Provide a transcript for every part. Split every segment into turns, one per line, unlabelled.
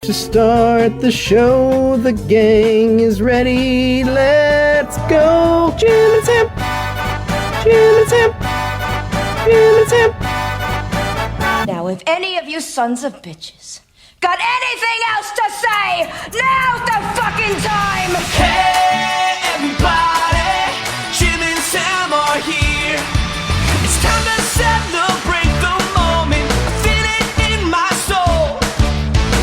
to start the show. The gang is ready. Let's go. Jim and Sam. Jim and Sam. Jim and Sam.
Now, if any of you sons of bitches got anything else to say, now's the fucking time!
Hey, everybody, Jim and Sam are here. It's time to celebrate the moment. I feel it in my soul.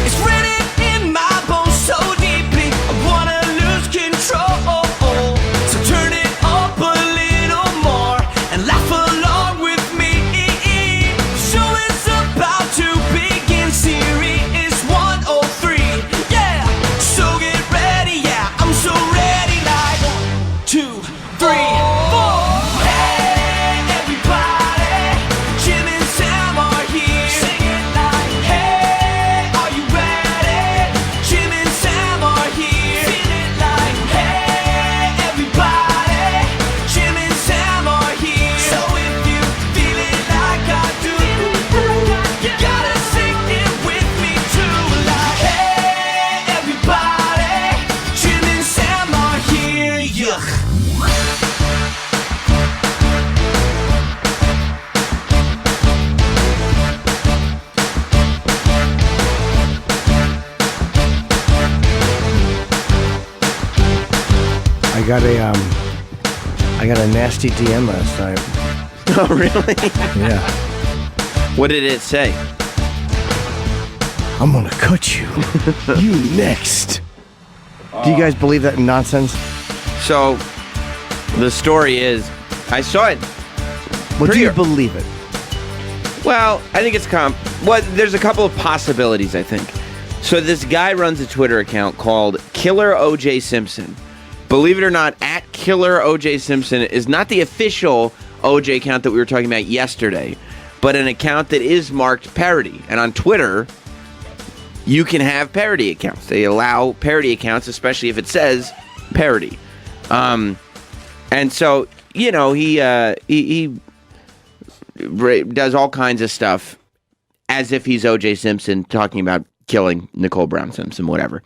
It's written in my bones so deeply. I wanna lose control. So turn it up a little more and laugh along with me. The show is about to begin. Series 103. Yeah, so get ready. Yeah, I'm so ready. Like 1, 2, 3, 4. Hey, everybody, Jim and Sam are here. Sing it like, hey, are you ready? Jim and Sam are here. Feel it like, hey, everybody, Jim and Sam are here. So if you feel it like I do, you gotta sing it with me too. Like, hey, everybody, Jim and Sam are here. Yuck.
I got a nasty DM last night.
Oh, really?
Yeah.
What did it say?
I'm gonna cut you. You next. Do you guys believe that nonsense?
So, the story is, I saw it.
Well, do
Pretty-
you believe it?
Well, I think it's well, there's a couple of possibilities, I think. So this guy runs a Twitter account called Killer OJ Simpson. Believe it or not, at Killer OJ Simpson is not the official OJ account that we were talking about yesterday, but an account that is marked parody. And on Twitter, you can have parody accounts. They allow parody accounts, especially if it says parody. And so, you know, he does all kinds of stuff as if he's O.J. Simpson talking about killing Nicole Brown Simpson, whatever.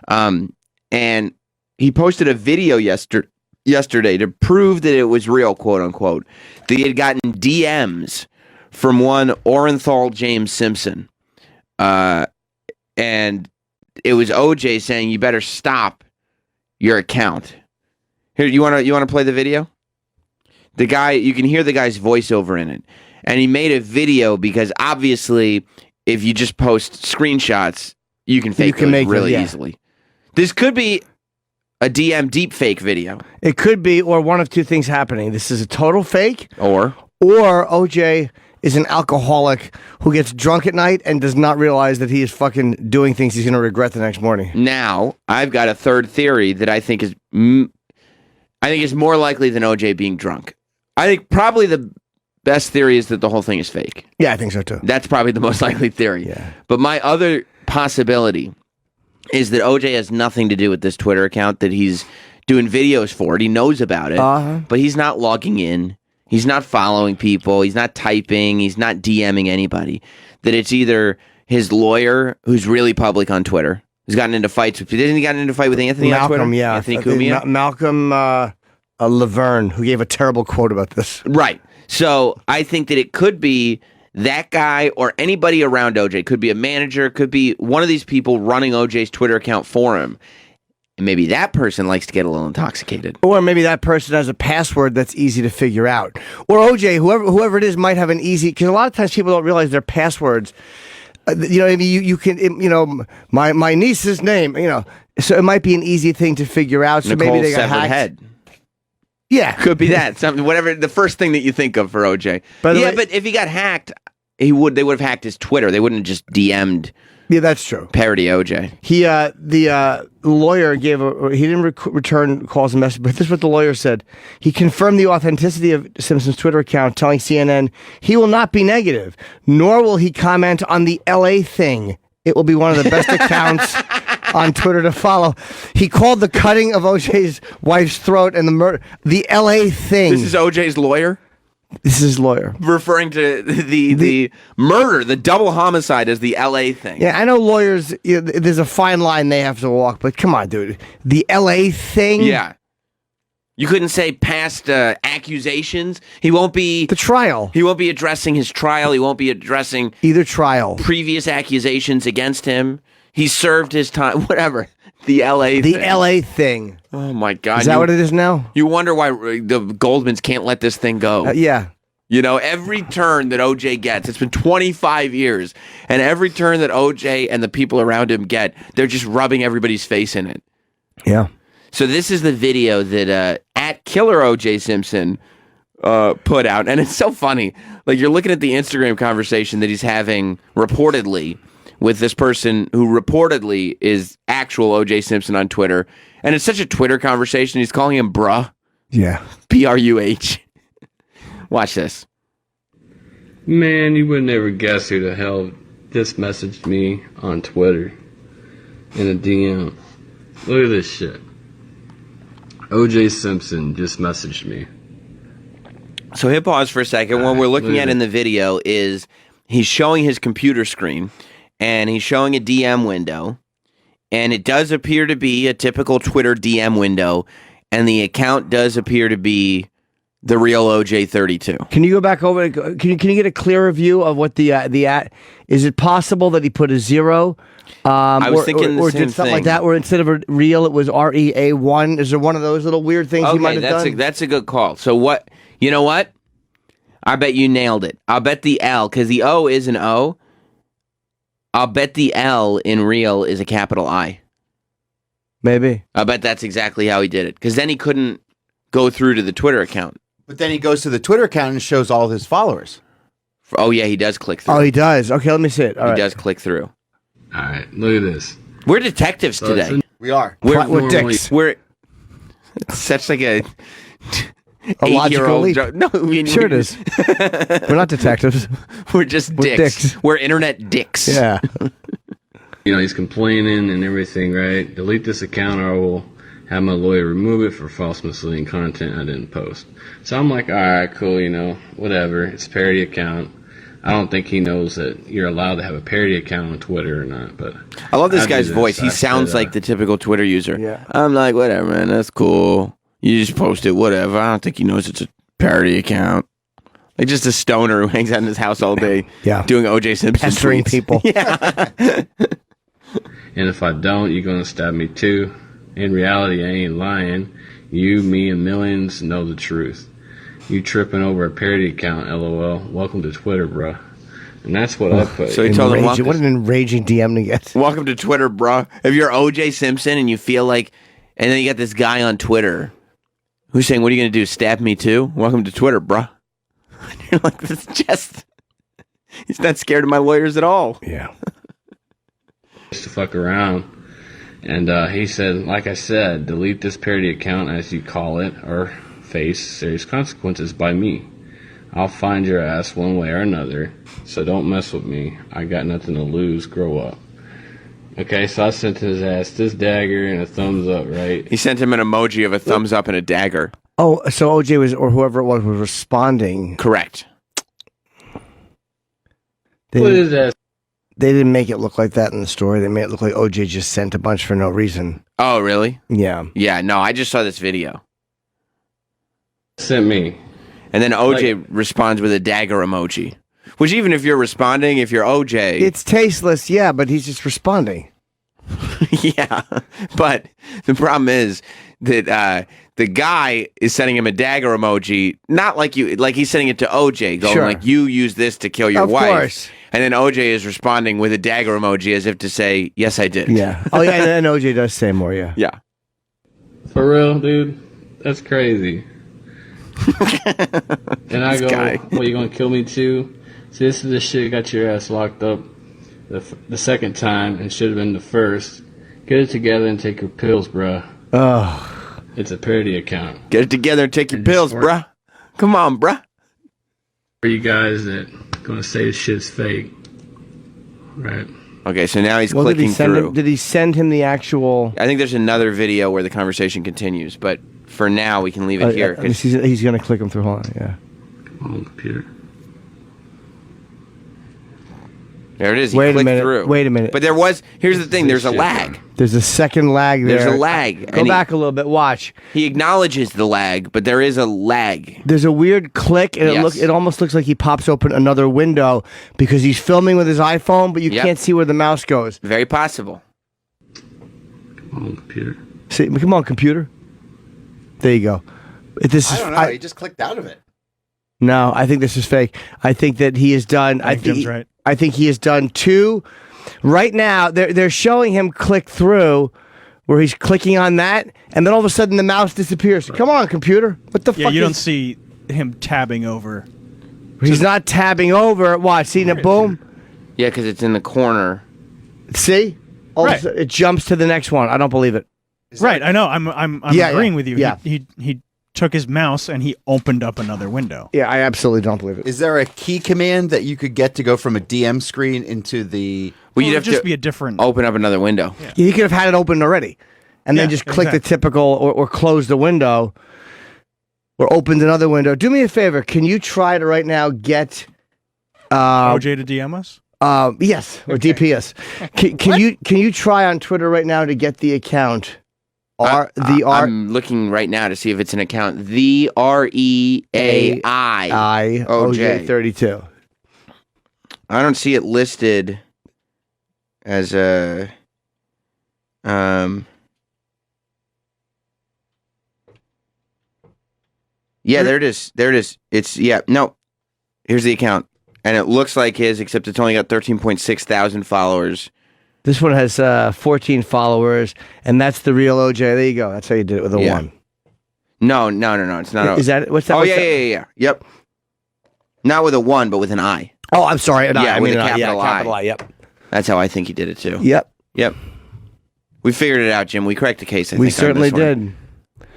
And he posted a video yesterday to prove that it was real, quote unquote. That he had gotten DMs from one Orenthal James Simpson. And it was O.J. saying, you better stop your account. Here, you want to play the video? The guy, you can hear the guy's voiceover in it. And he made a video because obviously if you just post screenshots, you can fake those really easily. This could be a DM deepfake video.
It could be, or one of two things happening. This is a total fake,
Or
OJ is an alcoholic who gets drunk at night and does not realize that he is fucking doing things he's going to regret the next morning.
now I've got a third theory that I think is more likely than OJ being drunk. I think probably the best theory is that the whole thing is fake.
Yeah, I think so too.
That's probably the most likely theory.
Yeah.
But my other possibility is that OJ has nothing to do with this Twitter account, that he's doing videos for it. He knows about it, but he's not logging in. He's not following people. He's not typing. He's not DMing anybody. That it's either his lawyer, who's really public on Twitter, who's gotten into fights with... Didn't he get into a fight with Anthony on Twitter?
Malcolm, yeah.
Anthony Cumia?
Malcolm Laverne, who gave a terrible quote about this.
Right. So I think that it could be that guy or anybody around OJ. Could be a manager. Could be one of these people running OJ's Twitter account for him. And maybe that person likes to get a little intoxicated.
Or maybe that person has a password that's easy to figure out. Or OJ, whoever it is, might have an easy... Because a lot of times people don't realize their passwords. You know, you can... You know, my niece's name, you know. So it might be an easy thing to figure out. So
Nicole
maybe they got
Severed
hacked.
Head.
Yeah.
Could be that. Something, whatever, the first thing that you think of for OJ.
By the
Yeah,
way-
but if he got hacked, they would have hacked his Twitter. They wouldn't have just DM'd
Yeah, that's true.
parody OJ.
He, the lawyer he didn't return calls and messages, but this is what the lawyer said. He confirmed the authenticity of Simpson's Twitter account, telling CNN he will not be negative, nor will he comment on the LA thing. It will be one of the best accounts on Twitter to follow. He called the cutting of OJ's wife's throat and the murder the LA thing.
This is OJ's lawyer?
This is his lawyer.
referring to the murder, the double homicide as the LA thing.
Yeah, I know lawyers, there's a fine line they have to walk, but come on, dude. The LA thing?
Yeah. You couldn't say past accusations. He won't be
The trial.
He won't be addressing his trial. He won't be addressing
Either trial.
previous accusations against him. He served his time. Whatever. The LA
The
thing.
LA thing.
Oh my God.
Is that what it is now?
You wonder why the Goldmans can't let this thing go.
Yeah.
You know, every turn that OJ gets, it's been 25 years, and every turn that OJ and the people around him get, they're just rubbing everybody's face in it.
Yeah.
So this is the video that at Killer OJ Simpson put out, and it's so funny. Like, you're looking at the Instagram conversation that he's having reportedly with this person who reportedly is actual OJ Simpson on Twitter, and it's such a Twitter conversation. He's calling him bruh.
Yeah.
BRUH. Watch this.
Man, you would never guess who the hell just messaged me on Twitter in a DM. Look at this shit. OJ Simpson just messaged me.
So hit pause for a second. What we're looking at in the video is he's showing his computer screen, and he's showing a DM window, and it does appear to be a typical Twitter DM window, and the account does appear to be the real OJ32.
Can you go back over? Can you get a clearer view of what the at? Is it possible that he put a zero?
I was thinking the
or
same
did something
thing.
like that, where instead of a real, it was REA1. Is there one of those little weird things he might
Okay,
have done?
that's a good call. So what? You know what? I bet you nailed it. I'll bet the L, because the O is an O. I'll bet the L in real is a capital I.
Maybe.
I bet that's exactly how he did it, because then he couldn't go through to the Twitter account.
But then he goes to the Twitter account and shows all his followers.
Oh yeah, he does click through.
Oh, he does. Okay, let me see it. All
he
right.
does click through.
Alright, look at this.
We're detectives
So it's
today.
We are.
We're dicks.
We're it's such like a
A logical leap.
No, I mean,
Sure it is. We're not detectives.
We're just
We're
dicks.
dicks.
We're internet dicks.
Yeah.
You know, he's complaining and everything, right? Delete this account or I will have my lawyer remove it for false misleading content I didn't post. So I'm like, alright, cool, you know, whatever. It's a parody account. I don't think he knows that you're allowed to have a parody account on Twitter or not, but
I love this
I do
guy's voice. He
I
sounds
said,
like the typical Twitter user.
Yeah.
I'm like, whatever, man. That's cool. You just post it, whatever. I don't think he knows it's a parody account. Like just a stoner who hangs out in his house all day,
Yeah.
doing OJ Simpson
Pestering
tweets.
people.
Yeah.
and if I don't, you're gonna stab me too. In reality, I ain't lying. You, me, and millions know the truth. You tripping over a parody account, lol. Welcome to Twitter, bruh. And that's what I put.
So he told him,
What an enraging DM to get.
welcome to Twitter, bro. If you're OJ Simpson and you feel like, and then you got this guy on Twitter who's saying, what are you going to do, stab me too? Welcome to Twitter, bro. And you're like, this is just, he's not scared of my lawyers at all.
Yeah.
Just to fuck around. And he said, like I said, delete this parody account, as you call it, or face serious consequences by me. I'll find your ass one way or another, so don't mess with me. I got nothing to lose. Grow up. Okay, so I sent his ass this dagger and a thumbs up, right?
He sent him an emoji of a thumbs up and a dagger.
Oh, so OJ was, or whoever it was responding.
Correct.
They,
What is that?
they didn't make it look like that in the story. They made it look like OJ just sent a bunch for no reason.
Oh, really?
Yeah.
Yeah, no, I just saw this video.
Sent me.
And then OJ responds with a dagger emoji. Which even if you're responding, if you're OJ...
It's tasteless, yeah, but he's just responding.
yeah, but the problem is that the guy is sending him a dagger emoji, not like he's sending it to OJ, going
Sure.
like, you use this to kill your
Of
wife.
course.
And then OJ is responding with a dagger emoji as if to say, yes, I did.
Yeah. Oh, yeah, and OJ does say more, yeah.
Yeah.
For real, dude? That's crazy. And I go,
guy.
what, you gonna kill me too? See, this is the shit got your ass locked up the second time and should have been the first. Get it together and take your pills, bruh.
Oh.
It's a parody account.
Get it together and take your pills, bruh. Come on, bruh.
For you guys that gonna say this shit's fake, right?
Okay, so now he's
Well,
clicking through.
did he send him the actual...
I think there's another video where the conversation continues, but for now we can leave it here. 'Cause
he's going to click him through. Hold on, yeah.
On computer.
There it is. He
Wait a
clicked
minute.
through.
Wait a minute.
But here's the thing. There's a lag.
There's a second lag there.
There's a lag.
Go back a little bit. Watch.
He acknowledges the lag, but there is a lag.
There's a weird click, and
Yes.
it almost looks like he pops open another window because he's filming with his iPhone, but you
Yep.
can't see where the mouse goes.
Very possible.
On computer.
See, come on, computer. There you go. This is.
I don't know. He just clicked out of it.
No, I think this is fake. I think that he has done.
I think Jim's right.
I think he has done two. Right now, they're showing him click through, where he's clicking on that, and then all of a sudden the mouse disappears. Come on, computer. What the
Yeah,
fuck?
you don't see him tabbing over.
He's not tabbing over. Watch. See, now boom.
Yeah, because it's in the corner.
See. All of a
Right.
sudden, it jumps to the next one. I don't believe it.
Right, I know. I'm
Yeah,
agreeing
yeah,
with you.
yeah.
He took his mouse and he opened up another window.
Yeah, I absolutely don't believe it.
Is there a key command that you could get to go from a DM screen into the?
Well,
It
you'd
would
have
just
to
be a different.
open up another window.
He could have had it open already, and then
Yeah,
just click the
exactly.
typical or close the window, or opened another window. Do me a favor. Can you try to right now get?
OJ to DM us.
Yes, or DPS. Can you try on Twitter right now to get the account?
I'm looking right now to see if it's an account. The REAI
OJ32.
I don't see it listed as a Yeah, there it is. There it is. It's no. Here's the account. And it looks like his, except it's only got 13.6 thousand followers.
This one has 14 followers, and that's the real OJ. There you go. That's how you did it with a one.
No. It's not.
Is that what's that?
Oh
what's
yeah,
that?
yeah. Yep. Not with a 1, but with an I.
Oh, I'm sorry. No,
Yeah,
I
with
mean
a capital I.
capital I. Yep.
That's how I think he did it too.
Yep.
Yep. We figured it out, Jim. We cracked the case. I
We
think, on
certainly
this one.
did.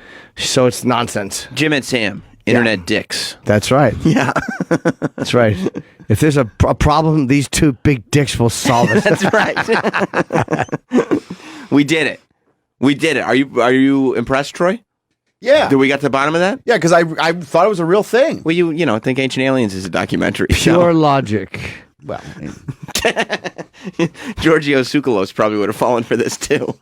So it's nonsense.
Jim and Sam, internet dicks.
That's right.
Yeah.
That's right. If there's a problem, these two big dicks will solve it.
That's right. We did it. We did it. Are you impressed, Troy?
Yeah.
Did we get to the bottom of that?
Yeah, because I thought it was a real thing.
Well, you think Ancient Aliens is a documentary.
Pure logic.
Well,
Giorgio Tsoukalos probably would have fallen for this too.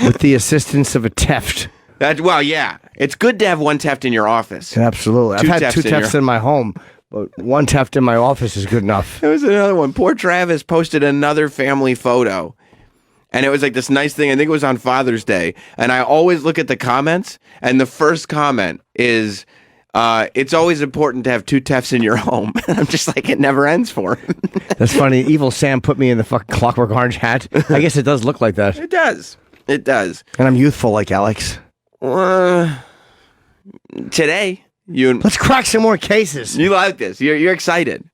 With the assistance of a theft.
Well, yeah. It's good to have one theft in your office.
Absolutely.
Two
I've had
thefts
two
in
thefts
your-
in my home, but one theft in my office is good enough.
There was another one. Poor Travis posted another family photo. And it was like this nice thing. I think it was on Father's Day. And I always look at the comments. And the first comment is, it's always important to have two thefts in your home. I'm just like, it never ends for him.
That's funny. Evil Sam put me in the fucking Clockwork Orange hat. I guess it does look like that.
It does. It does.
And I'm youthful like Alex.
Today,
Let's crack some more cases.
you like this. You're excited.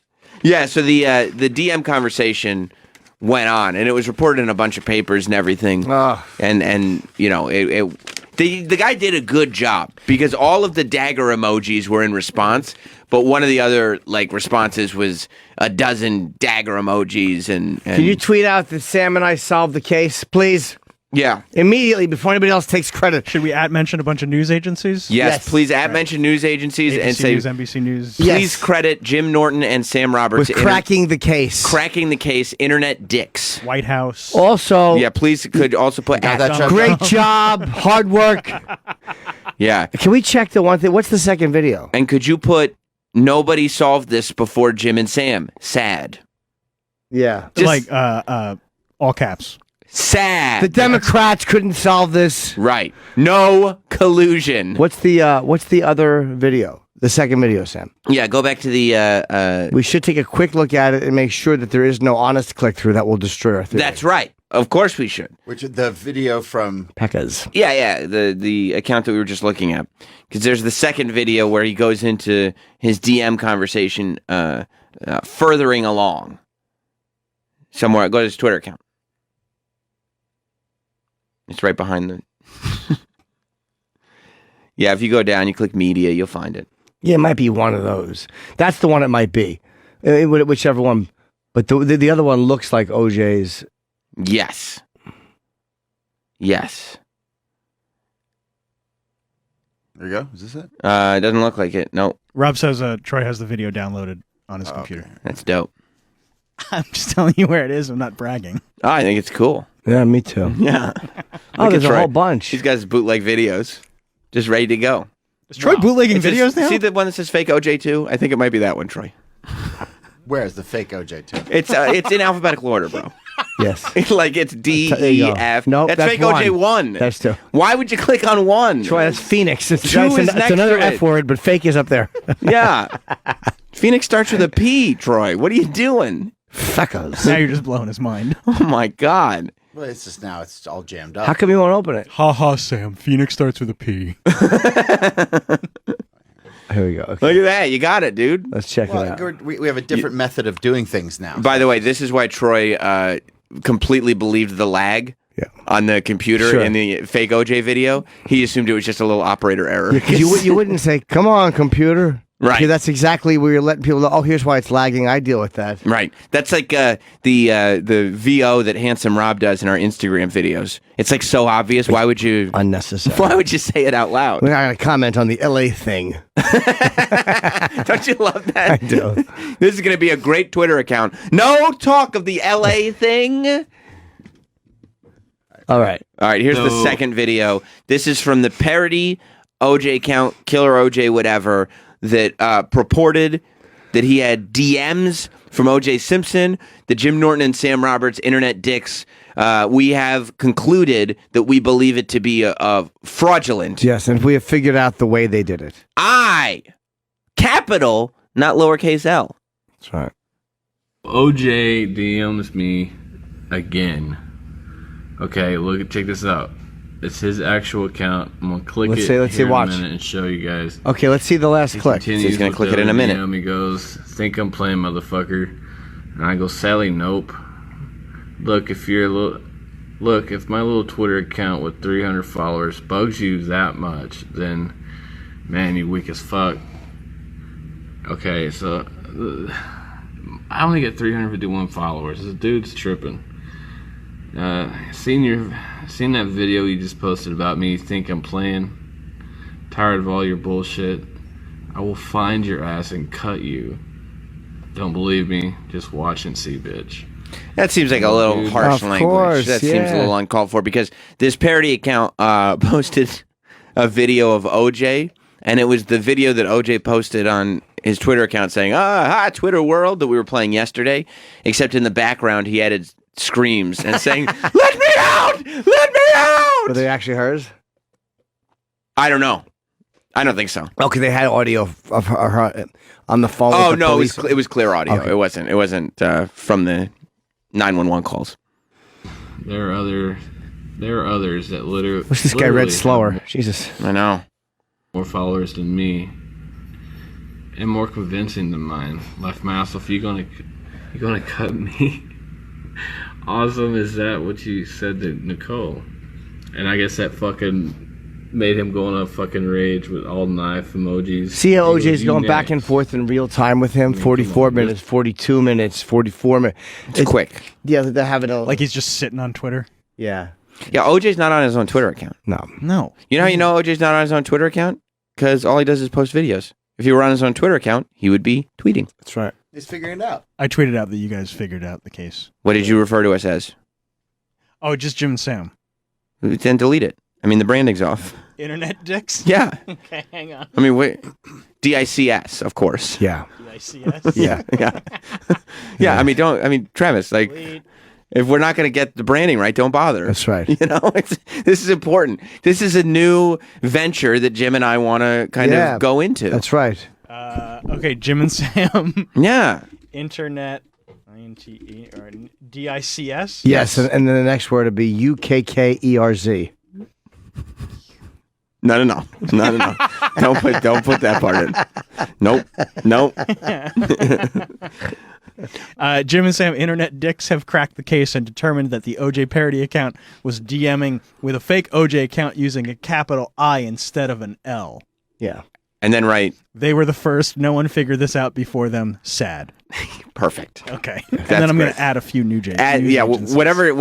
Yeah, so the DM conversation went on, and it was reported in a bunch of papers and everything. And you know, the guy did a good job because all of the dagger emojis were in response, but one of the other responses was a dozen dagger emojis. And
Can you tweet out that Sam and I solved the case, please?
Yeah.
Immediately before anybody else takes credit.
Should we mention a bunch of news agencies?
Yes, please mention news agencies and
ABC
say
News, NBC News.
Yeah.
please
Yes.
credit Jim Norton and Sam Roberts
With cracking the case.
cracking the case. Internet dicks.
White House.
Also,
Yeah, please could also put
Got
at-
that, Chuck?
great job, hard work.
yeah,
Can we check the one thing? What's the second video?
and could you put nobody solved this before Jim and Sam? Sad.
Yeah.
Just
All caps.
sad.
The Democrats couldn't solve this.
Right. No collusion.
What's the other video? The second video, Sam.
Yeah, go back to the
We should take a quick look at it and make sure that there is no honest click through that will destroy our theory.
that's right. Of course we should.
which the video from
Pekkas.
Yeah, the account that we were just looking at. Because there's the second video where he goes into his DM conversation furthering along. Somewhere, go to his Twitter account. It's right behind the... Yeah, if you go down, you click media, you'll find it.
Yeah, it might be one of those. That's the one it might be. Whichever one. But the other one looks like OJ's.
Yes. Yes.
There you go. Is this it?
It doesn't look like it. No,
Rob says Troy has the video downloaded on his computer.
that's dope.
I'm just telling you where it is. I'm not bragging.
Oh, I think it's cool.
Yeah, me too.
Yeah.
Oh,
Look
there's
at
a
Troy.
whole bunch.
He's got his bootleg videos, just ready to go.
Is Troy bootlegging
It says-
videos now?
See the one that says fake OJ too? I think it might be that one, Troy.
Where's the fake OJ too?
It's in alphabetical order, bro.
Yes.
Like it's D,
There you
E,
go.
F.
Nope,
that's
that's
fake OJ
one.
1.
That's two.
Why would you click on 1?
Troy, that's Phoenix. It's,
Two is
it's
next
another
to it.
F word, but fake is up there.
Yeah. Phoenix starts with a P, Troy. What are you doing?
Fuckers.
Now you're just blowing his mind.
Oh my God.
Well, it's just now it's all jammed up.
How come you won't open it?
Ha ha, Sam. Phoenix starts with a P.
Here we go. Okay.
Look at that. You got it, dude.
Let's check it
Well,
out.
we have a different method of doing things now.
By the way, this is why Troy completely believed the lag
Yeah.
on the computer
Sure.
in the fake OJ video. He assumed it was just a little operator error.
Because you wouldn't say, "Come on, computer."
Right.
Okay, that's exactly where you're letting people know. Oh, here's why it's lagging. I deal with that.
Right. That's like the VO that Handsome Rob does in our Instagram videos. It's like so obvious. Why would you?
Unnecessary.
Why would you say it out loud?
We're not going to comment on the LA thing.
Don't you love that?
I do.
This is going to be a great Twitter account. No talk of the LA thing.
All right.
All right, here's the second video. This is from the parody OJ account, Killer OJ, whatever, that purported that he had DMs from OJ Simpson, the Jim Norton and Sam Roberts internet dicks. We have concluded that we believe it to be a fraudulent.
Yes, and we have figured out the way they did it.
Capital, not lowercase l.
That's right.
OJ DMs me again. Okay, check this out. It's his actual account. I'm gonna click
Let's
it
see,
here
watch.
in a minute and show you guys.
Okay, let's see the last click.
Continues
He's gonna
with
click
the
it in a
other
minute.
DM. He goes, "Think I'm playing, motherfucker?" And I go, "Sally, nope. Look, if my little Twitter account with 300 followers bugs you that much, then man, you weak as fuck." Okay, so I only get 351 followers. This dude's tripping. Seen that video you just posted about me? Think I'm playing? Tired of all your bullshit? I will find your ass and cut you. Don't believe me? Just watch and see, bitch.
That seems like a little harsh
Of
language.
course,
That seems a
yeah.
little uncalled for because this parody account posted a video of OJ, and it was the video that OJ posted on his Twitter account saying, hi, Twitter world, that we were playing yesterday, except in the background he added screams and saying, let me out! Let me out!
Were they actually hers?
I don't know. I don't think so.
Okay, they had audio of her on the phone.
Oh,
with the
no,
police.
it was clear audio.
Okay.
It wasn't from the 911 calls.
There are others that literally.
Wish this guy read slower. Jesus.
I know.
More followers than me, and more convincing than mine. Left mouse, if you're gonna cut me. Awesome, is that what you said to Nicole? And I guess that fucking made him go on a fucking rage with all knife emojis.
See how
He goes,
OJ's
"You
going back
next."
and forth in real time with him? 44 minutes, 42 minutes, 44 minutes.
It's quick.
Yeah, they're having a...
Like he's just sitting on Twitter.
Yeah.
Yeah, OJ's not on his own Twitter account.
No.
No.
You know how you know OJ's not on his own Twitter account? Because all he does is post videos. If he were on his own Twitter account, he would be tweeting.
That's right.
He's figuring it out.
I tweeted out that you guys figured out the case.
What did you refer to us as?
Oh, just Jim and Sam.
Then delete it. I mean, the branding's off.
Internet dicks?
Yeah.
Okay, hang on.
I mean, wait. DICS, of course.
Yeah.
DICS?
Yeah.
Yeah. Yeah. I mean, Travis, like, if we're not going to get the branding right, don't bother.
That's right.
You know, this is important. This is a new venture that Jim and I want to kind of go into.
That's right.
Okay, Jim and Sam.
Yeah.
Internet, INTE, or DICS?
Yes, and then the next word would be UKKERZ.
No. Don't put that part in. Nope.
Jim and Sam internet dicks have cracked the case and determined that the OJ parody account was DMing with a fake OJ account using a capital I instead of an L.
Yeah.
And then write,
They were the first. No one figured this out before them. Sad.
perfect.
Okay. And then I'm going to add a few new J's.
However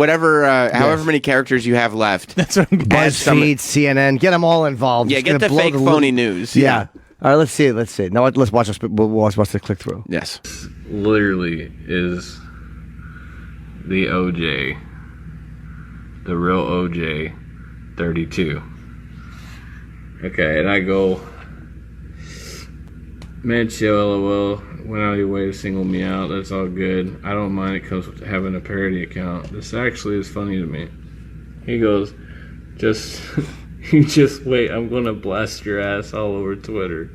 many characters you have left.
That's what I'm going to
Add some-
BuzzFeed, CNN, get them all involved.
Yeah,
It's
get
gonna
the
blow
fake
lo-
phony news.
Yeah. All right, let's see. Now let's watch this. We'll watch the click through.
Yes.
Literally is the OJ, the real OJ, 32. Okay, and I go, man, chill, LOL. Went out of your way to single me out. That's all good. I don't mind. It comes with having a parody account. This actually is funny to me. He goes, you just wait. I'm gonna blast your ass all over Twitter.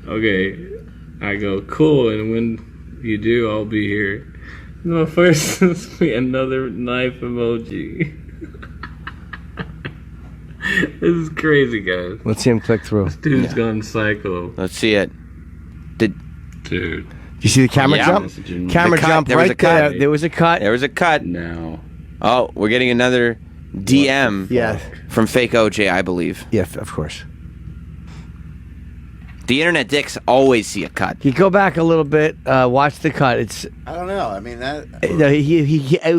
Okay, I go, cool. And when you do, I'll be here. No, first sends me another knife emoji. This is crazy, guys.
Let's see him click through.
Dude's gone psycho.
Let's see it. Did
Dude.
You see the camera
Yeah.
jump?
Messaging
Camera
The cut.
jump
There was
right
a cut.
there. There was a cut.
there was a cut?
now.
Oh, we're getting another DM
Yeah.
from fake OJ, I believe.
Yeah, of course.
The internet dicks always see a cut.
You go back a little bit, watch the cut. It's
I don't know. I mean that.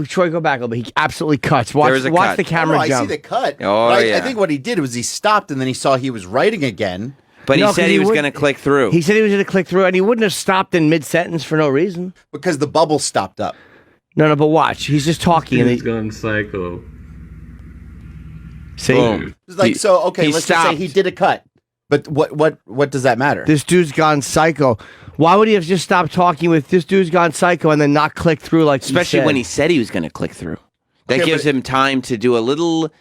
Troy, go back a little bit. He absolutely cuts. Watch,
There was a
watch
cut.
the camera
I see
jump.
the cut.
Oh,
But I
yeah.
think what he did was he stopped and then he saw he was writing again.
But
No,
he
'cause
said
he
he was
would-
going to click through.
He said he was going to click through, and he wouldn't have stopped in mid-sentence for no reason.
Because the bubble stopped up.
No, but watch. He's just talking. And
Dude's
he,
gone psycho.
see,
Boom.
It's like,
He-
so, okay,
he
let's just say
stopped.
he did a cut. But what does that matter?
this dude's gone psycho. Why would he have just stopped talking with this dude's gone psycho and then not click through like
Especially
said?
when he said he was going to click through. That
Okay,
gives
but-
him time to do a little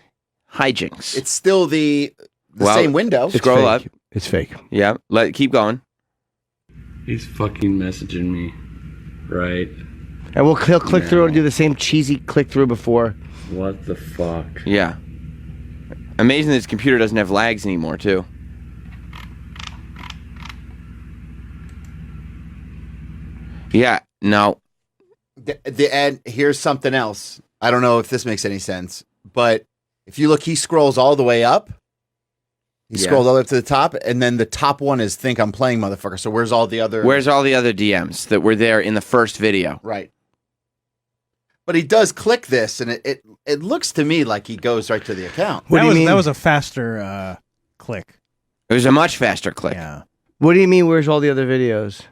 hijinks.
It's still the
Well,
same window.
It's
Scroll
fake.
up.
It's fake.
Yeah, keep going.
He's fucking messaging me. Right?
And he'll click through and
No.
do the same cheesy click through before.
What the fuck?
Yeah. Amazing this computer doesn't have lags anymore, too. Yeah, no.
And here's something else. I don't know if this makes any sense, but if you look, he scrolls all the way up. He
Yeah.
scrolled all the way up to the top, and then the top one is "Think I'm Playing, Motherfucker." So where's all the other?
Where's all the other DMs that were there in the first video?
Right. But he does click this, and it looks to me like he goes right to the account.
What do you mean?
That was a faster click.
It was a much faster click.
Yeah.
What do you mean? Where's all the other videos?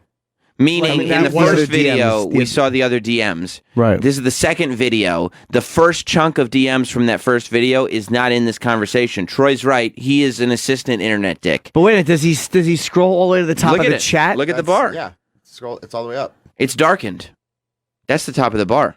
Meaning,
Well, I mean,
in the
that was
first
the DMs,
video, we
the-
saw the other DMs.
Right.
This is the second video. The first chunk of DMs from that first video is not in this conversation. Troy's right. He is an assistant internet dick.
But wait a minute. Does he scroll all the way to the top
Look
of
at
the
it.
chat?
Look at the
That's-
bar.
Yeah. Scroll. It's all the way up.
It's darkened. That's the top of the bar.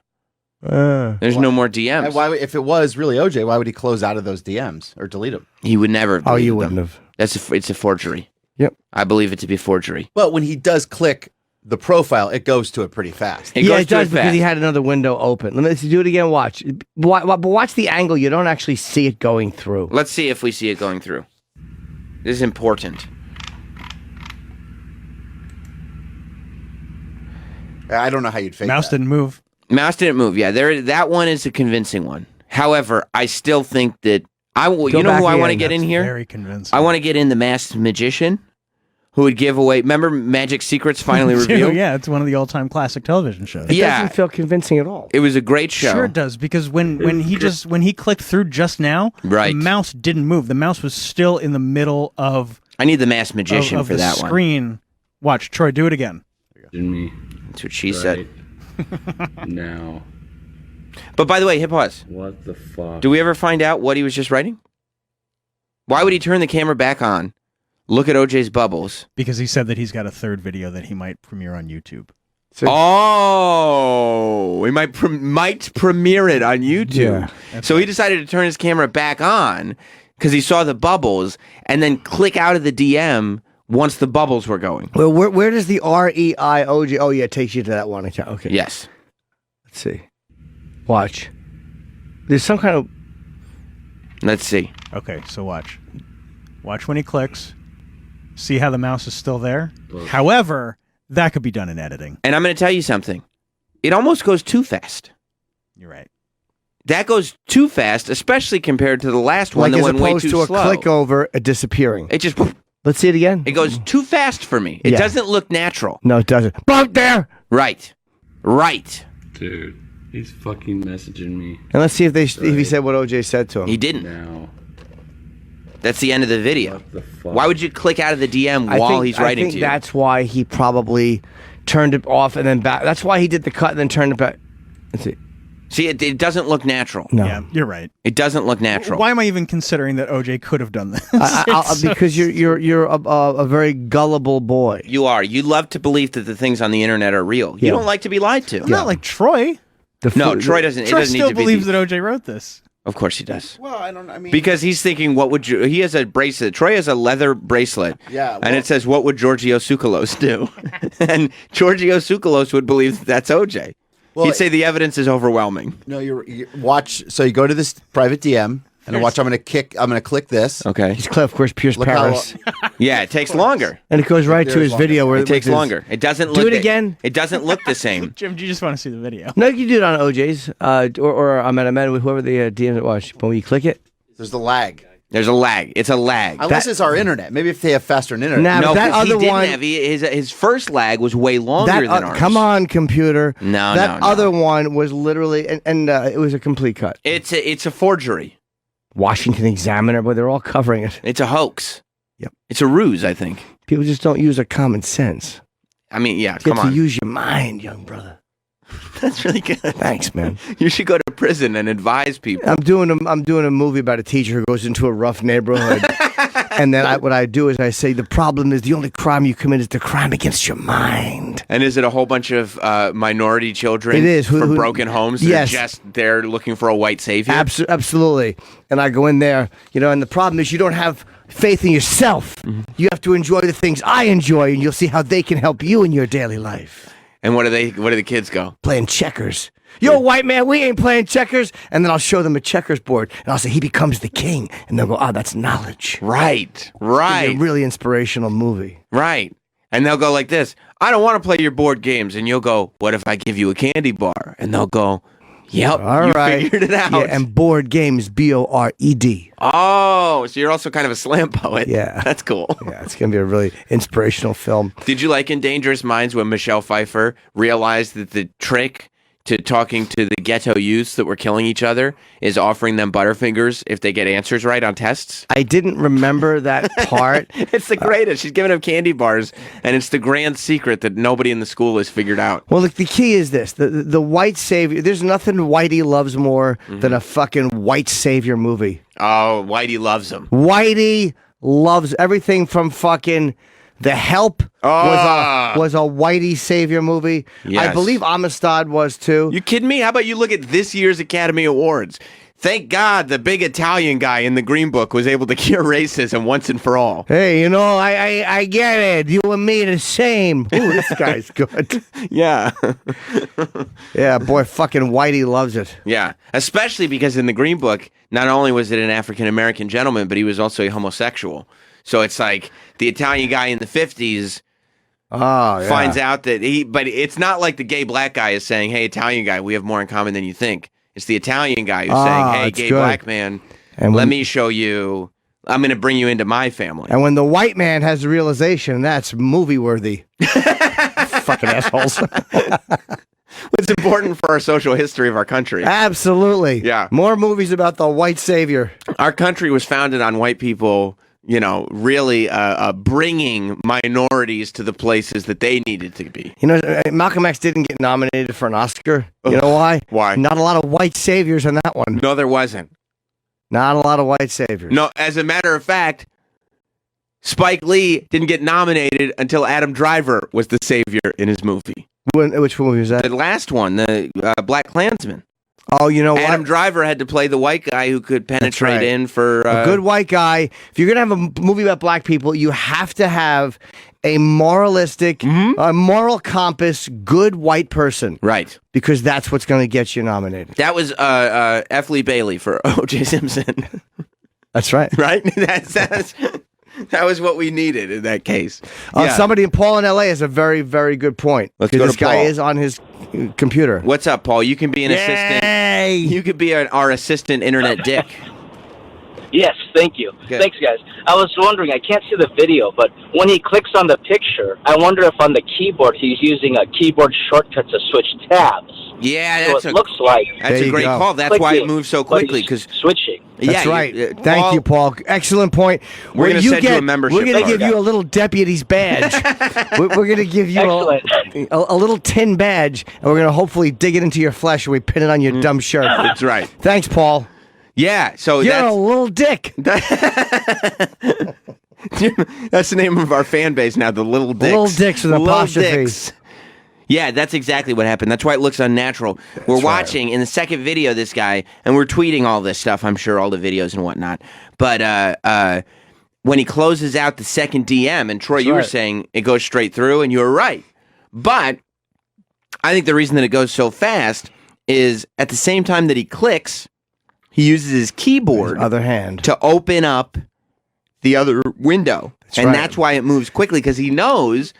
Uh,
There's no more DMs.
And why, if it was really OJ, why would he close out of those DMs or delete them?
He would never have
oh, you
deleted
wouldn't
them.
have.
It's a forgery.
Yep.
I believe it to be forgery.
But when he does click the profile, it goes to it pretty fast.
It
Yeah,
goes
it
to
does
it
because
fast.
he had another window open. Let me do it again. Watch. But watch the angle. You don't actually see it going through.
Let's see if we see it going through. This is important.
I don't know how you'd fake
Mouse
that.
didn't move.
Mouse didn't move. Yeah, that one is a convincing one. However, I still think that you know
back
who I
again.
want to get in
That's
here?
Very convincing.
I want to get in the masked magician who would give away. Remember Magic Secrets finally revealed?
Yeah, it's one of the all-time classic television shows.
It
Yeah.
doesn't feel convincing at all.
It was a great show.
Sure it does, because when he clicked through just now,
Right.
the mouse didn't move. The mouse was still in the middle of
I need the masked magician
of
for
the
that one.
screen. Watch, Troy, do it again.
Me.
That's what she said.
Right. Now.
But by the way, hit pause.
What the fuck?
Do we ever find out what he was just writing? Why would he turn the camera back on, look at OJ's bubbles?
Because he said that he's got a third video that he might premiere on YouTube.
Oh, we might premiere it on YouTube.
Yeah.
So he decided to turn his camera back on because he saw the bubbles and then click out of the DM once the bubbles were going.
Well, where does the REIOJ? Oh, yeah, it takes you to that one account. Okay.
Yes.
Let's see. Watch. There's some kind of.
Let's see.
Okay, so watch. Watch when he clicks. See how the mouse is still there? However, that could be done in editing.
And I'm going to tell you something. It almost goes too fast.
You're right.
That goes too fast, especially compared to the last one
Like
that
as
went way
opposed
too
to a
slow.
click over, a disappearing.
It just
Let's see it again.
It goes too fast for me. It
Yeah.
doesn't look natural.
No, it doesn't. Bump there.
Right.
Dude, he's fucking messaging me
And let's see if he said what OJ said to him.
He didn't.
now.
That's the end of the video.
What the fuck?
Why would you click out of the DM while he's writing
I think
to you?
that's why he probably turned it off and then back. That's why he did the cut and then turned it back. Let's see.
See, it doesn't look natural.
No.
Yeah, you're right.
It doesn't look natural.
Why am I even considering that OJ could have done this?
Because you're a very gullible boy.
You are. You love to believe that the things on the internet are real. You
Yeah.
don't like to be lied to.
Not like Troy.
No, Troy doesn't.
Troy
it doesn't
still
need to
believes
be.
that OJ wrote this.
Of course he does.
Well, I mean,
Because he's thinking, what would you? He has a bracelet. Troy has a leather bracelet.
Yeah,
and it says, "What would Giorgio Tsoukalos do?" And Giorgio Tsoukalos would believe that that's OJ.
Well,
He'd say the evidence is overwhelming.
no, you watch. So you go to this private DM and watch. I'm going to click this.
Okay.
He's Cliff, of course, Pierce
Look
Paris.
Yeah, it takes longer.
And it goes right to his video where
It takes
with his-
longer. It doesn't
Do
look.
it again.
It doesn't look the same.
Jim, do you just want to see the video?
No, you do it on OJ's, or I'm at a man with whoever the DMs it was. But when you click it,
There's the lag.
There's a lag. It's a lag.
Unless it's our internet. Maybe if they have faster internet.
Nah,
No,
but that
'cause he
other
didn't
one,
have. His first lag was way longer
that
than ours.
come on, computer.
No,
that
no.
other one was literally, and it was a complete cut.
It's a forgery.
Washington Examiner, but they're all covering it.
It's a hoax.
Yep.
It's a ruse, I think.
People just don't use their common sense.
I mean, yeah,
You
come
have to
on.
use your mind, young brother.
That's really good.
Thanks, man.
You should go to prison and advise people.
I'm doing a movie about a teacher who goes into a rough neighborhood, and then what I do is I say the problem is the only crime you commit is the crime against your mind.
And is it a whole bunch of minority children
It is.
from broken homes that
Yes.
are just there looking for a white savior?
Absolutely. And I go in there, and the problem is you don't have faith in yourself.
Mm-hmm.
You have to enjoy the things I enjoy, and you'll see how they can help you in your daily life.
And what do the kids go?
Playing checkers. Yo, white man, we ain't playing checkers. And then I'll show them a checkers board, and I'll say he becomes the king, and they'll go, that's knowledge.
Right.
It's
Right.
a really inspirational movie.
Right. And they'll go like this. I don't want to play your board games. And you'll go, what if I give you a candy bar? And they'll go, yep,
All
you
right.
figured it out.
Yeah, and board games, BORED.
Oh, so you're also kind of a slam poet.
Yeah.
That's cool.
Yeah, it's going to be a really inspirational film.
Did you like in Dangerous Minds when Michelle Pfeiffer realized that the trick to talking to the ghetto youths that were killing each other is offering them Butterfingers if they get answers right on tests?
I didn't remember that part.
It's the greatest. She's giving them candy bars, and it's the grand secret that nobody in the school has figured out.
Well, look, the key is this. The white savior, there's nothing Whitey loves more than a fucking white savior movie.
Oh, Whitey loves them.
Whitey loves everything from fucking The Help was a Whitey savior movie.
Yes.
I believe Amistad was too.
You kidding me? How about you look at this year's Academy Awards? Thank God the big Italian guy in the Green Book was able to cure racism once and for all.
Hey, I get it. You and me the same. Ooh, this guy's good.
Yeah.
Yeah, boy, fucking Whitey loves it.
Yeah. Especially because in the Green Book, not only was it an African American gentleman, but he was also a homosexual. So it's like the Italian guy in the 50s finds out that but it's not like the gay black guy is saying, hey, Italian guy, we have more in common than you think. It's the Italian guy who's saying, hey,
that's
gay
good.
black man,
And
let
when-
me show you, I'm going to bring you into my family.
And when the white man has the realization, that's movie worthy. Fucking assholes.
It's important for our social history of our country.
Absolutely.
Yeah.
More movies about the white savior.
Our country was founded on white people, really bringing minorities to the places that they needed to be.
Malcolm X didn't get nominated for an Oscar. You know why?
Why?
Not a lot of white saviors in that one.
No, there wasn't.
Not a lot of white saviors.
No, as a matter of fact, Spike Lee didn't get nominated until Adam Driver was the savior in his movie.
Which movie was that?
The last one, the Black Klansman.
Oh, you know
Adam
what?
Driver had to play the white guy who could penetrate
right.
in for...
A good white guy. If you're going to have a movie about black people, you have to have a moralistic, a moral compass, good white person.
Right.
Because that's what's going to get you nominated.
That was F. Lee Bailey for O.J. Simpson.
That's right.
Right? That was what we needed in that case. Yeah.
Somebody in Paul in LA has a very, very good point.
Let's
Because
go
this
to
guy
Paul.
is on his computer.
What's up, Paul? You can be an assistant.
Yay!
You could be our assistant internet dick.
Yes, thank you.
Good.
Thanks, guys. I was wondering, I can't see the video, but when he clicks on the picture, I wonder if on the keyboard he's using a keyboard shortcut to switch tabs.
Yeah,
So
that's
it looks like
that's
There
a
you
great
go.
call. That's why it
clicking,
moves so
but
quickly
he's
because
switching.
That's right. Thank
Paul,
you, Paul. Excellent point.
We're gonna send you a membership
We're going to
card.
give you a little deputy's badge. we're going to give you a little tin badge, and we're going to hopefully dig it into your flesh and we pin it on your dumb shirt.
That's right.
Thanks, Paul.
Yeah, so
You're a
that's
little dick.
that's the name of our fan base now, the Little Dicks.
Little Dicks with an
Little
apostrophe.
Dicks. Yeah, that's exactly what happened. That's why it looks unnatural. We're watching in the second video this guy, and we're tweeting all this stuff, I'm sure, all the videos and whatnot. But when he closes out the second DM, and Troy, you were saying it goes straight through, and you were right. But I think the reason that it goes so fast is at the same time that he clicks, he uses his keyboard
Other hand.
to open up the other window.
right.
That's why it moves quickly, because he knows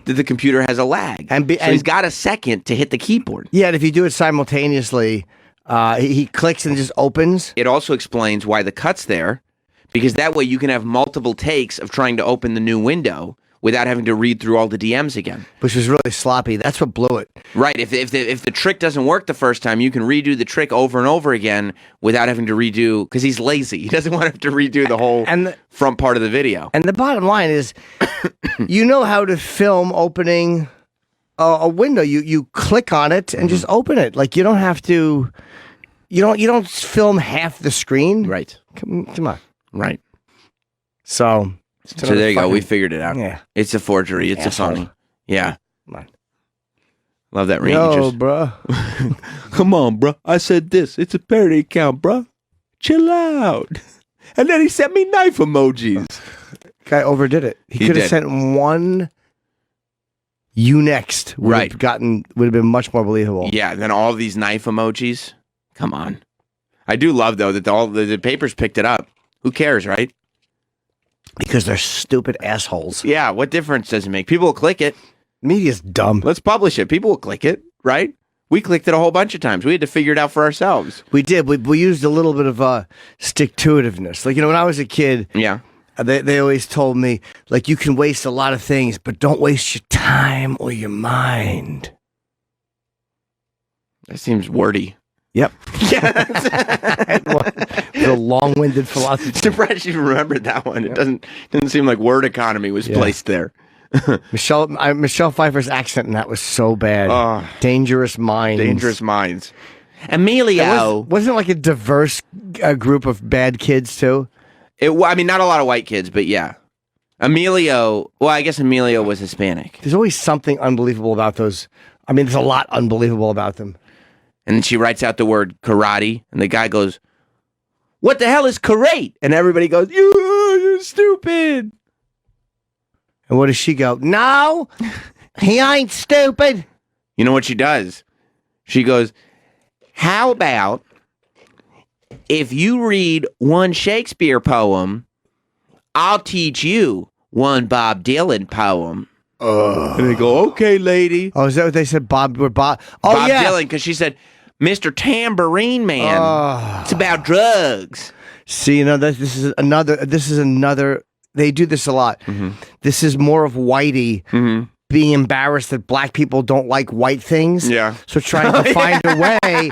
that the computer has a lag. So he's got a second to hit the keyboard.
Yeah, and if you do it simultaneously, he clicks and it just opens.
It also explains why the cut's there, because that way you can have multiple takes of trying to open the new window without having to read through all the DMs again.
Which was really sloppy. That's what blew it.
Right. If the trick doesn't work the first time, you can redo the trick over and over again without having to redo, because he's lazy. He doesn't want to have to redo the whole front part of the video.
And the bottom line is, you know how to film opening a window. You click on it and just open it. Like, you don't have to. You don't film half the screen.
Right.
Come on.
Right.
So
there you go. We figured it out.
Yeah.
It's a forgery. It's
Asshole.
a phony. Yeah.
Come on.
Love that ring.
Yo, bro.
Come on, bro. I said this. It's a parody account, bro. Chill out. And then he sent me knife emojis.
Guy overdid it. He could have
did.
sent one. You next would
Right.
have been much more believable.
Yeah. And then all these knife emojis. Come on. I do love though that all the papers picked it up. Who cares, right?
Because they're stupid assholes.
Yeah. What difference does it make? People will click it.
Media's dumb.
Let's publish it. People will click it, right? We clicked it a whole bunch of times. We had to figure it out for ourselves.
We did. We used a little bit of stick-to-itiveness. Like, when I was a kid,
Yeah.
they always told me, like, you can waste a lot of things, but don't waste your time or your mind.
That seems wordy.
Yep.
Yeah.
The long-winded philosophy.
Surprised you remembered that one. It doesn't seem like word economy was placed there.
Michelle Pfeiffer's accent in that was so bad.
Oh.
Dangerous Minds.
Dangerous minds. Emilio.
Wasn't it like a diverse group of bad kids, too?
I mean, not a lot of white kids, but yeah. Emilio. Well, I guess Emilio was Hispanic.
There's always something unbelievable about those. I mean, there's a lot unbelievable about them.
And then she writes out the word karate, and the guy goes, "What the hell is karate?" And everybody goes, "You're stupid."
And what does she go? No, he ain't stupid.
You know what she does? She goes, "How about if you read one Shakespeare poem, I'll teach you one Bob Dylan poem." And they go, "Okay, lady."
Oh, is that what they said? Bob. Oh,
Bob
yeah.
Dylan, because she said, "Mr. Tambourine Man, it's about drugs."
See, this is another. They do this a lot.
Mm-hmm.
This is more of Whitey being embarrassed that black people don't like white things.
Yeah.
So trying to find a way.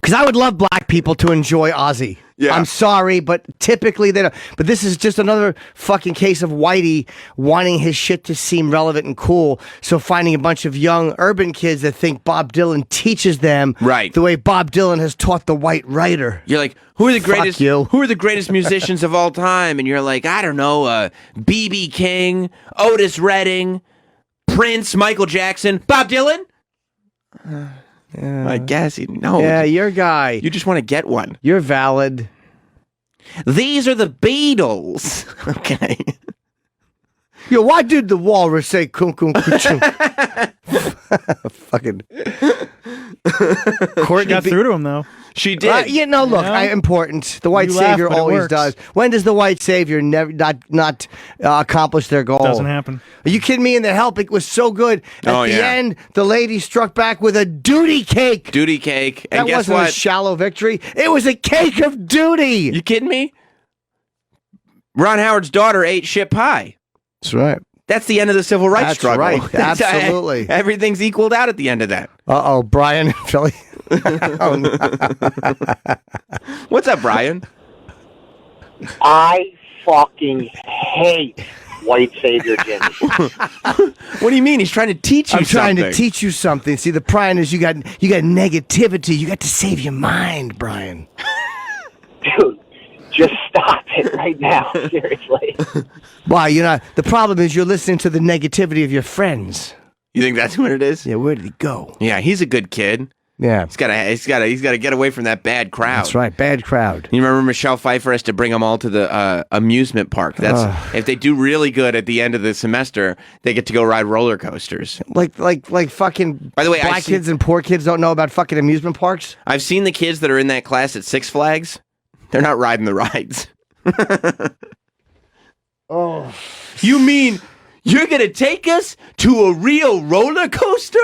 Because I would love black people to enjoy Ozzy.
Yeah.
I'm sorry, but typically they don't. But this is just another fucking case of Whitey wanting his shit to seem relevant and cool. So finding a bunch of young urban kids that think Bob Dylan teaches them
Right.
the way Bob Dylan has taught the white writer.
You're like, who are the
Fuck
greatest?
you.
Who are the greatest musicians of all time? And you're like, I don't know, B.B. King, Otis Redding, Prince, Michael Jackson, Bob Dylan. I guess no.
Yeah, your guy.
You just want to get one.
You're valid.
These are the Beatles. Okay.
Yo, why did the walrus say kum kum kuchum? Fucking
She
Courtney
got through to him, though.
She did.
Look,
Yeah.
important. The white
You laugh,
savior
but it
always
works.
does. When does the white savior never not accomplish their goal?
Doesn't happen.
Are you kidding me? And the help, it was so good. At
Oh,
the
yeah.
end, the lady struck back with a duty cake.
Duty cake. And
That
guess
wasn't a
what?
shallow victory. It was a cake of duty.
You kidding me? Ron Howard's daughter ate shit pie.
That's right.
That's the end of the civil rights
That's
struggle.
right. Absolutely.
Everything's equaled out at the end of that.
Uh-oh, Brian, Philly. Oh, no.
What's up, Brian?
I fucking hate white savior Jimmy.
What do you mean? He's trying to teach you
I'm trying
something.
to teach you something. See, the Brian is you got negativity. You got to save your mind, Brian.
Dude, just stop it right now. Seriously.
Why? The problem is you're listening to the negativity of your friends.
You think that's what it is?
Yeah, where did he go?
Yeah, he's a good kid.
Yeah.
He's gotta get away from that bad crowd.
That's right, bad crowd.
You remember Michelle Pfeiffer has to bring them all to the amusement park. That's if they do really good at the end of the semester, they get to go ride roller coasters.
Like fucking
By the way,
black kids and poor kids don't know about fucking amusement parks?
I've seen the kids that are in that class at Six Flags. They're not riding the rides.
Oh.
You mean you're going to take us to a real roller coaster?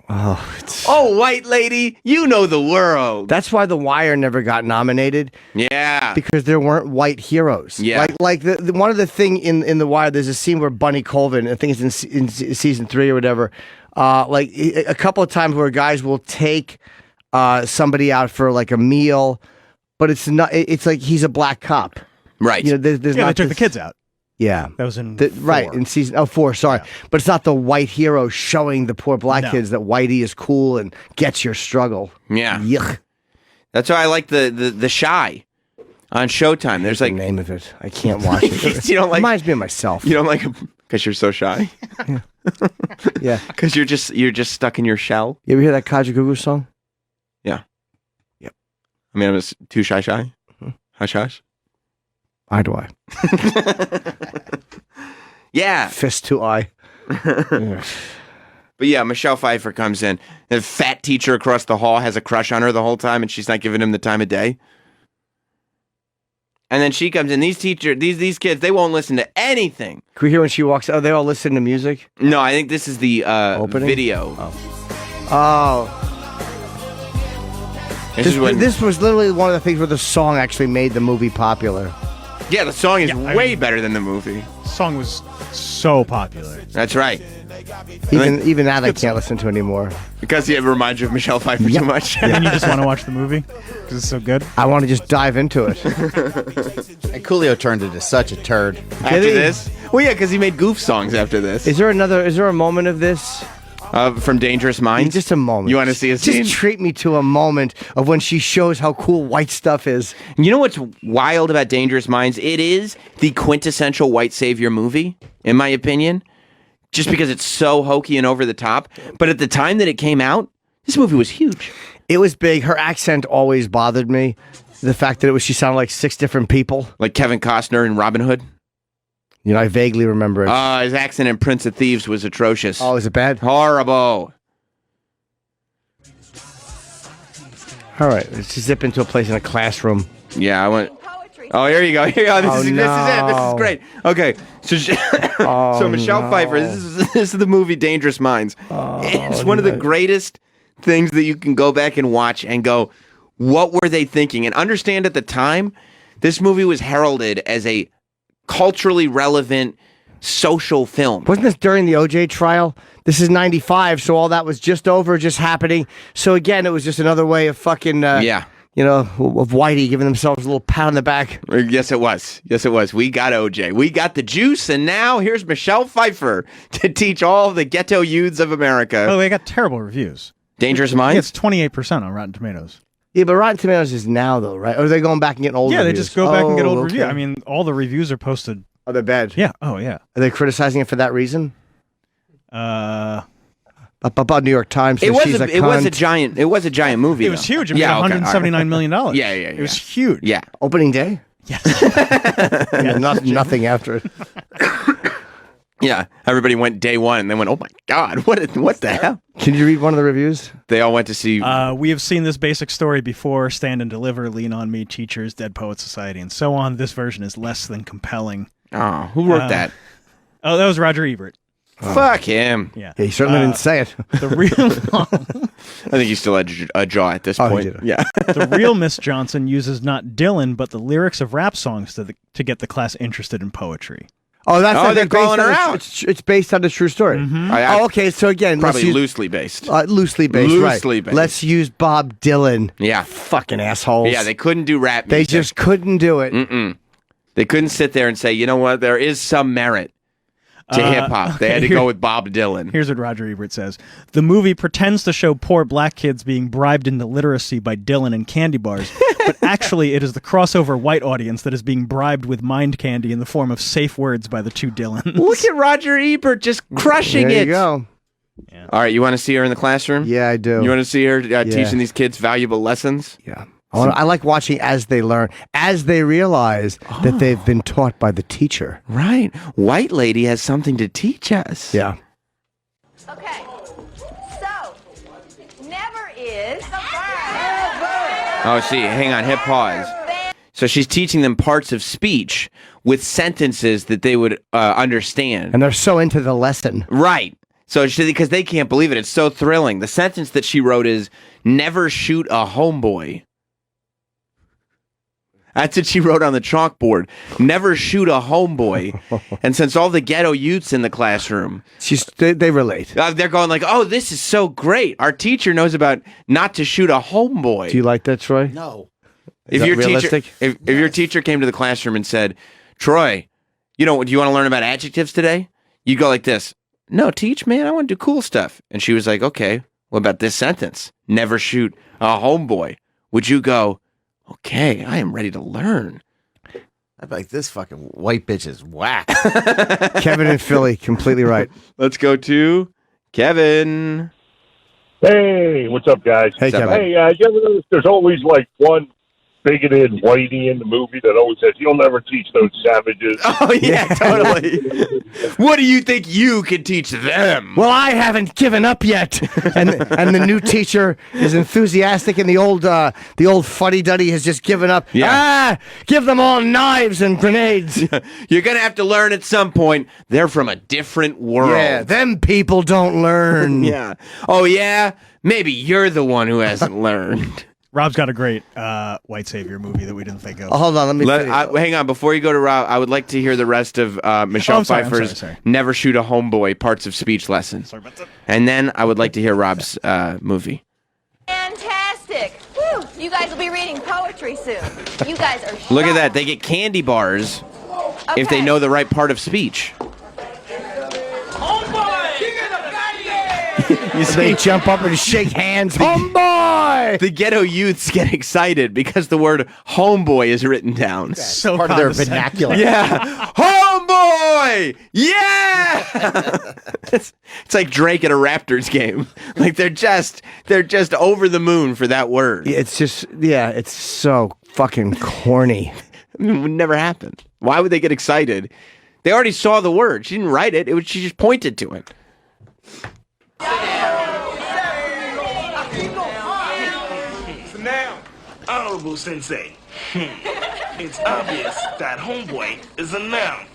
Oh, white lady, you know the world.
That's why The Wire never got nominated.
Yeah.
Because there weren't white heroes.
Yeah.
Like the one of the thing in The Wire, there's a scene where Bunny Colvin, I think it's in season 3 or whatever, a couple of times where guys will take somebody out for like a meal, but it's not. It's like he's a black cop.
Right.
There's
Yeah, they
not
took the
this-
kids out.
Yeah.
That was in
right,
4.
in season 4, sorry. But it's not the white hero showing the poor black
No.
kids that whitey is cool and gets your struggle.
Yeah.
Yuck.
That's why I like the Shy on Showtime. There's
The
like
name of it. I can't watch it.
You don't like-
Reminds me of myself.
you don't like because you're so shy.
Yeah.
Because you're just stuck in your shell.
You ever hear that Kajagoogoo song?
Yeah.
Yep.
I mean, I'm just too shy. Hush hush.
Eye to eye.
Yeah.
Fist to eye. Yeah.
But yeah, Michelle Pfeiffer comes in. The fat teacher across the hall has a crush on her the whole time, and she's not giving him the time of day. And then she comes in. These kids, they won't listen to anything.
Can we hear when she walks out? They all listen to music?
No, I think this is the
Opening?
video.
Oh.
This is when,
This was literally one of the things where the song actually made the movie popular.
yeah, the song is
I
way
mean-
better than the movie.
Song was so popular.
That's right.
Even that I can't listen to anymore.
Because it reminds you of Michelle Pfeiffer too much.
And then you just want to watch the movie because it's so good.
I want to just dive into it.
And Coolio turned into such a turd.
After
he?
this? Well, yeah, because he made goof songs after this.
Is there a moment of this?
From Dangerous Minds?
Just a moment.
You want to see a scene?
Just treat me to a moment of when she shows how cool white stuff is.
You know what's wild about Dangerous Minds? It is the quintessential white savior movie, in my opinion, just because it's so hokey and over the top. But at the time that it came out, this movie was huge.
It was big. Her accent always bothered me. The fact that she sounded like 6 different people.
Like Kevin Costner in Robin Hood.
I vaguely remember it.
His accent in Prince of Thieves was atrocious.
Oh, is it bad?
Horrible.
All right, let's just zip into a place in a classroom.
Yeah, I went. Oh, here you go. Here you go. This is it. This is great. Okay, so so Michelle Pfeiffer. This is the movie Dangerous Minds. It's one of the greatest things that you can go back and watch and go, what were they thinking? And understand at the time, this movie was heralded as a culturally relevant social film.
Wasn't this during the OJ trial? This is 95, so all that was just over, just happening. So again, it was just another way of fucking, of Whitey giving themselves a little pat on the back.
Yes, it was. Yes, it was. We got OJ. We got the juice, and now here's Michelle Pfeiffer to teach all the ghetto youths of America.
By the way, I got terrible reviews.
Dangerous
Yeah,
Minds?
it's 28% on Rotten Tomatoes.
Yeah, but Rotten Tomatoes is now, though, right? Or are they going back and getting old
Yeah,
reviews?
they just go back and get old
okay.
reviews. I mean, all the reviews are posted.
Oh, they're bad.
Yeah. Oh, yeah.
Are they criticizing it for that reason? About New York Times.
It
says
was
she's
a giant movie.
It was
though.
huge. It made $179 million.
Yeah.
It was huge.
Yeah.
Opening day?
Yes.
Yeah, nothing after it.
Yeah, everybody went day one and then went, oh my God, what the hell?
Can you read one of the reviews?
They all went to see.
We have seen this basic story before. Stand and Deliver, Lean on Me, Teachers, Dead Poets Society, and so on. This version is less than compelling.
Oh, who wrote that?
Oh, that was Roger Ebert.
Fuck him.
Yeah.
He certainly didn't say it.
The real
I think he still had a jaw at this point.
He did.
Yeah.
the real Miss Johnson uses not Dylan, but the lyrics of rap songs to get the class interested in poetry.
Oh, that's
they're calling her out.
It's based on a true story.
I-
Oh, okay. So again,
Probably
let's use,
loosely based.
loosely based. Right.
Loosely based.
Let's use Bob Dylan.
Yeah.
Fucking assholes.
Yeah, they couldn't do rap
They
music.
just couldn't do it.
They couldn't sit there and say, you know what, there is some merit to hip-hop. They had to go with Bob Dylan.
Here's what Roger Ebert says. The movie pretends to show poor black kids being bribed into literacy by Dylan and candy bars, but actually it is the crossover white audience that is being bribed with mind candy in the form of safe words by the two Dylans.
Look at Roger Ebert just crushing
There
it.
you go.
All right, you want to see her in the classroom?
Yeah, I do.
You want to see her teaching these kids valuable lessons?
Yeah. I like watching as they learn, as they realize that they've been taught by the teacher.
Right. White lady has something to teach us.
Yeah.
Okay. So, never is.
Oh, see, hang on, hit pause. So she's teaching them parts of speech with sentences that they would understand.
And they're so into the lesson.
Right. So because they can't believe it. It's so thrilling. The sentence that she wrote is, never shoot a homeboy. That's what she wrote on the chalkboard. Never shoot a homeboy. And since all the ghetto youths in the classroom,
they relate.
They're going like, oh, this is so great. Our teacher knows about not to shoot a homeboy.
Do you like that, Troy?
No.
If
that
your
realistic?
teacher, if your teacher came to the classroom and said, Troy, do you want to learn about adjectives today? You'd go like this. No, teach, man, I want to do cool stuff. And she was like, okay, what about this sentence? Never shoot a homeboy. Would you go, okay, I am ready to learn.
I'd be like, this fucking white bitch is whack.
Kevin in Philly, completely right.
Let's go to Kevin.
Hey, what's up, guys?
Hey, Kevin.
Hey, you ever notice there's always like one bigoted whitey in the movie that always says, you'll never teach those savages.
Oh, yeah, totally. What do you think you can teach them?
Well, I haven't given up yet. And the new teacher is enthusiastic, and the old fuddy-duddy has just given up.
Yeah.
Give them all knives and grenades.
You're going to have to learn at some point. They're from a different world.
Yeah, them people don't learn.
Yeah. Oh, yeah? Maybe you're the one who hasn't learned.
Rob's got a great white savior movie that we didn't think of.
Oh, hold on, let me
hang on. Before you go to Rob, I would like to hear the rest of Michelle
I'm sorry,
Pfeiffer's
sorry.
Never Shoot a Homeboy parts of speech lesson.
Sorry about that.
And then I would like to hear Rob's movie.
Fantastic. Woo, you guys will be reading poetry soon. You guys are
Look at that. They get candy bars if they know the right part of speech.
You see, they jump up and shake hands. Homeboy!
The ghetto youths get excited because the word homeboy is written down.
So
Part of their
condescending.
vernacular.
Yeah. Homeboy! Yeah! it's like Drake at a Raptors game. Like they're just over the moon for that word.
It's just, it's so fucking corny.
I mean, it would never happen. Why would they get excited? They already saw the word. She didn't write it. She just pointed to it.
So now, Honorable Sensei, it's obvious that homeboy is a noun.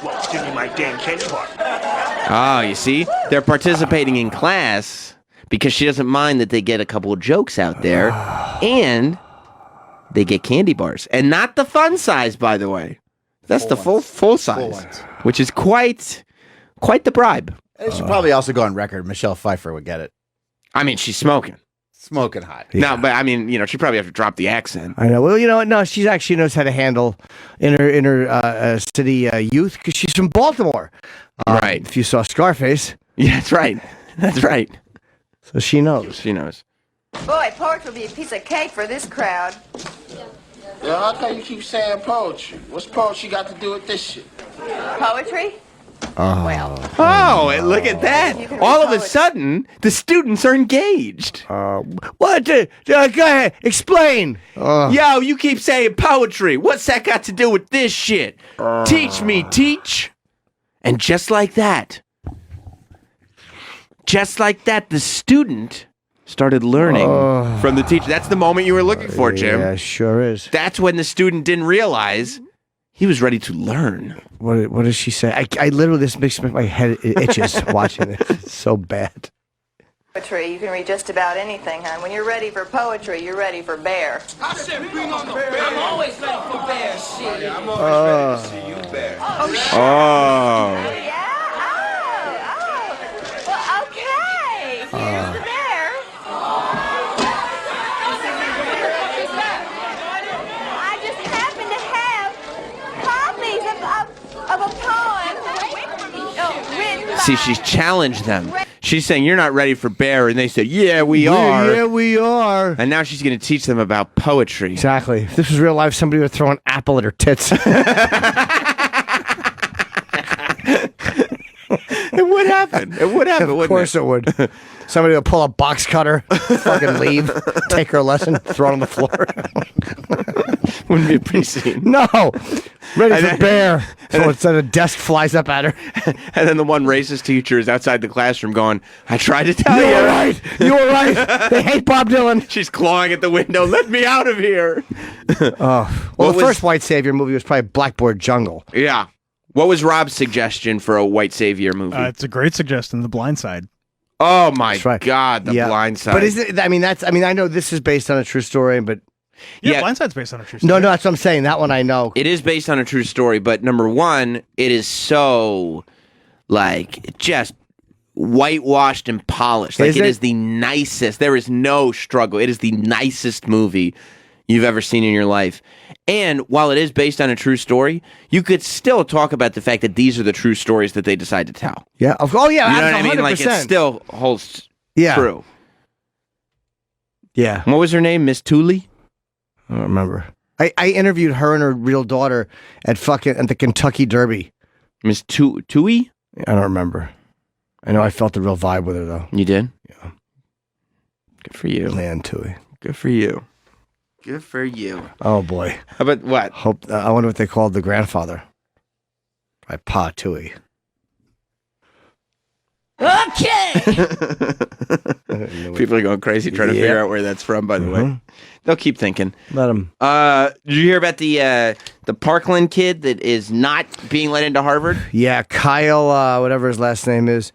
Well, give me my damn candy bar.
Oh, you see? They're participating in class because she doesn't mind that they get a couple of jokes out there and they get candy bars. And not the fun size, by the way. That's the full size, which is quite the bribe.
They should probably also go on record. Michelle Pfeiffer would get it.
I mean, she's smoking.
Smoking hot.
No, but I mean, she probably have to drop the accent.
I know. Well, you know what? No, she actually knows how to handle in her city youth because she's from Baltimore.
Right.
If you saw Scarface.
Yeah, that's right. That's right.
So she knows.
She knows.
Boy, poetry will be a piece of cake for this crowd.
Yeah, how come you keep saying poetry? What's poetry got to do with this shit?
Poetry?
Oh, and look at that. All of a sudden, the students are engaged.
What? Go ahead. Explain.
Yo, you keep saying poetry. What's that got to do with this shit? Teach me, teach. And just like that, the student started learning from the teacher. That's the moment you were looking for, Jim.
Yeah, sure is.
That's when the student didn't realize he was ready to learn.
What does she say? I literally, this makes my head itches watching this. It's so bad.
Poetry, you can read just about anything, hon. When you're ready for poetry, you're ready for bear.
I said bring on the bear. I'm always ready for bear shit.
Yeah, I'm always ready to see you bear.
Oh.
Yeah? Oh. Well, okay. Here's the bear. I just happen to have copies of a poem written by...
See, she's challenged them. She's saying, you're not ready for bear. And they said, yeah, we are.
Yeah, we are.
And now she's going to teach them about poetry.
Exactly. If this was real life, somebody would throw an apple at her tits.
It would happen. It would happen,
Of course it would. Somebody would pull a box cutter, fucking leave, take her lesson, throw it on the floor.
Wouldn't be a pretty scene.
No. Ready for bear. So instead a desk flies up at her.
And then the one racist teacher is outside the classroom going, I tried to tell you.
You were right. You were right. They hate Bob Dylan.
She's clawing at the window. Let me out of here.
Well, the first White Savior movie was probably Blackboard Jungle.
Yeah. What was Rob's suggestion for a white savior movie?
It's a great suggestion, The Blind Side.
Oh my
right.
God, The Blind Side.
But is it? I know this is based on a true story, but
Yeah, Blind Side's based on a true story.
no, that's what I'm saying. That one I know.
It is based on a true story, but number one, it is so like just whitewashed and polished. Like
Is
it
it?
is the nicest. There is no struggle. It is the nicest movie you've ever seen in your life. And while it is based on a true story, you could still talk about the fact that these are the true stories that they decide to tell.
Yeah. Oh, yeah.
You know what I mean?
100%.
Like it still holds
Yeah.
true.
Yeah.
What was her name? Miss Tooley?
I don't remember. I interviewed her and her real daughter at the Kentucky Derby.
Miss Toohey?
I don't remember. I know I felt the real vibe with her though.
You did?
Yeah.
Good for you.
Land Tui.
Good for you. Good for you.
Oh boy.
How about what?
I wonder what they called the grandfather. By Pa Tui.
Okay.
People are going crazy trying to figure out where that's from, by the way. They'll keep thinking.
Let them.
Did you hear about the Parkland kid that is not being let into Harvard?
Yeah, Kyle, whatever his last name is.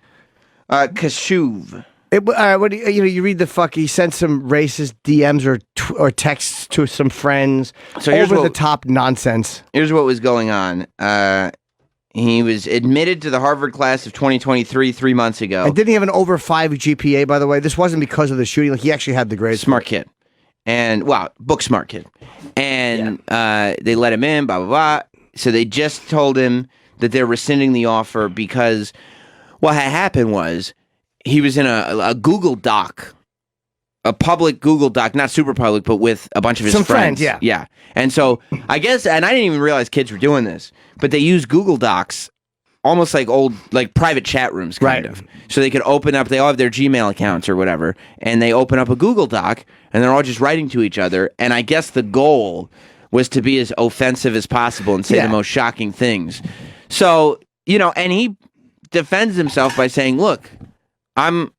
Kashuv.
What do you read he sent some racist DMs or texts to some friends.
So here's
over the top nonsense.
Here's what was going on. He was admitted to the Harvard class of 2023 3 months ago.
And didn't he have an over 5 GPA, by the way? This wasn't because of the shooting. Like, he actually had the grades.
Smart kid. And, book smart kid. And they let him in, blah, blah, blah. So they just told him that they're rescinding the offer because what had happened was he was in a Google Doc, a public Google Doc, not super public, but with a bunch of his friends.
Yeah.
Yeah. And so I guess, and I didn't even realize kids were doing this, but they use Google Docs almost like old, like private chat rooms, kind of. So they could open up, they all have their Gmail accounts or whatever, and they open up a Google Doc, and they're all just writing to each other. And I guess the goal was to be as offensive as possible and say the most shocking things. So, and he defends himself by saying, look, I'm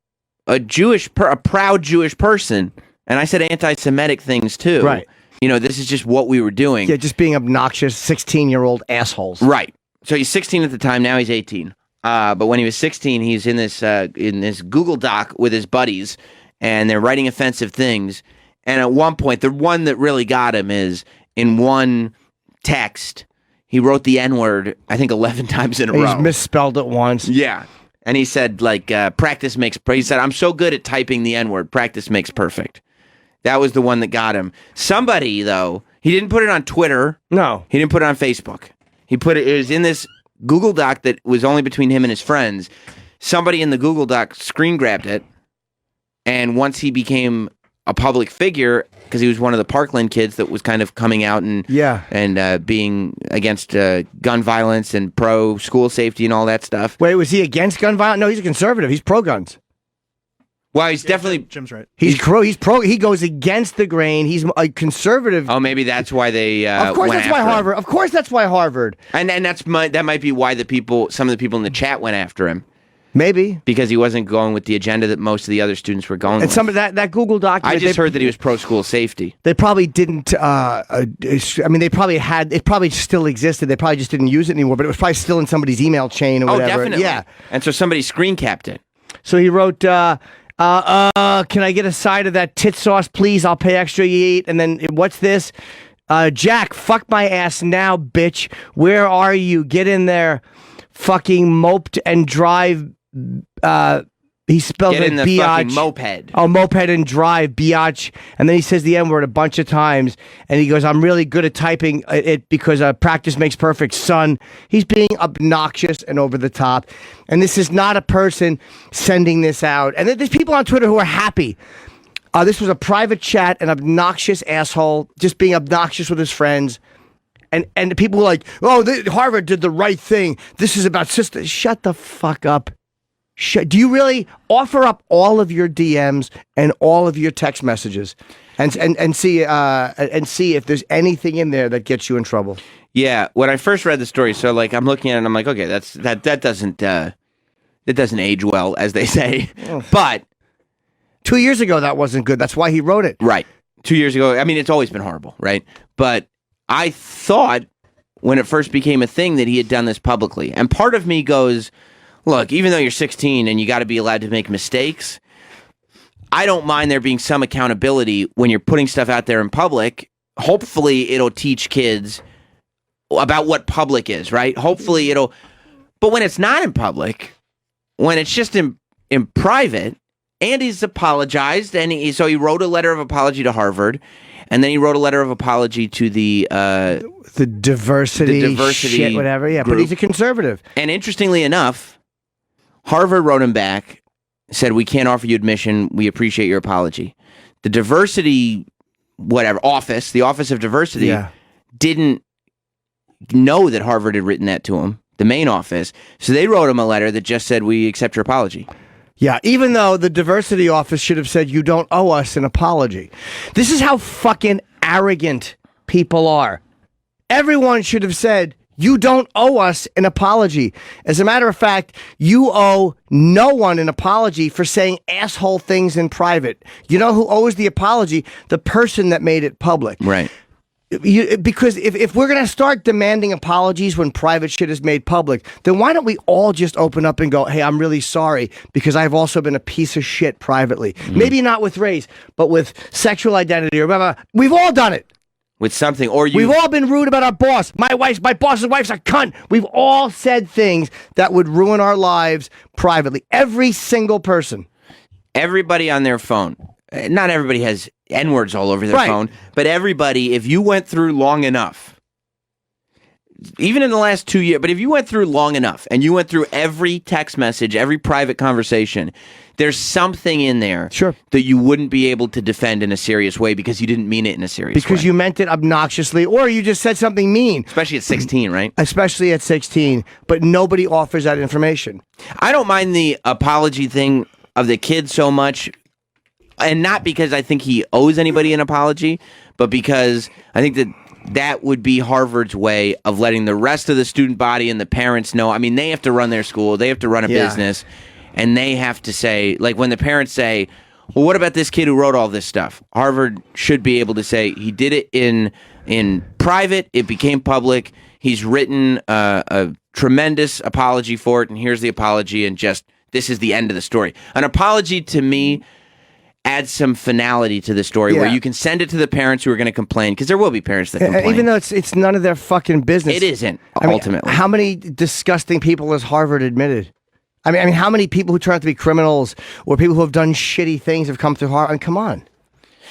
a proud Jewish person, and I said anti-Semitic things too.
Right.
This is just what we were doing.
Yeah, just being obnoxious 16-year-old assholes.
Right. So he's 16 at the time. Now he's 18. But when he was 16, he's in this Google Doc with his buddies, and they're writing offensive things. And at one point, the one that really got him is in one text, he wrote the N-word, I think 11 times in a row.
He's misspelled it once.
Yeah. And he said, practice makes... He said, I'm so good at typing the N-word, practice makes perfect. That was the one that got him. Somebody, though, he didn't put it on Twitter.
No.
He didn't put it on Facebook. It was in this Google Doc that was only between him and his friends. Somebody in the Google Doc screen grabbed it, and once he became a public figure because he was one of the Parkland kids that was kind of coming out and being against gun violence and pro school safety and all that stuff.
Wait, was he against gun violence? No, he's a conservative. He's pro guns.
Well, he's definitely
Jim's right.
He's pro. He goes against the grain. He's a conservative.
Oh, maybe that's why they.
Of course, that's why Harvard. Of course, that's why Harvard.
And that might be why some of the people in the chat went after him.
Maybe
because he wasn't going with the agenda that most of the other students were going.
And
with.
some of that Google document.
I just heard that he was pro school safety.
They probably didn't. I mean, they probably had. It probably still existed. They probably just didn't use it anymore. But it was probably still in somebody's email chain or whatever.
Definitely.
Yeah.
And so somebody screen capped it.
So he wrote. Can I get a side of that tit sauce, please? I'll pay extra. You eat. And then what's this? Jack, fuck my ass now, bitch. Where are you? Get in there. Fucking moped and drive. He spells
Get
it
in the
biatch.
fucking moped.
Oh, moped and drive, biatch. And then he says the N-word a bunch of times. And he goes, I'm really good at typing it because practice makes perfect, son. He's being obnoxious and over the top. And this is not a person sending this out. And there's people on Twitter who are happy. This was a private chat, an obnoxious asshole, just being obnoxious with his friends. And people were like, oh, Harvard did the right thing. This is about sisters. Shut the fuck up. Do you really offer up all of your DMs and all of your text messages and see if there's anything in there that gets you in trouble?
Yeah, when I first read the story, so like I'm looking at it and I'm like, okay, that doesn't age well, as they say. But
2 years ago that wasn't good. That's why he wrote it.
Right. 2 years ago, I mean, it's always been horrible, right? But I thought when it first became a thing that he had done this publicly. And part of me goes, look, even though you're 16 and you got to be allowed to make mistakes, I don't mind there being some accountability when you're putting stuff out there in public. Hopefully it'll teach kids about what public is, right? Hopefully but when it's not in public, when it's just in private, Andy's apologized, and so he wrote a letter of apology to Harvard, and then he wrote a letter of apology to the
diversity shit, whatever. Yeah,
group.
But he's a conservative.
And interestingly enough, Harvard wrote him back, said, we can't offer you admission. We appreciate your apology. The diversity, office, the Office of Diversity, didn't know that Harvard had written that to him, the main office. So they wrote him a letter that just said, we accept your apology.
Yeah, even though the diversity office should have said, you don't owe us an apology. This is how fucking arrogant people are. Everyone should have said, you don't owe us an apology. As a matter of fact, you owe no one an apology for saying asshole things in private. You know who owes the apology? The person that made it public.
Right.
Because if we're going to start demanding apologies when private shit is made public, then why don't we all just open up and go, hey, I'm really sorry because I've also been a piece of shit privately. Mm-hmm. Maybe not with race, but with sexual identity or whatever. We've all done it.
With something, or
we've all been rude about our boss. My boss's wife's a cunt. We've all said things that would ruin our lives privately. Every single person.
Everybody on their phone. Not everybody has N-words all over their phone, but everybody, if you went through long enough, even in the last 2 years, but if you went through long enough and you went through every text message, every private conversation, there's something in there that you wouldn't be able to defend in a serious way because you didn't mean it in a serious way.
Because you meant it obnoxiously, or you just said something mean.
Especially at 16, right?
Especially at 16, but nobody offers that information.
I don't mind the apology thing of the kid so much, and not because I think he owes anybody an apology, but because I think that would be Harvard's way of letting the rest of the student body and the parents know. I mean, they have to run their school, they have to run a business, and they have to say, like when the parents say, well, what about this kid who wrote all this stuff? Harvard should be able to say he did it in private, it became public, he's written a tremendous apology for it, and here's the apology, and just this is the end of the story. An apology to me adds some finality to the story where you can send it to the parents who are going to complain, because there will be parents that complain.
Even though it's none of their fucking business.
It isn't, ultimately.
How many disgusting people has Harvard admitted? I mean, how many people who turn out to be criminals or people who have done shitty things have come through Harvard? I mean, come on.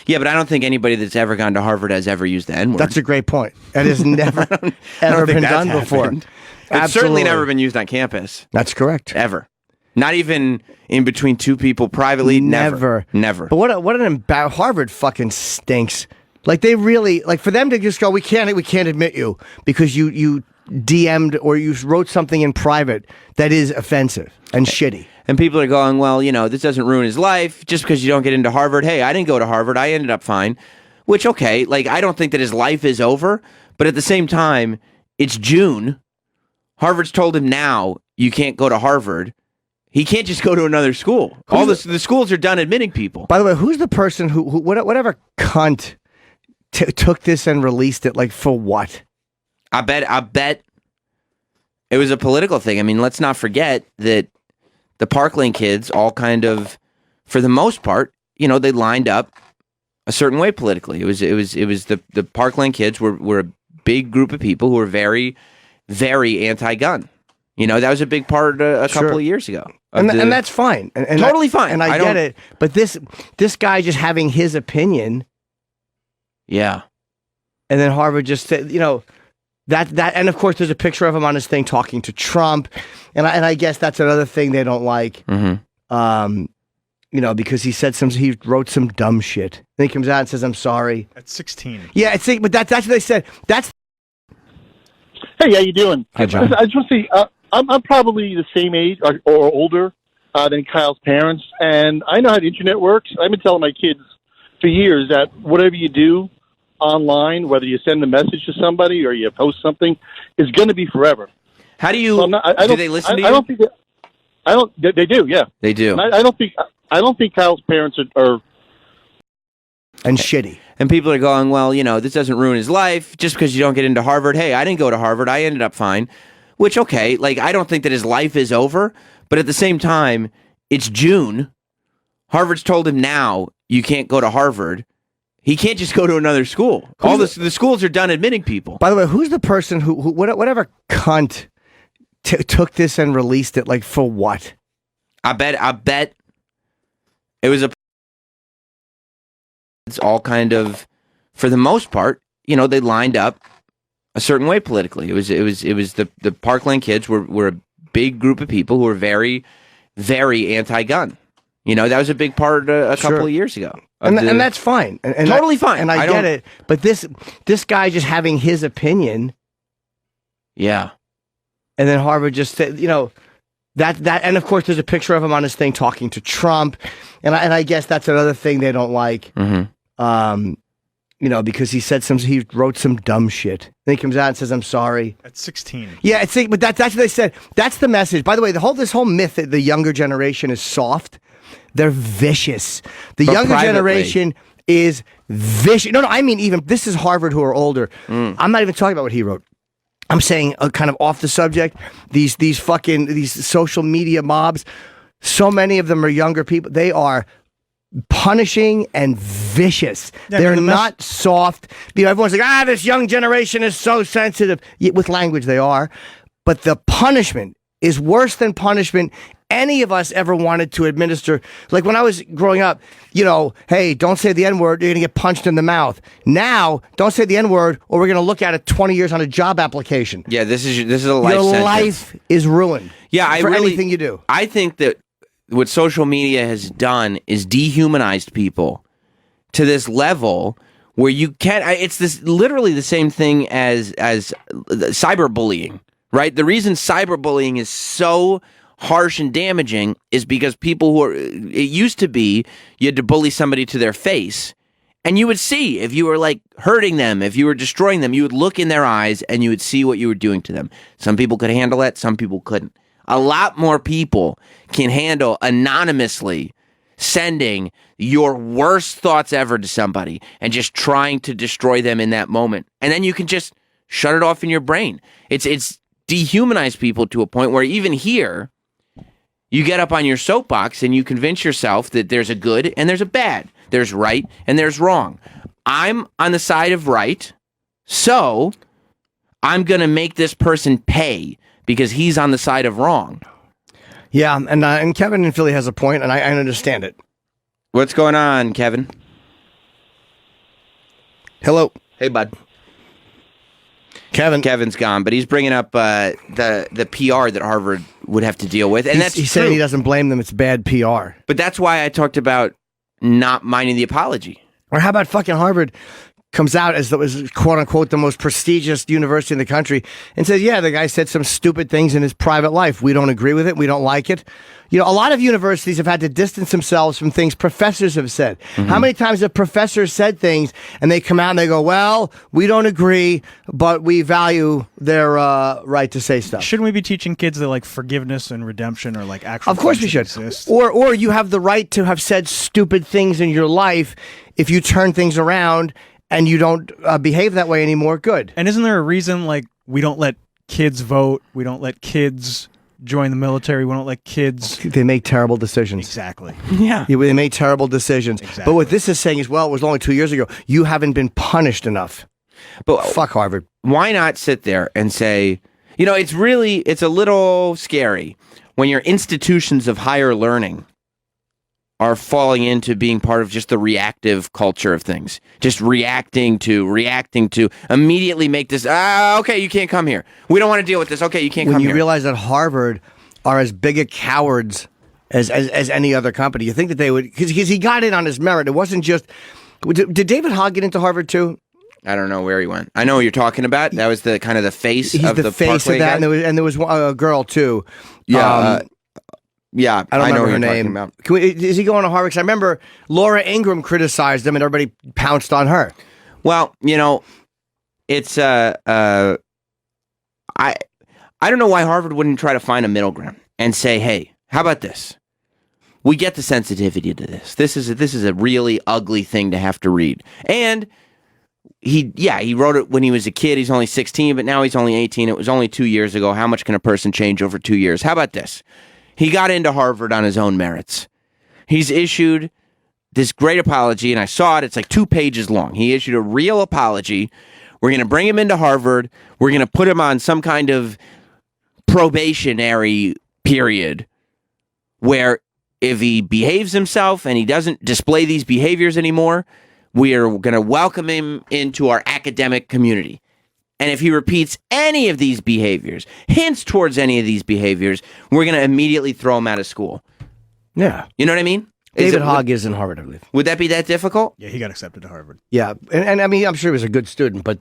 Yeah, but I don't think anybody that's ever gone to Harvard has ever used the N-word.
That's a great point. That has never, ever been done before.
It's certainly never been used on campus.
That's correct.
Ever. Not even in between two people privately. Never.
But what an Harvard fucking stinks. Like they really like for them to just go. We can't admit you because you DM'd or you wrote something in private that is offensive and shitty.
And people are going, well, this doesn't ruin his life just because you don't get into Harvard. Hey, I didn't go to Harvard. I ended up fine. Which, okay, like I don't think that his life is over. But at the same time, it's June. Harvard's told him now you can't go to Harvard. He can't just go to another school. The schools are done admitting people.
By the way, who's the person who whatever cunt took this and released it? Like for what?
I bet it was a political thing. I mean, let's not forget that the Parkland kids all kind of, for the most part, they lined up a certain way politically. It was the Parkland kids were a big group of people who were very, very anti-gun. That was a big part a couple of years ago.
And that's fine. And
totally fine.
And I get it. But this guy just having his opinion.
Yeah.
And then Harvard just said, that and of course there's a picture of him on his thing talking to Trump. And I guess that's another thing they don't like.
Mm-hmm.
Because he wrote some dumb shit. Then he comes out and says, I'm sorry.
At 16.
Yeah, but that's what they said. That's.
Hey, how you doing?
Hi, John.
I just want to say, I'm probably the same age or older than Kyle's parents, and I know how the internet works. I've been telling my kids for years that whatever you do online, whether you send a message to somebody or you post something, is going to be forever.
How do you? Do they listen to you?
I don't think that. They do. Yeah,
they do.
And I don't think Kyle's parents are
and shitty.
And people are going, well, this doesn't ruin his life just because you don't get into Harvard. Hey, I didn't go to Harvard. I ended up fine. Which, okay, like I don't think that his life is over. But at the same time, it's June. Harvard's told him now you can't go to Harvard. He can't just go to another school. The schools are done admitting people.
By the way, who's the person who whatever cunt took this and released it? Like for what?
I bet it was it's all kind of, for the most part, they lined up a certain way politically. It was the Parkland kids were a big group of people who were very, very anti-gun. That was a big part a couple of years ago.
And that's fine. And
totally fine.
And I get it. But this guy just having his opinion.
Yeah.
And then Harvard just said, that and of course there's a picture of him on his thing talking to Trump. And I guess that's another thing they don't like.
Mm-hmm.
Because he wrote some dumb shit. Then he comes out and says, I'm sorry.
At 16.
Yeah, but that's what they said. That's the message. By the way, this whole myth that the younger generation is soft, they're vicious. The younger generation is vicious. No, I mean even, this is Harvard who are older. I'm not even talking about what he wrote. I'm saying kind of off the subject, these social media mobs, so many of them are younger people. They are punishing and vicious.
Yeah,
They're not soft. Everyone's like, this young generation is so sensitive. With language, they are. But the punishment is worse than punishment any of us ever wanted to administer. Like when I was growing up, hey, don't say the N-word, you're going to get punched in the mouth. Now, don't say the N-word or we're going to look at it 20 years on a job application.
Yeah, this is a life sentence.
Your life is ruined.
Yeah,
anything you do.
I think that what social media has done is dehumanized people to this level where you can't. It's literally the same thing as cyberbullying, right? The reason cyberbullying is so harsh and damaging is because it used to be you had to bully somebody to their face, and you would see if you were like hurting them, if you were destroying them, you would look in their eyes and you would see what you were doing to them. Some people could handle that, some people couldn't. A lot more people can handle anonymously sending your worst thoughts ever to somebody and just trying to destroy them in that moment. And then you can just shut it off in your brain. It's dehumanized people to a point where even here, you get up on your soapbox and you convince yourself that there's a good and there's a bad. There's right and there's wrong. I'm on the side of right, so I'm going to make this person pay because he's on the side of wrong.
Yeah, and Kevin in Philly has a point, and I understand it.
What's going on, Kevin?
Hello.
Hey, bud.
Kevin's
gone, but he's bringing up the PR that Harvard would have to deal with. And
he's saying he doesn't blame them. It's bad PR.
But that's why I talked about not minding the apology.
Or how about fucking Harvard comes out as quote unquote the most prestigious university in the country and says, yeah, the guy said some stupid things in his private life. We don't agree with it. We don't like it. You know, a lot of universities have had to distance themselves from things professors have said.
Mm-hmm.
How many times have professors said things and they come out and they go, well, we don't agree, but we value their right to say stuff.
Shouldn't we be teaching kids that like forgiveness and redemption are like actual?
Of course we should.
Exist?
Or you have the right to have said stupid things in your life if you turn things around and you don't behave that way anymore. Good.
And isn't there a reason like we don't let kids vote? We don't let kids join the military. We don't let kids.
They make terrible decisions.
Exactly.
Yeah.
They make terrible decisions.
Exactly.
But what this is saying is, well, it was only 2 years ago. You haven't been punished enough.
But
fuck Harvard.
Why not sit there and say, you know, it's a little scary when your institutions of higher learning are falling into being part of just the reactive culture of things. Just reacting to, immediately make this, okay, you can't come here. We don't want to deal with this. Okay, you can't come here.
When you realize that Harvard are as big a cowards as any other company, you think that they would, because he got in on his merit. It wasn't just, did David Hogg get into Harvard too?
I don't know where he went. I know what you're talking about. That was the kind of the face
He's
of the
face
Parkway
of that,
guy.
and there was a girl too.
Yeah. Yeah,
I don't
know
remember her
what you're
name.
talking about.
Is he going to Harvard? 'Cause I remember Laura Ingraham criticized him, and everybody pounced on her.
Well, you know, it's I don't know why Harvard wouldn't try to find a middle ground and say, hey, how about this? We get the sensitivity to this. This is a really ugly thing to have to read. And he wrote it when he was a kid. He's only 16, but now he's only 18. It was only 2 years ago. How much can a person change over 2 years? How about this? He got into Harvard on his own merits. He's issued this great apology, and I saw it. It's like 2 pages long. He issued a real apology. We're going to bring him into Harvard. We're going to put him on some kind of probationary period where if he behaves himself and he doesn't display these behaviors anymore, we are going to welcome him into our academic community. And if he repeats any of these behaviors, hints towards any of these behaviors, we're going to immediately throw him out of school.
Yeah.
You know what I mean?
David Hogg is in Harvard, I believe.
Would that be that difficult?
Yeah, he got accepted to Harvard.
Yeah. And I mean, I'm sure he was a good student, but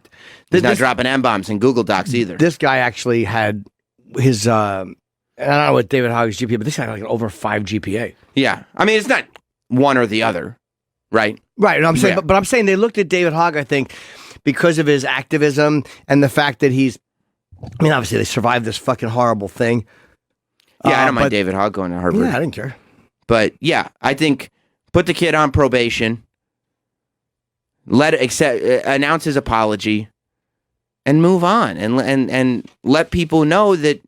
He's not dropping M-bombs in Google Docs either.
This guy actually had his, I don't know what David Hogg's GPA, but this guy had like an over 5 GPA.
Yeah. I mean, it's not one or the other, right?
Right. And I'm saying,
Yeah.
but I'm saying they looked at David Hogg, I think, because of his activism and the fact that obviously they survived this fucking horrible thing.
Yeah, I don't mind David Hogg going to Harvard.
Yeah, I didn't care.
But yeah, I think put the kid on probation, announce his apology, and move on, and let people know that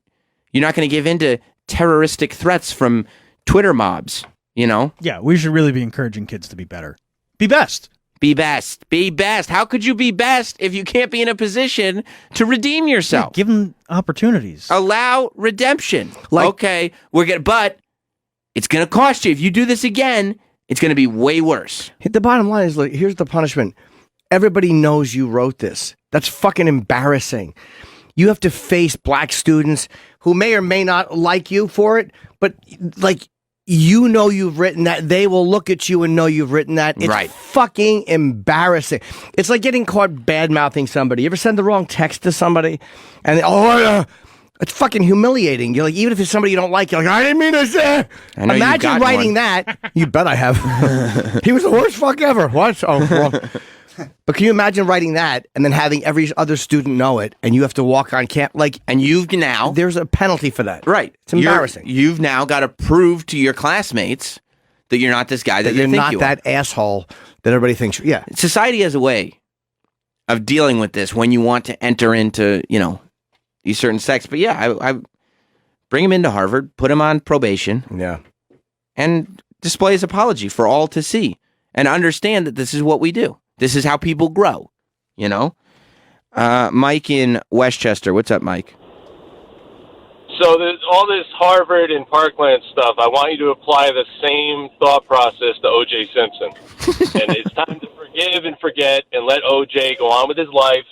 you're not going to give in to terroristic threats from Twitter mobs. You know?
Yeah, we should really be encouraging kids to be better. Be best.
Be best. Be best. How could you be best if you can't be in a position to redeem yourself?
Yeah, give them opportunities.
Allow redemption. Okay, but it's going to cost you. If you do this again, it's going to be way worse.
The bottom line is, look, here's the punishment. Everybody knows you wrote this. That's fucking embarrassing. You have to face black students who may or may not like you for it, but like, you know you've written that. They will look at you and know you've written that. It's
right.
Fucking embarrassing. It's like getting caught bad-mouthing somebody. You ever send the wrong text to somebody? And it's fucking humiliating. You're like, even if it's somebody you don't like, you're like, I didn't mean to say. Imagine writing that. You bet I have. He was the worst fuck ever. What? Oh, wrong. But can you imagine writing that and then having every other student know it, and you have to walk on camp
and you've now
there's a penalty for that.
Right.
It's embarrassing.
You've now got to prove to your classmates that you're not this guy that
you're
they think
not
you
that
are.
Asshole that everybody thinks. Yeah.
Society has a way of dealing with this when you want to enter into, these certain sects. But yeah, I bring him into Harvard, put him on probation.
Yeah.
And display his apology for all to see and understand that this is what we do. This is how people grow, Mike in Westchester. What's up, Mike?
So there's all this Harvard and Parkland stuff. I want you to apply the same thought process to O.J. Simpson. And it's time to forgive and forget and let O.J. go on with his life.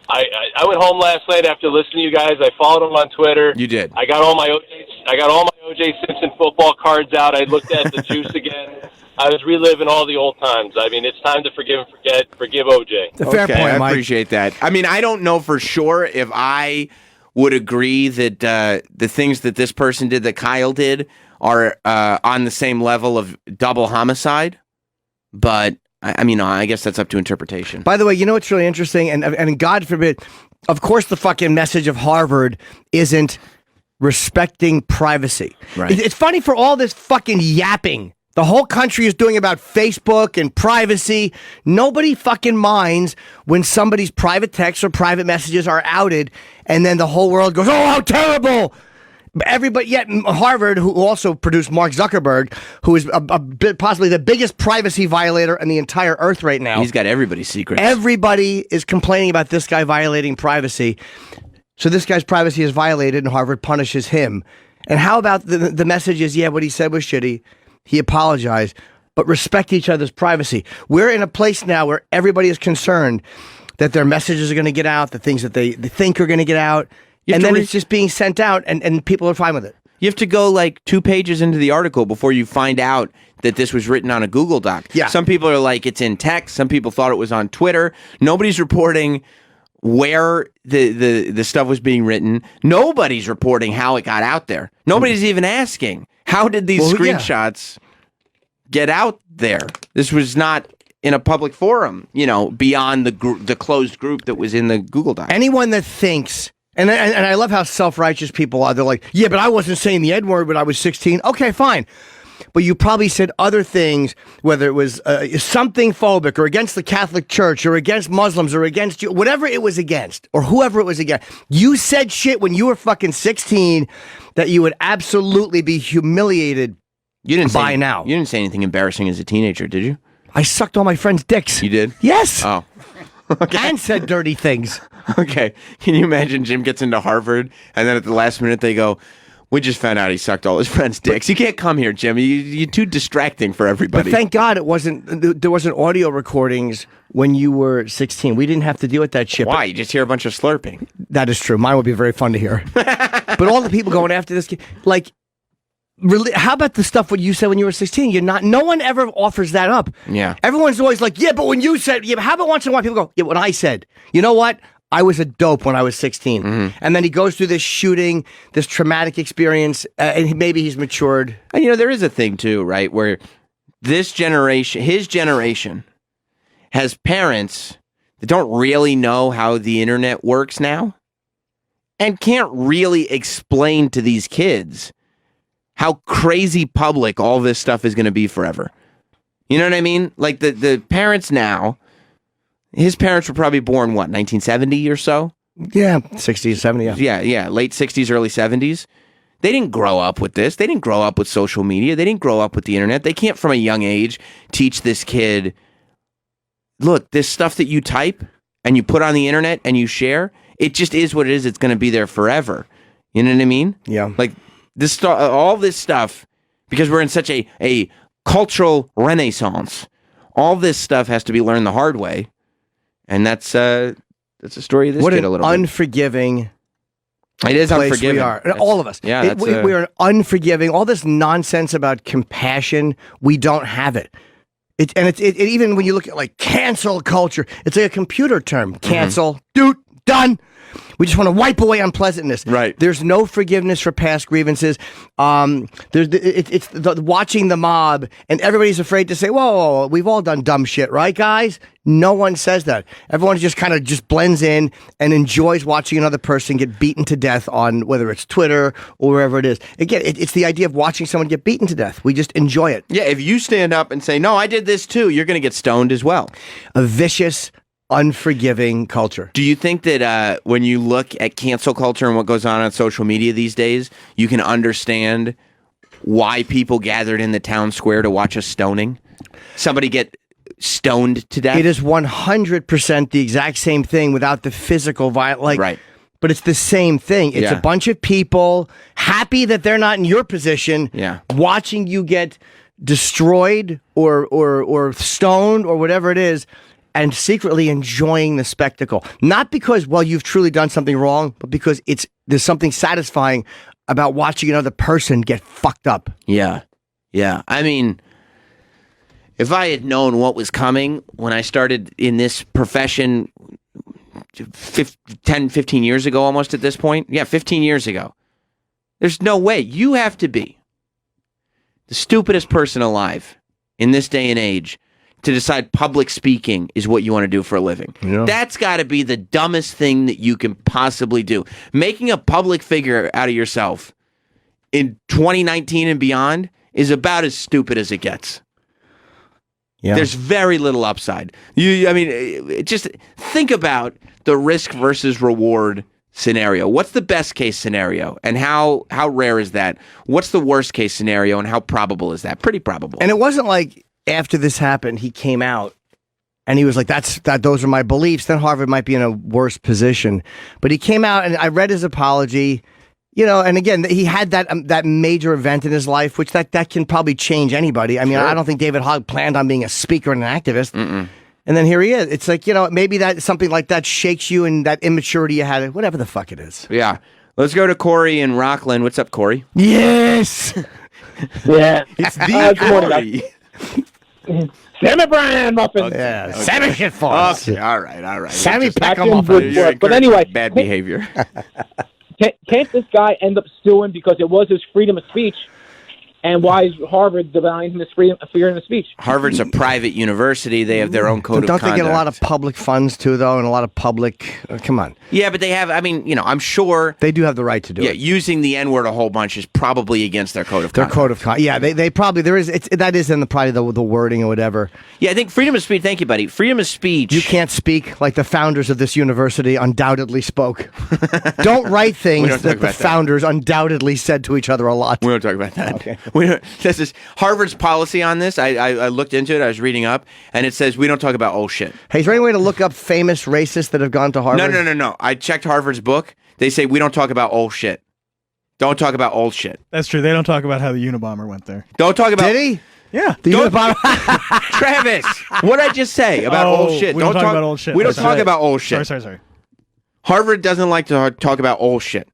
I went home last night after listening to you guys. I followed him on Twitter.
You did.
I got all my O.J. Simpson football cards out. I looked at the juice again. I was reliving all the old times. I mean, it's time to forgive and forget. Forgive O.J.
Fair point,
I
Mike.
appreciate that. I mean, I don't know for sure if I would agree that the things that this person did, that Kyle did, are on the same level of double homicide. But, I mean, I guess that's up to interpretation.
By the way, you know what's really interesting? And God forbid, of course, the fucking message of Harvard isn't respecting privacy.
Right.
It's funny for all this fucking yapping the whole country is doing about Facebook and privacy. Nobody fucking minds when somebody's private texts or private messages are outed, and then the whole world goes, "Oh, how terrible!" Everybody, yet Harvard, who also produced Mark Zuckerberg, who is possibly the biggest privacy violator in the entire earth right now.
He's got everybody's secrets.
Everybody is complaining about this guy violating privacy. So this guy's privacy is violated, and Harvard punishes him. And how about the message is, yeah, what he said was shitty. He apologized, but respect each other's privacy. We're in a place now where everybody is concerned that their messages are going to get out, the things that they think are going to get out, and then it's just being sent out, and people are fine with it.
You have to go like 2 pages into the article before you find out that this was written on a Google Doc.
Yeah.
Some people are like, it's in text. Some people thought it was on Twitter. Nobody's reporting where the stuff was being written. Nobody's reporting how it got out there. Nobody's even asking, how did these screenshots get out there? This was not in a public forum, beyond the closed group that was in the Google Doc.
Anyone that thinks, and I love how self-righteous people are. They're like, yeah, but I wasn't saying the N-word when I was 16. Okay, fine. But you probably said other things, whether it was something phobic or against the Catholic Church or against Muslims or against you, whatever it was against or whoever it was against. You said shit when you were fucking 16 that you would absolutely be humiliated by now.
You didn't say anything embarrassing as a teenager, did you?
I sucked all my friends' dicks.
You did?
Yes.
Oh.
Okay. And said dirty things.
Okay. Can you imagine Jim gets into Harvard and then at the last minute they go, we just found out he sucked all his friends' dicks. You can't come here, Jim. You're too distracting for everybody.
But thank God there wasn't audio recordings when you were 16. We didn't have to deal with that shit.
Why? You just hear a bunch of slurping.
That is true. Mine would be very fun to hear. But all the people going after this, like, really, how about the stuff what you said when you were 16? You're not. No one ever offers that up.
Yeah.
Everyone's always like, yeah, but when you said, yeah, but how about once in a while people go, yeah, when I said, you know what? I was a dope when I was 16. Mm-hmm. And then he goes through this shooting, this traumatic experience, and maybe he's matured.
And, there is a thing, too, right, where this generation, his generation, has parents that don't really know how the internet works now and can't really explain to these kids how crazy public all this stuff is going to be forever. You know what I mean? Like, the parents now... His parents were probably born, 1970 or so?
Yeah, 60s, 70s.
Yeah, late 60s, early 70s. They didn't grow up with this. They didn't grow up with social media. They didn't grow up with the internet. They can't, from a young age, teach this kid, look, this stuff that you type and you put on the internet and you share, it just is what it is. It's going to be there forever. You know what I mean?
Yeah.
Like, all this stuff, because we're in such a cultural renaissance, all this stuff has to be learned the hard way. And that's a story of this kid a little bit.
What an unforgiving
it is
place
unforgiving.
we are. All of us.
Yeah,
we are unforgiving. All this nonsense about compassion, we don't have it. It even when you look at like cancel culture, it's like a computer term. Cancel, dude, done. We just want to wipe away unpleasantness.
Right.
There's no forgiveness for past grievances. It's watching the mob, and everybody's afraid to say, whoa, we've all done dumb shit, right, guys? No one says that. Everyone just kind of just blends in and enjoys watching another person get beaten to death on whether it's Twitter or wherever it is. Again, it's the idea of watching someone get beaten to death. We just enjoy it.
Yeah, if you stand up and say, no, I did this too, you're going to get stoned as well.
A vicious, unforgiving culture.
Do you think that when you look at cancel culture and what goes on social media these days, you can understand why people gathered in the town square to watch a stoning? Somebody get stoned to death?
It is 100% the exact same thing without the physical violence.
Right.
But it's the same thing. It's a bunch of people happy that they're not in your position, watching you get destroyed or stoned or whatever it is. and secretly enjoying the spectacle. Not because, well, you've truly done something wrong, but because there's something satisfying about watching another person get fucked up.
Yeah. Yeah. I mean, if I had known what was coming when I started in this profession 10, 15 years ago, almost at this point. Yeah, 15 years ago. There's no way. You have to be the stupidest person alive in this day and age to decide public speaking is what you want to do for a living. Yeah. That's got to be the dumbest thing that you can possibly do. Making a public figure out of yourself in 2019 and beyond is about as stupid as it gets. Yeah. There's very little upside. Just think about the risk versus reward scenario. What's the best case scenario, and how rare is that? What's the worst case scenario, and how probable is that? Pretty probable.
And it wasn't like after this happened, he came out and he was like, those are my beliefs. Then Harvard might be in a worse position. But he came out, and I read his apology. And again, he had that major event in his life, which that can probably change anybody. I mean, sure. I don't think David Hogg planned on being a speaker and an activist. Mm-mm. And then here he is. It's like, maybe that something like that shakes you, and that immaturity you had, whatever the fuck it is.
Yeah. Let's go to Corey in Rockland. What's up, Corey?
Yes.
Yeah.
It's the
Corey. Sammy Brand muffins.
Okay. Yeah. Okay. Sammy shit for us.
Okay. All right.
Sammy Peckham muffins.
But anyway.
Bad behavior.
Can't this guy end up suing because it was his freedom of speech? And why is Harvard denying his freedom of speech?
Harvard's a private university. They have their own code of conduct.
Don't they get a lot of public funds, too, though, and a lot of public... come on.
Yeah, but they have... I'm sure...
They do have the right to do it.
Yeah, using the N-word a whole bunch is probably against their code of conduct.
Their code of conduct. Yeah, they probably... There is... that is in probably the wording or whatever.
Yeah, I think freedom of speech... Thank you, buddy. Freedom of speech...
You can't speak like the founders of this university undoubtedly spoke. Don't write things that the founders undoubtedly said to each other a lot.
We don't talk about that.
Okay.
This is Harvard's policy on this. I looked into it. I was reading up, and it says we don't talk about old shit.
Hey, is there any way to look up famous racists that have gone to Harvard?
No. I checked Harvard's book. They say we don't talk about old shit. Don't talk about old shit.
That's true. They don't talk about how the Unabomber went there.
Don't talk about...
Did he?
Yeah.
The Unabomber...
Travis, what did I just say about old shit?
We don't talk about old shit.
We don't talk about old shit.
Sorry.
Harvard doesn't like to talk about old shit.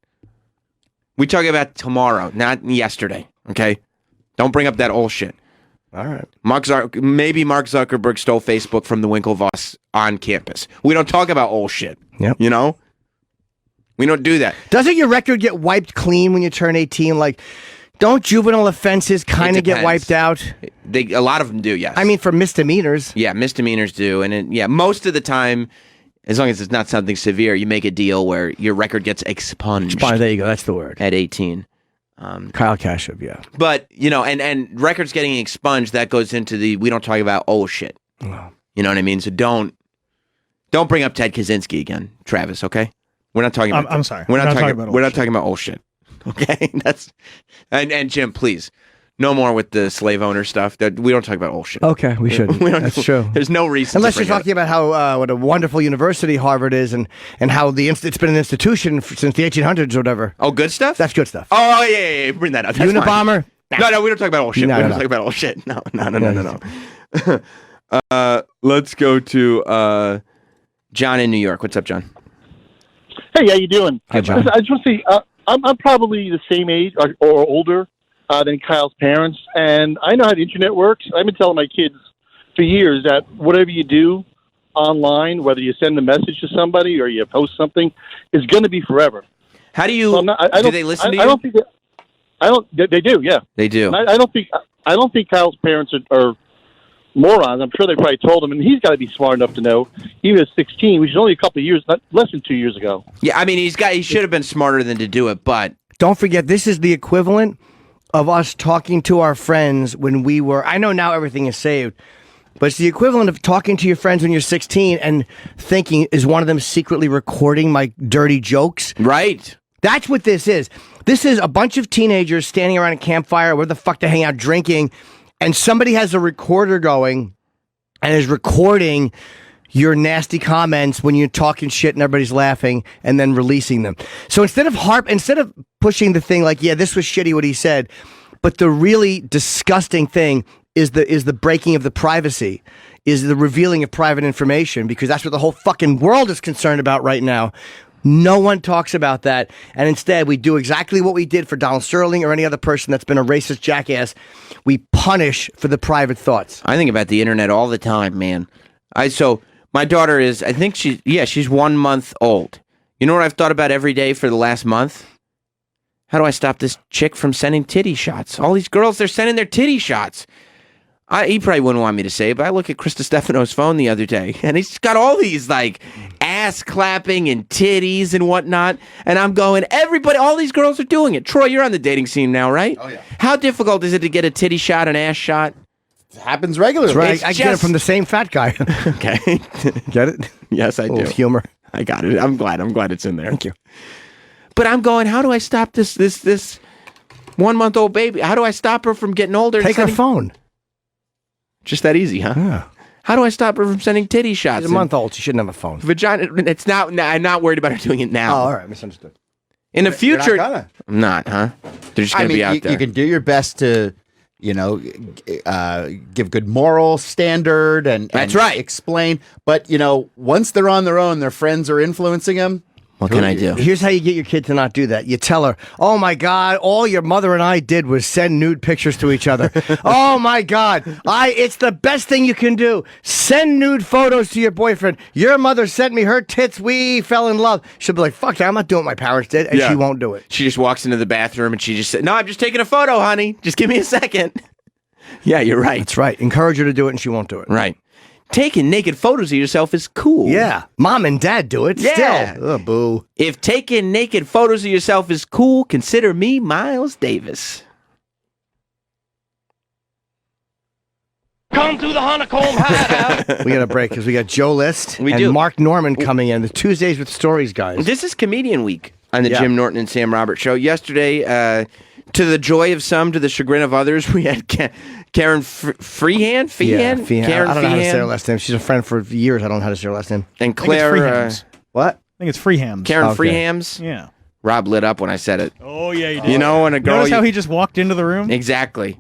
We talk about tomorrow, not yesterday, okay? Don't bring up that old shit.
All right.
Maybe Mark Zuckerberg stole Facebook from the Winklevoss on campus. We don't talk about old shit.
Yep.
We don't do that.
Doesn't your record get wiped clean when you turn 18? Like, don't juvenile offenses kind of get wiped out?
A lot of them do, yes.
I mean, for misdemeanors.
Yeah, misdemeanors do. And most of the time, as long as it's not something severe, you make a deal where your record gets expunged.
There you go. That's the word.
At 18.
Kyle Kashuv, yeah.
But, and records getting expunged, that goes into we don't talk about old shit.
Oh.
You know what I mean? So don't bring up Ted Kaczynski again, Travis, okay? We're not talking about
I'm sorry.
We're not talking about old shit. Okay? And Jim, please. No more with the slave owner stuff. That we don't talk about old shit.
Okay, we shouldn't. That's true.
There's no reason.
Unless you're talking about how what a wonderful university Harvard is, and how it's been an institution since the 1800s or whatever.
Oh, good stuff.
That's good stuff.
Oh yeah. Bring that up. That's
Unabomber.
No, we don't talk about old shit. We don't talk about old shit. No. Let's go to John in New York. What's up, John?
Hey, how you doing?
Hi, John.
I just want to say I'm probably the same age or older than Kyle's parents, and I know how the internet works. I've been telling my kids for years that whatever you do online, whether you send a message to somebody or you post something, is going to be forever.
How do you? Do they listen to you?
I don't think. They do. Yeah,
they do.
I don't think Kyle's parents are morons. I'm sure they probably told him, and he's got to be smart enough to know. He was 16, which is only a couple of years, not less than 2 years ago.
Yeah, I mean, he should have been smarter than to do it, but
don't forget, this is the equivalent of us talking to our friends when we were... I know now everything is saved, but it's the equivalent of talking to your friends when you're 16 and thinking, is one of them secretly recording my dirty jokes?
Right.
That's what this is. This is a bunch of teenagers standing around a campfire, where the fuck to hang out drinking, and somebody has a recorder going and is recording your nasty comments when you're talking shit and everybody's laughing, and then releasing them. So instead of pushing the thing like, yeah, this was shitty what he said, but the really disgusting thing is the breaking of the privacy, is the revealing of private information, because that's what the whole fucking world is concerned about right now. No one talks about that, and instead we do exactly what we did for Donald Sterling or any other person that's been a racist jackass. We punish for the private thoughts.
I think about the internet all the time, man. So my daughter is, I think she's 1 month old. You know what I've thought about every day for the last month? How do I stop this chick from sending titty shots? All these girls, they're sending their titty shots. He probably wouldn't want me to say it, but I look at Krista Stefano's phone the other day, and he's got all these, like, ass clapping and titties and whatnot, and I'm going, everybody, all these girls are doing it. Troy, you're on the dating scene now, right? Oh, yeah. How difficult is it to get a titty shot, an ass shot?
It happens regularly.
That's right. I get it from the same fat guy.
Okay.
Get it?
Yes, I do.
Humor.
I got it. I'm glad it's in there.
Thank you.
But I'm going, how do I stop this 1-month-old baby? How do I stop her from getting older?
Take her phone.
Just that easy, huh?
Yeah.
How do I stop her from sending titty shots?
She's a month old. She shouldn't have a phone.
Vagina. It's not. I'm not worried about her doing it now.
Oh, all right. Misunderstood.
In the future,
You're not gonna.
I'm not, huh? They're just going to be out there.
You can do your best to, give good moral standard and
That's right.
explain. But, once they're on their own, their friends are influencing them.
What can I do?
Here's how you get your kid to not do that. You tell her, oh my God, all your mother and I did was send nude pictures to each other. Oh my God, it's the best thing you can do. Send nude photos to your boyfriend. Your mother sent me her tits. We fell in love. She'll be like, fuck that, I'm not doing what my parents did. And she won't do it.
She just walks into the bathroom and she just said, no, I'm just taking a photo, honey. Just give me a second. Yeah, you're right.
That's right. Encourage her to do it and she won't do it.
Right. Taking naked photos of yourself is cool.
Yeah. Mom and dad do it
Yeah.
still. Oh, boo.
If taking naked photos of yourself is cool, consider me Miles Davis.
Come to the honeycomb hideout.
We got a break because we got Joe List
We
and
do.
Mark Norman coming in. The Tuesdays with Stories guys.
This is Comedian Week on the
Yeah.
Jim Norton and Sam Roberts show. Yesterday, to the joy of some, to the chagrin of others, we had Karen Freehan?
Yeah,
Feehan?
Feehan.
Karen
I don't know how to say her
Feehan.
last name. She's a friend for years. I don't know how to say her last name.
And
I think it's
Claire,
Freehams.
What?
I think it's Freehams.
Karen
Okay.
Freehams.
Yeah.
Rob lit up when I said it.
Oh, yeah, you did.
You know when a girl...
Notice how he just walked into the room?
Exactly.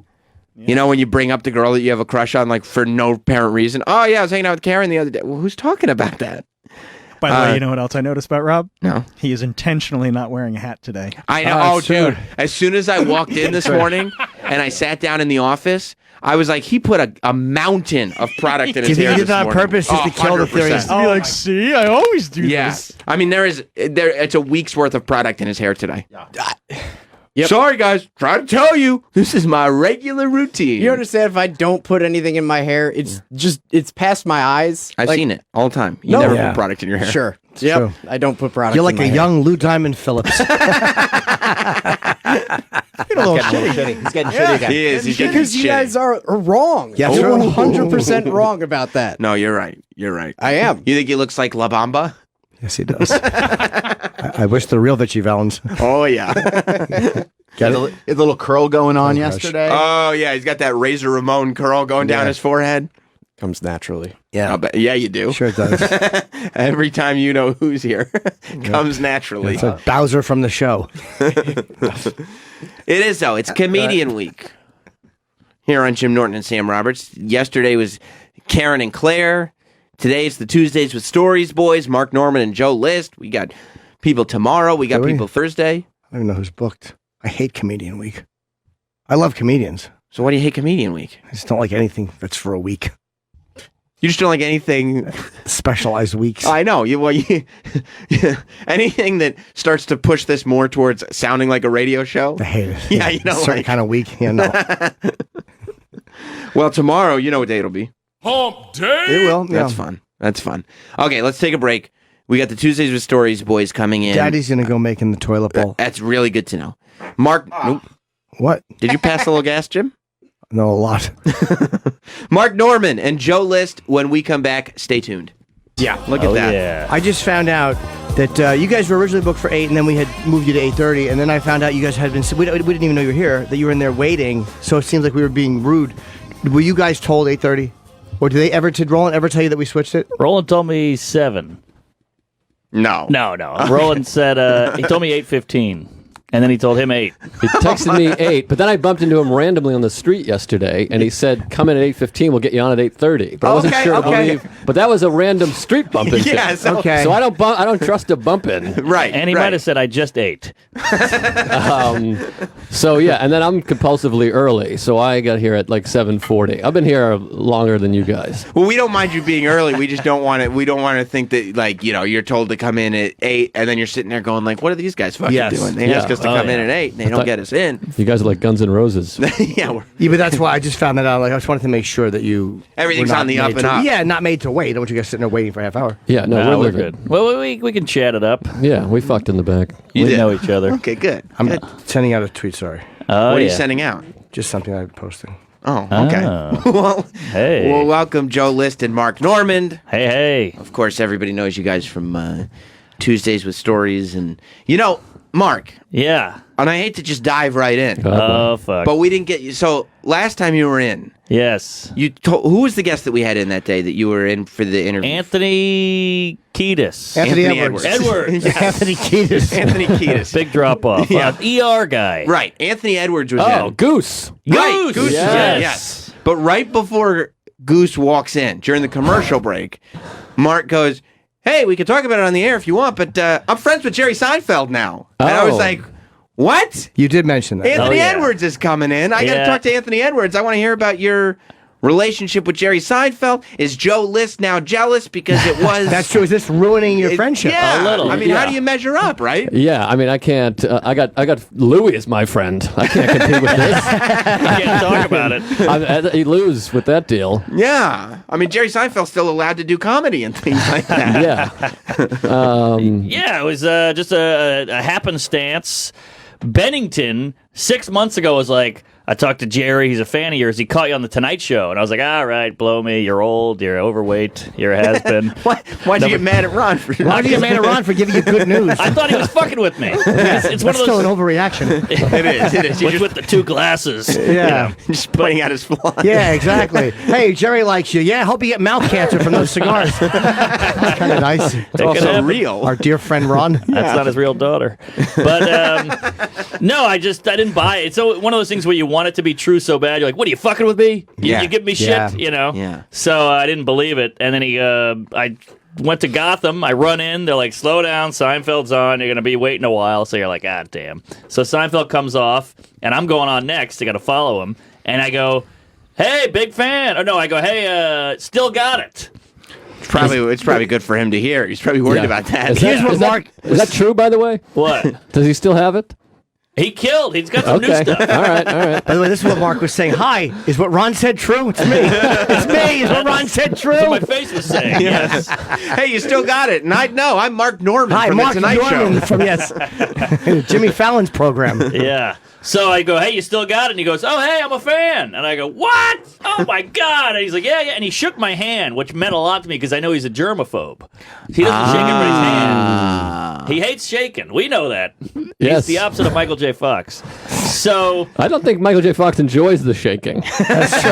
You know when you bring up the girl that you have a crush on, like, for no apparent reason? Oh, yeah, I was hanging out with Karen the other day. Well, who's talking about that?
By the way, you know what else I noticed about Rob?
No.
He is intentionally not wearing a hat today.
I know. Oh, dude. As soon as I walked in this morning and I sat down in the office, I was like, he put a mountain of product in
Do you
his
think
hair
he did
this
that on
morning.
purpose just to kill the theory?
100%.
To be like, see, I always do this.
I mean, it's a week's worth of product in his hair today. Sorry, guys. Try to tell you, this is my regular routine.
You understand, if I don't put anything in my hair, it's past my eyes.
I've seen it all the time. You
No.
never
Yeah.
put product in your hair.
Sure.
true.
Yep. I don't put product
You're
in
like
my
a
hair.
young Lou Diamond Phillips.
He's getting shitty again.
He is. He's getting
Because you
shitty.
guys are wrong.
Yeah,
You're
true.
100% wrong about that.
No, you're right. You're right.
I am.
You think he looks like La Bamba?
Yes, he does. I wish the real Vichy Valens.
Oh, yeah.
Get a little curl going on yesterday.
Oh, yeah. He's got that Razor Ramon curl going down his forehead.
Comes naturally.
Yeah.
Yeah, you do.
Sure it does.
Every time you know who's here, comes naturally.
It's like Bowser from the show.
It is, though. It's Comedian Week here on Jim Norton and Sam Roberts. Yesterday was Karen and Claire. Today's the Tuesdays with Stories boys, Mark Norman and Joe List. We got people tomorrow. We got
Do we?
people Thursday.
I don't even know who's booked. I hate Comedian Week. I love comedians.
So why do you hate Comedian Week?
I just don't like anything that's for a week.
You just don't like anything...
Specialized weeks.
I know. Anything that starts to push this more towards sounding like a radio show.
I hate it.
Yeah, you know,
certain
like-
kind of week. Yeah, no.
Well, tomorrow, you know what day it'll be.
Hump day.
It will. Yeah.
That's fun. That's fun. Okay, let's take a break. We got the Tuesdays with Stories boys coming in.
Daddy's gonna go making the toilet bowl.
That's really good to know. Mark, nope.
What?
Did you pass a little gas, Jim?
No, a lot.
Mark Norman and Joe List. When we come back, stay tuned.
Yeah.
Look at that.
Yeah.
I just found out that you guys were originally booked for 8, and then we had moved you to 8:30, and then I found out you guys had been. We didn't even know you were here. That you were in there waiting. So it seems like we were being rude. Were you guys told 8:30, or did Roland ever tell you that we switched it?
Roland told me 7.
No.
No. Roland said he told me 8:15. And then he told him 8.
He texted me 8, but then I bumped into him randomly on the street yesterday, and he said, "Come in at 8:15. We'll get you on at 8:30." But I wasn't sure to believe. But that was a random street bump in.
Yeah, so,
So I don't trust a bump in.
Right.
And he might have said, "I just ate."
So yeah, and then I'm compulsively early, so I got here at like 7:40. I've been here longer than you guys.
Well, we don't mind you being early. We just don't want to. We don't want to think that, like, you're told to come in at 8, and then you're sitting there going, like, what are these guys fucking doing? They ask us to come in at 8, and they don't get us in.
You guys are like Guns N' Roses.
Yeah,
but that's why I just found that out. Like, I just wanted to make sure that
everything's
were not
on the
made
up and
to-
up.
Yeah, not made to wait. I don't want you guys sitting there waiting for a half hour.
Yeah, no,
we're good. Well, we can chat it up.
Yeah, we fucked in the back.
We know each other.
Okay, good.
I'm sending out a tweet. Sorry.
What are you sending out?
Just something I'm posting.
Oh, okay. Well,
hey.
Well, welcome Joe List and Mark Normand.
Hey.
Of course, everybody knows you guys from Tuesdays with Stories, and Mark.
Yeah.
And I hate to just dive right in.
Oh, fuck.
But we didn't get you. So last time you were in.
Yes.
Who was the guest that we had in that day that you were in for the interview?
Anthony Kiedis.
Anthony Edwards.
Yes.
Anthony Kiedis.
Anthony Kiedis.
Big drop off.
Yeah.
ER guy.
Right. Anthony Edwards was in.
Goose.
Right. Goose.
Yes.
But right before Goose walks in, during the commercial break, Mark goes, "Hey, we can talk about it on the air if you want, but I'm friends with Jerry Seinfeld now." And I was like, what?
You did mention that.
Anthony Edwards is coming in. I got to talk to Anthony Edwards. I want to hear about your relationship with Jerry Seinfeld. Is Joe List now jealous because it was...
That's true. Is this ruining your friendship?
Yeah.
A little.
I mean, how do you measure up, right?
Yeah, I mean, I can't. I got Louis as my friend. I can't compete with this.
You can't talk about it.
You lose with that deal.
Yeah. I mean, Jerry Seinfeld's still allowed to do comedy and things like that.
Yeah.
Yeah, it was just a happenstance. Bennington 6 months ago was like, I talked to Jerry, he's a fan of yours, he caught you on the Tonight Show, and I was like, all right, blow me, you're old, you're overweight, you're a has-been.
Why'd you get mad at Ron for
Why'd you get mad at Ron for giving you good news?
I thought he was fucking with me. It's one
That's
of
still
those,
an overreaction.
It is.
with the 2 glasses.
Yeah.
Just pointing out his flaws.
Yeah, exactly. Hey, Jerry likes you. Yeah, I hope you get mouth cancer from those cigars. That's kind of nice.
It's also real.
Our dear friend Ron.
That's not his real daughter. But no, I didn't buy it. It's one of those things where you want it to be true so bad. You're like, what, are you fucking with me? You give me shit, you know?
Yeah.
So I didn't believe it. And then I went to Gotham. I run in. They're like, slow down. Seinfeld's on. You're going to be waiting a while. So you're like, ah, damn. So Seinfeld comes off, and I'm going on next. I got to follow him. And I go, hey, big fan. Or no, I go, hey, still got it.
It's probably good for him to hear. He's probably worried about that.
Is that true, by the way?
What?
Does he still have it?
He killed. He's got some new stuff.
All right.
By the way, this is what Mark was saying. Hi, is what Ron said true? It's me. It's me. Is what Ron said true?
That's what my face was saying. Yes.
Hey, you still got it. And I'm Mark Normand
Hi,
from
Mark
The Tonight
Norton
Show.
from Jimmy Fallon's program.
Yeah. So I go, hey, you still got it? And he goes, oh, hey, I'm a fan. And I go, what? Oh, my God. And he's like, yeah. And he shook my hand, which meant a lot to me because I know he's a germaphobe. He doesn't shake anybody's hand. He hates shaking. We know that.
Yes.
He's the opposite of Michael J. Fox. So
I don't think Michael J. Fox enjoys the shaking.
That's true.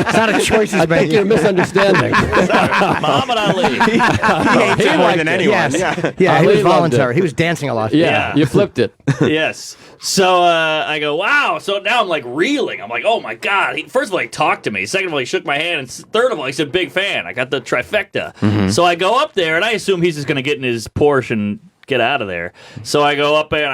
It's not a choice he's
I think
making.
you're misunderstanding.
Muhammad Ali.
He hates it more than anyone.
Yes. Yeah, he
Ali
was
loved
voluntary.
it.
He was dancing a lot.
Yeah, you flipped it.
Yes. So I go, wow. So now I'm like reeling. I'm like, oh my God. First of all, he talked to me. Second of all, he shook my hand. And third of all, he said, big fan. I got the trifecta.
Mm-hmm.
So I go up there and I assume he's just going to get in his Porsche and get out of there. So I go up there and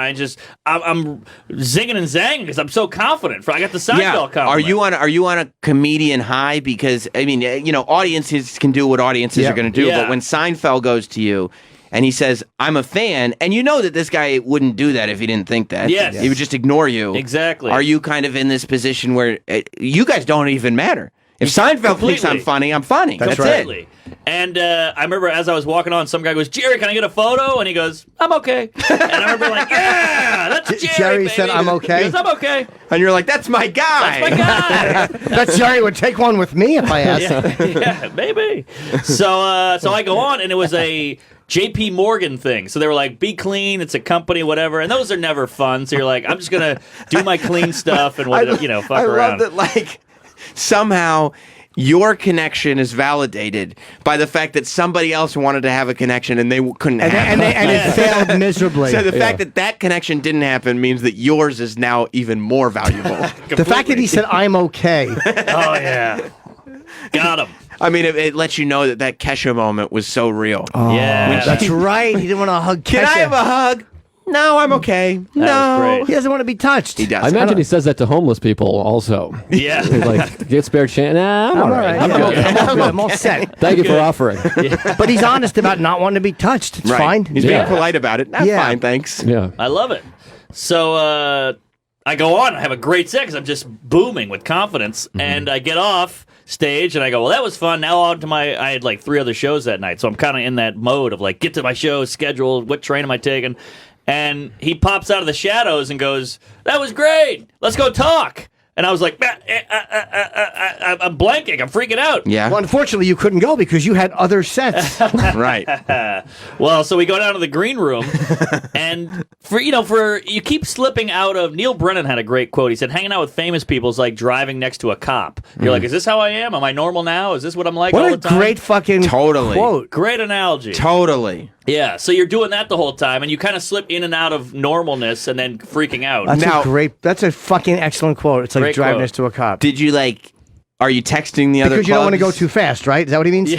I'm zinging and zanging because I'm so confident. I got the Seinfeld compliment.
Are you on a comedian high? Because I mean, audiences can do what audiences are going to do.
Yeah.
But when Seinfeld goes to you and he says, I'm a fan, and you know that this guy wouldn't do that if he didn't think that.
Yes.
He would just ignore you.
Exactly.
Are you kind of in this position where you guys don't even matter? If Seinfeld thinks I'm funny, I'm funny. That's
Completely.
it.
And I remember as I was walking on, some guy goes, Jerry, can I get a photo? And he goes, I'm okay. And I remember like, yeah, that's Jerry,
Jerry
baby.
said, I'm okay?
He goes, I'm okay.
And you're like, that's my guy.
That's my guy.
That Jerry would take one with me if I asked.
Yeah, maybe. So I go on, and it was a JP Morgan thing. So they were like, be clean, it's a company, whatever. And those are never fun. So you're like, I'm just going to do my clean stuff and fuck
I
around.
love that, like, somehow your connection is validated by the fact that somebody else wanted to have a connection and they couldn't have
And it failed miserably.
So the fact that that connection didn't happen means that yours is now even more valuable.
The fact that he said, I'm okay.
Oh, yeah. Got him.
I mean, it lets you know that Kesha moment was so real.
Oh,
Yeah.
That's right. He didn't want to hug Kesha.
Can I have a hug? No, I'm okay.
was
No.
great.
He doesn't want to be touched.
He does.
I imagine he says that to homeless people also.
Yeah.
He's like, get spare chance. Nah, I'm all right. I'm
Yeah,
good.
I'm all set.
Thank you for offering.
But he's honest about not wanting to be touched. It's
Right.
fine.
He's being polite about it. That's
Yeah.
fine, thanks.
Yeah.
I love it. So I go on. I have a great set because I'm just booming with confidence. And I get off stage and I go, well, that was fun. Now on to I had like 3 other shows that night. So I'm kind of in that mode of like, get to my show, schedule, what train am I taking? And he pops out of the shadows and goes, that was great. Let's go talk. And I was like, I'm blanking. I'm freaking out.
Yeah.
Well, unfortunately, you couldn't go because you had other sets.
Right.
Well, so we go down to the green room, and for you keep slipping out of. Neil Brennan had a great quote. He said, "Hanging out with famous people is like driving next to a cop. You're like, is this how I am? Am I normal now? Is this what I'm like all
What
the
a
time?"
great fucking quote.
Great analogy.
Totally.
Yeah, so you're doing that the whole time, and you kind of slip in and out of normalness, and then freaking out.
That's a fucking excellent quote. It's like
Great
driving
quote.
next to a cop.
Did you are you texting the other
Because you don't want to go
clubs?
too fast, right? Is that what he means?
You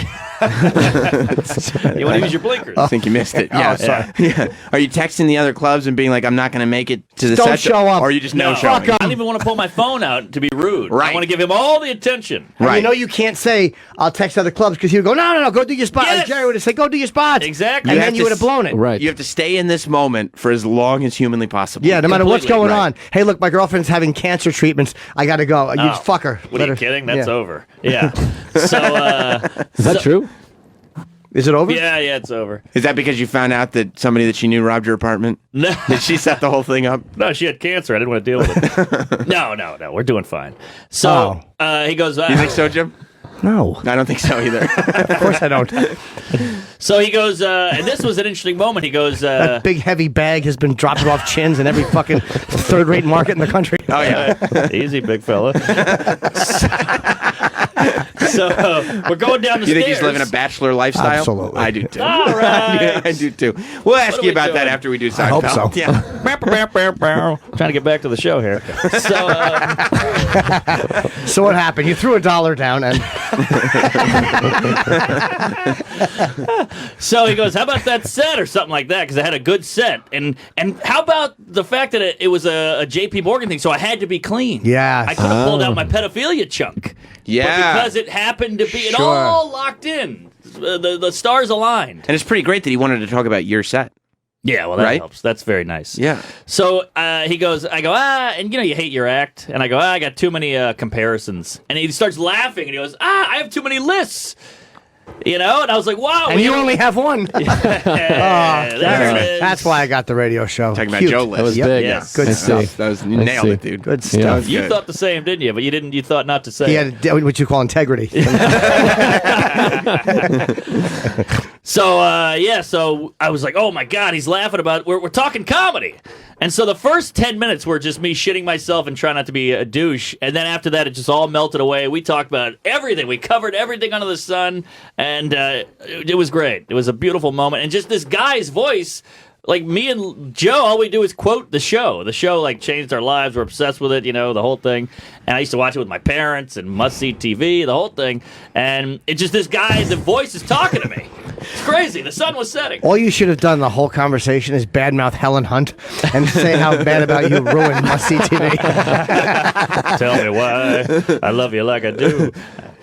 want to use your blinkers.
I think you missed it. Yeah.
Oh, sorry.
Yeah. Are you texting the other clubs and being like, I'm not going to make it to the
Don't
set?
show up.
Or are you just
No,
no showing?
I don't even want to pull my phone out to be rude.
Right.
I want to give him all the attention.
And
Right.
you know you can't say, I'll text other clubs because he would go, no, go do your spot.
Yes.
And Jerry would have said, go do your spot.
Exactly.
And
You
then
have
you
to
would have blown it.
Right.
You have to stay in this moment for as long as humanly possible.
Yeah, no matter what's
Completely,
going
right.
on. Hey, look, my girlfriend's having cancer treatments. I got to go. You
Oh.
fuck her.
What
Let
are you
her-
kidding? That's
yeah.
over. Yeah. So,
Is that true?
Is it over?
yeah, it's over.
Is that because you found out that somebody that she knew robbed your apartment?
No,
Did she set the whole thing up?
no, she had cancer. I didn't want to deal with it. No, we're doing fine. So he goes,
You think so, Jim?
No.
I don't think so either.
Of course I don't.
so he goes, and this was an interesting moment. He goes,
That big heavy bag has been dropping off chins in every fucking third-rate market in the country.
Oh, yeah.
easy, big fella. So we're going down the
You
stairs.
think he's living a bachelor lifestyle?
Absolutely.
I do too.
All right.
I do too. We'll ask
What are
you
we
about that
doing?
after we do Seinfeld.
I hope so.
Yeah.
Trying to get back to the show here. So,
So what happened? You threw $1 down and...
so he goes, how about that set or something like that? Because I had a good set. And how about the fact that it was a JP Morgan thing, so I had to be clean.
Yeah.
I could have pulled out my pedophilia chunk.
Yeah.
But because it happened to be, it
Sure.
all locked in. The stars aligned.
And it's pretty great that he wanted to talk about your set.
Yeah, well, that
Right?
helps. That's very nice.
Yeah.
So he goes, I go, and you hate your act. And I go, I got too many comparisons. And he starts laughing and he goes, I have too many lists. And I was like, wow.
And you only have one.
There it is.
That's why I got the radio show.
Talking about
Cute.
Joe List.
That was
Yep.
big.
Yes.
Good
Let's
stuff.
see.
That was, you
Let's
nailed
see.
it, dude.
Good
Yeah.
stuff.
You
Good.
thought the same, didn't you? But you didn't. You thought not to say.
He had what you call integrity.
So so I was like, oh my god, he's laughing about we're talking comedy. And so the first 10 minutes were just me shitting myself and trying not to be a douche. And then after that, it just all melted away. We talked about everything. We covered everything under the sun. And it was great. It was a beautiful moment. And just this guy's voice, like me and Joe, all we do is quote the show. The show like changed our lives. We're obsessed with it, the whole thing. And I used to watch it with my parents and must-see TV, the whole thing. And it's just this guy, the voice is talking to me. It's crazy. The sun was setting.
All you should have done the whole conversation is badmouth Helen Hunt and say how bad about you ruined must-see TV.
Tell me why I love you like I do.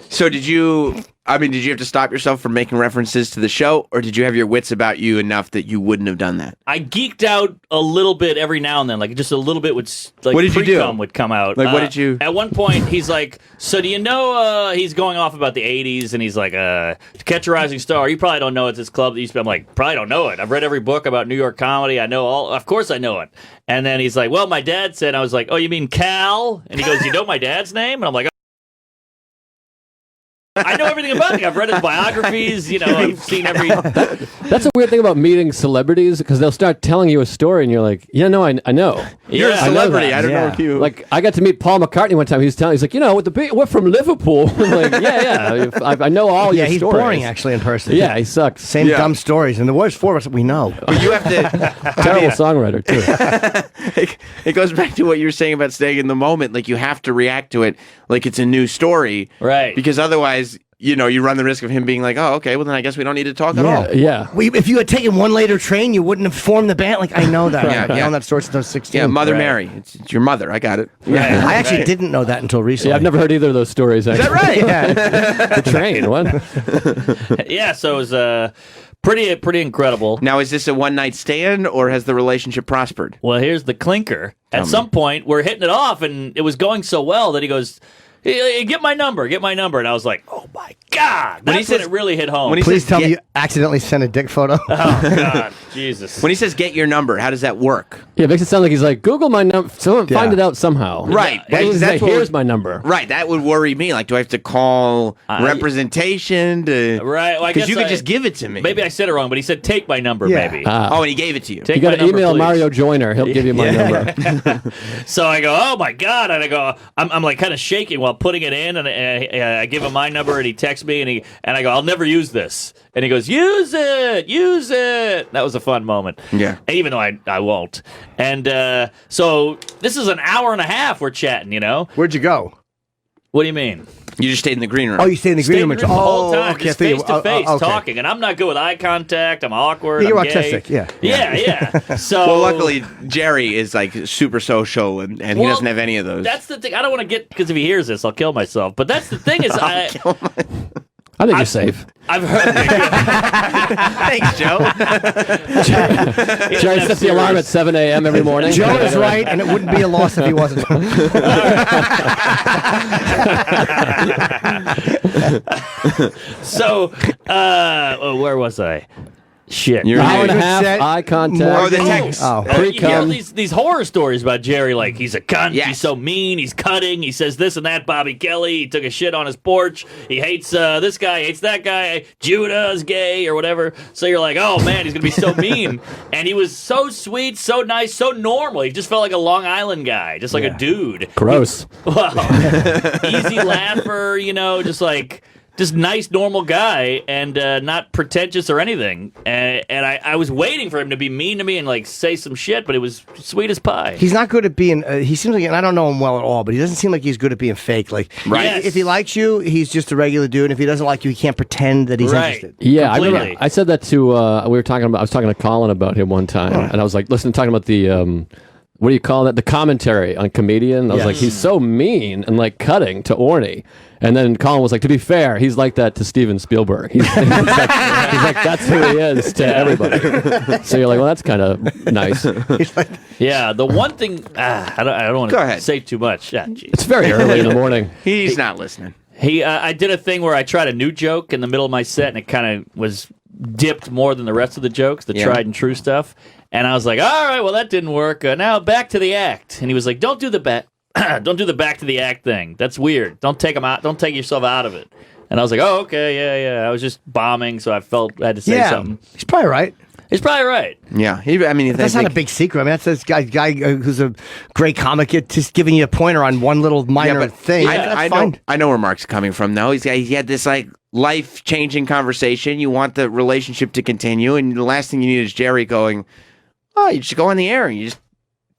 So did you have to stop yourself from making references to the show, or did you have your wits about you enough that you wouldn't have done that?
I geeked out a little bit every now and then, like just a little bit would like
What did you do?
pre-cum would come out.
Like, what did you-
At one point, he's like, "So do you know?" He's going off about the '80s, and he's like, "To Catch a Rising Star." You probably don't know it's this club that used to be. I'm like, probably don't know it. I've read every book about New York comedy. I know all. Of course, I know it. And then he's like, "Well, my dad said." I was like, "Oh, you mean Cal?" And he goes, "You know my dad's name?" And I'm like, I know everything about him. I've read his biographies. I've seen every.
That's a weird thing about meeting celebrities because they'll start telling you a story and you're like, yeah, no, I know.
You're a celebrity. I don't know
Yeah.
if you.
Like I got to meet Paul McCartney one time. He's like, with we're from Liverpool. I'm like, yeah. I know all your
he's
stories.
boring actually in person.
Yeah, he sucks.
Same dumb stories, and the worst four of us we know.
But you have to.
Terrible songwriter too.
It goes back to what you were saying about staying in the moment. Like you have to react to it like it's a new story,
right?
Because otherwise, you run the risk of him being like, "Oh, okay, well then I guess we don't need to talk at all."
Yeah.
If you had taken one later train, you wouldn't have formed the band. Like I know that.
Yeah,
I've known
yeah.
that story since I was 16.
Yeah, Mother
Right.
Mary. It's your mother. I got it.
Yeah. I actually didn't know that until recently.
Yeah, I've never heard either of those stories. Actually.
Is that right?
Yeah.
The train. What?
Yeah, so it was pretty incredible.
Now, is this a one night stand or has the relationship prospered?
Well, here's the clinker. At some point, we're hitting it off, and it was going so well that he goes, "Hey, get my number. And I was like, oh my God. That's when it really hit home.
Please tell me you accidentally sent a dick photo.
Oh, God. Jesus.
When he says get your number, how does that work?
Yeah, it makes it sound like he's like, Google my number. Someone find it out somehow.
Right.
Why doesn't he say, here's my number.
Right. That would worry me. Like, do I have to call representation to?
Right. Well, I
Because
guess
you could just give it to me.
Maybe I said it wrong, but he said, take my number, maybe.
Oh, and he gave it to you.
Take
You got
my
to
number,
email
please.
Mario Joyner. He'll give you my number.
So I go, oh my God. And I go, I'm like kind of shaking while putting it in. And I give him my number and he texts me and I go, I'll never use this. And he goes, use it. That was a fun moment.
Yeah.
Even though I won't. And so this is an hour and a half we're chatting,
Where'd you go?
What do you mean?
You just stayed in the green room.
Oh, you stayed in the green room.
The whole time,
okay.
just
I thought you-
face to face
okay.
talking, and I'm not good with eye contact. I'm awkward.
You're
I'm gay.
autistic, yeah.
Yeah. So
well, luckily Jerry is like super social, and he
Well,
doesn't have any of those.
That's the thing. I don't want to get because if he hears this, I'll kill myself. But that's the thing is,
I think you're safe.
I've heard.
Thanks, Joe.
Jerry sets the alarm at 7 a.m. every morning.
Joe is right, and it wouldn't be a loss if he wasn't.
So, where was I? Shit.
An hour and a half, eye contact.
Oh, the text.
You hear these horror stories about Jerry, like he's a cunt, he's so mean, he's cutting, he says this and that, Bobby Kelly, he took a shit on his porch, he hates this guy, hates that guy, Judah's gay or whatever. So you're like, oh man, he's gonna be so mean. And he was so sweet, so nice, so normal. He just felt like a Long Island guy, just like a dude.
Gross.
Easy laugher, just nice, normal guy, and not pretentious or anything. And I was waiting for him to be mean to me and like say some shit, but it was sweet as pie.
He's not good at being. He seems like, and I don't know him well at all, but he doesn't seem like he's good at being fake. Like,
Right.
if he likes you, he's just a regular dude. And if he doesn't like you, he can't pretend that he's interested.
Yeah, I
Completely.
remember. I said that to. I was talking to Colin about him one time, and I was like, talking about the. What do you call that? The commentary on Comedian. I was like, he's so mean and like cutting to Orny. And then Colin was like, to be fair, he's like that to Steven Spielberg. He's like, that's who he is to everybody. So you're like, well, that's kind of nice.
Yeah, the one thing I don't want
Go
to
ahead.
say too much.
It's very early in the morning.
He's not listening.
I did a thing where I tried a new joke in the middle of my set, and it kind of was dipped more than the rest of the jokes, the tried and true stuff. And I was like, all right, well, that didn't work. Now back to the act. And he was like, don't do the back to the act thing. That's weird. Don't take them out. Don't take yourself out of it. And I was like, oh, okay, yeah. I was just bombing, so I felt I had to say something.
He's probably right.
He's probably right.
Yeah,
That's not a big secret. I mean, that's this guy who's a great comic, just giving you a pointer on one little minor thing.
I know where Mark's coming from, though. He had this like life-changing conversation. You want the relationship to continue, and the last thing you need is Jerry going, "Oh, you just go on the air and you just